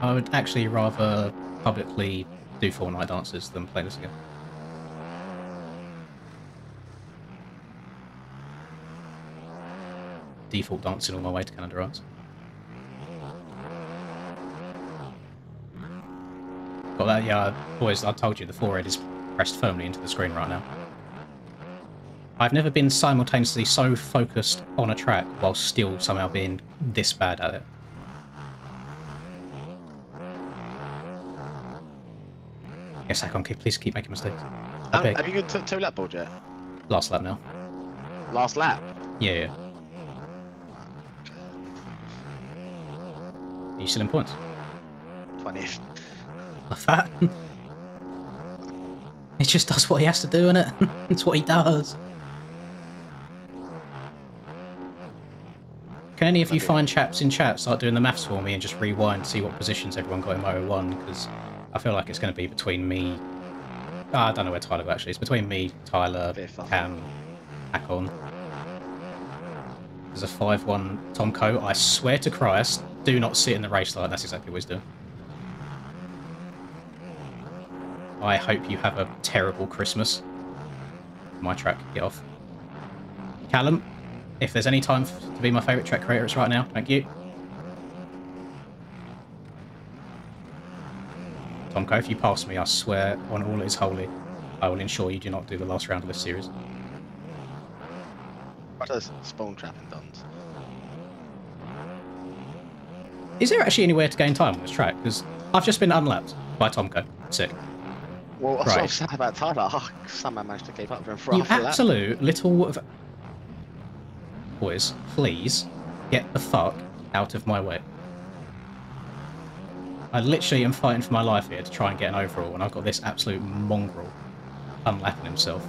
Speaker 1: I would actually rather publicly do Fortnite dances than play this again. Default dancing all my way to Canada Rides. Got that, yeah, boys, I told you the forehead is pressed firmly into the screen right now. I've never been simultaneously so focused on a track while still somehow being this bad at it. Yes, Hakon, please keep making mistakes.
Speaker 2: Have you got 2 lap board yet?
Speaker 1: Last lap now.
Speaker 2: Last lap?
Speaker 1: Yeah, yeah. Are you still in points?
Speaker 2: 20th.
Speaker 1: Like that? He just does what he has to do, innit? It's what he does. Can any of you find chaps in chat start doing the maths for me and just rewind, see what positions everyone got in Moto 1? Because I feel like it's going to be between me... I don't know where Tyler got, actually. It's between me, Tyler, Cam, Hakon. There's a 5-1 Tom Coe. I swear to Christ, do not sit in the race line. That's exactly what he's doing. I hope you have a terrible Christmas. My track, get off. Callum, if there's any time to be my favourite track creator, it's right now. Thank you. Tom Coe, if you pass me, I swear on all that is holy, I will ensure you do not do the last round of this series.
Speaker 2: What does spawn trapping dons?
Speaker 1: Is there actually anywhere to gain time on this track? Because I've just been unlapped by Tom Coe. Sick.
Speaker 2: Well, that's
Speaker 1: right.
Speaker 2: what I was saying about Tyler. Oh, somehow managed to keep up with him for
Speaker 1: You
Speaker 2: half a lap.
Speaker 1: absolute little... Boys, please get the fuck out of my way. I literally am fighting for my life here to try and get an overall, and I've got this absolute mongrel unlapping himself.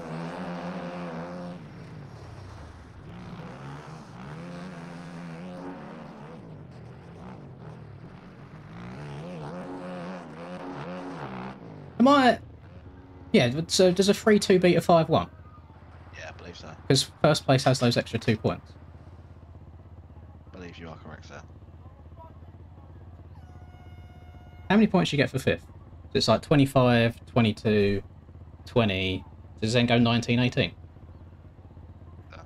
Speaker 1: Am I... Yeah, so does a 3-2 beat a 5-1?
Speaker 2: Yeah, I believe so.
Speaker 1: Because first place has those extra 2 points.
Speaker 2: I believe you are correct, sir.
Speaker 1: How many points do you get for 5th? So it's like 25, 22, 20... Does it then go 19, 18?
Speaker 2: No.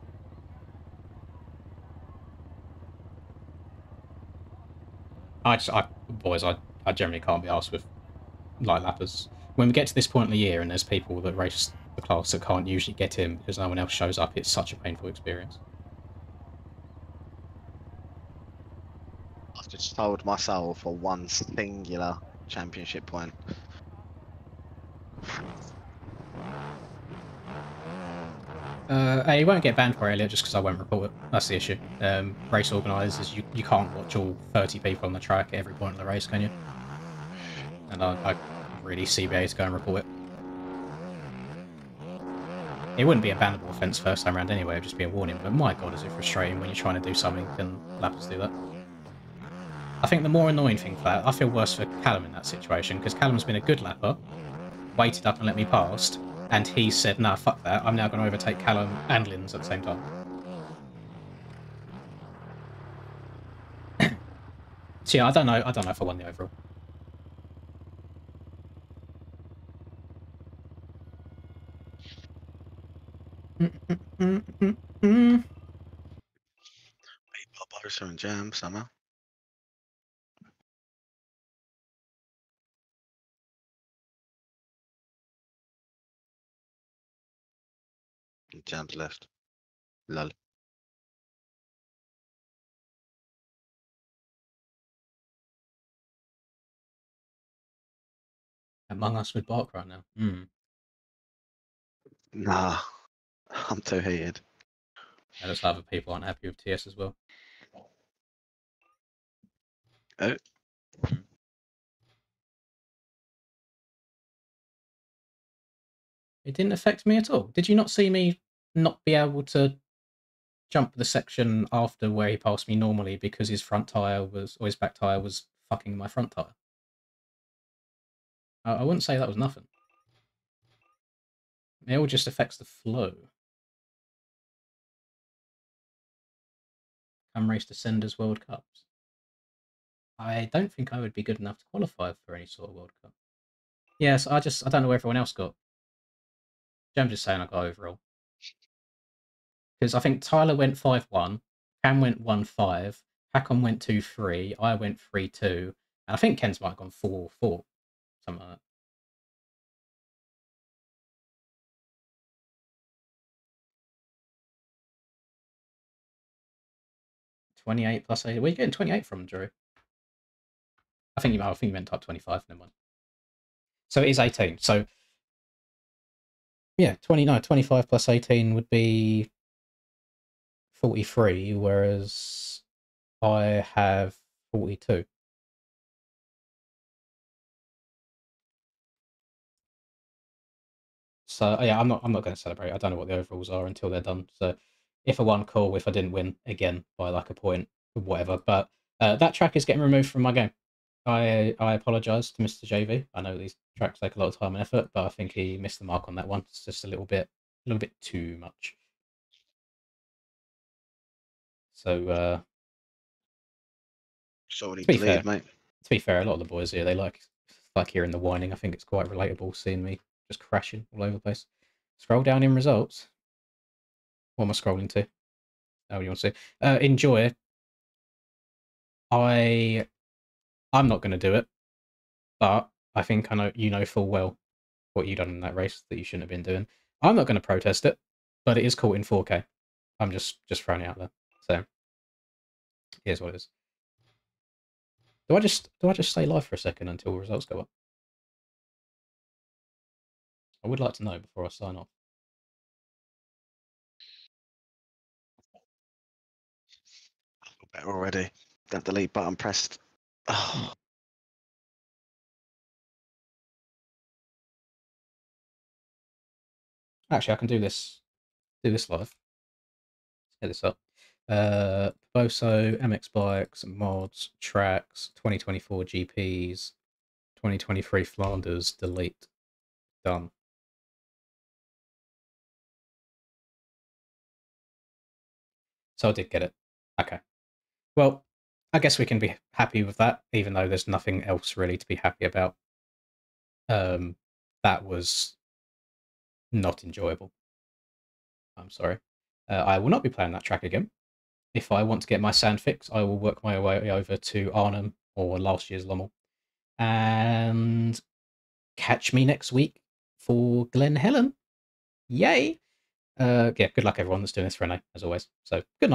Speaker 1: Boys, I generally can't be arsed with light lappers. When we get to this point in the year and there's people that race the class that can't usually get in because no one else shows up, it's such a painful experience.
Speaker 2: I've just sold my soul for one singular championship point.
Speaker 1: You won't get banned for Elliot just because I won't report it. That's the issue. Race organisers, you can't watch all 30 people on the track at every point of the race, can you? And I really CBA to go and report it. It wouldn't be a bannable offence first time around anyway, it would just be a warning, but my god is it frustrating when you're trying to do something and lappers do that. I think the more annoying thing for that, I feel worse for Callum in that situation, because Callum's been a good lapper, waited up and let me past, and he said, "Nah, fuck that. I'm now going to overtake Callum and Linz at the same time." So yeah, I don't know. I don't know if I won the overall.
Speaker 2: Barbarossa and Jam somehow. Jam's left. Lol.
Speaker 1: Among Us with Bark right now. Mm.
Speaker 2: Nah, I'm too heated.
Speaker 1: And there's other people aren't happy with TS as well.
Speaker 2: Oh.
Speaker 1: It didn't affect me at all. Did you not see me not be able to jump the section after where he passed me normally because his front tyre was, or his back tyre was fucking my front tyre? I wouldn't say that was nothing. It all just affects the flow. Come race to Senders World Cups. I don't think I would be good enough to qualify for any sort of World Cup. Yes, I don't know where everyone else got. I'm just saying I got overall. Because I think Tyler went 5-1, Cam went 1-5, Hakon went 2-3, I went 3-2, and I think Ken's might have gone 4-4, something like that. 28 plus 8. Where are you getting 28 from, Drew? I think you meant type 25. Never mind. So it is 18. So yeah, 25 plus 18 would be 43, whereas I have 42. So yeah, I'm not going to celebrate. I don't know what the overalls are until they're done. So if I won, cool. If I didn't win, again by like a point, whatever. But that track is getting removed from my game. I apologise to Mr. JV. I know these tracks take a lot of time and effort, but I think he missed the mark on that one. It's just a little bit too much. So
Speaker 2: Sorry,
Speaker 1: to be
Speaker 2: deleted,
Speaker 1: fair,
Speaker 2: mate.
Speaker 1: a lot of the boys here they like hearing the whining. I think it's quite relatable seeing me just crashing all over the place. Scroll down in results. What am I scrolling to? Oh, you want to see? Enjoy. I'm not going to do it, but I think I know you know full well what you done in that race that you shouldn't have been doing. I'm not going to protest it, but it is caught in 4K. I'm just throwing it out there. So here's what it is. Do I just stay live for a second until results go up? I would like to know before I sign off.
Speaker 2: I feel better already. That delete button pressed. Oh.
Speaker 1: Actually, I can do this live. Let's get this up. Boso, MX bikes, mods, tracks, 2024 GPs, 2023 Flanders, delete, done. So I did get it. Okay. Well, I guess we can be happy with that, even though there's nothing else really to be happy about. That was not enjoyable. I'm sorry. I will not be playing that track again. If I want to get my sand fix, I will work my way over to Arnhem or last year's Lommel. And catch me next week for Glen Helen. Yay! Yeah, good luck everyone that's doing this for Renee, as always. So, good night.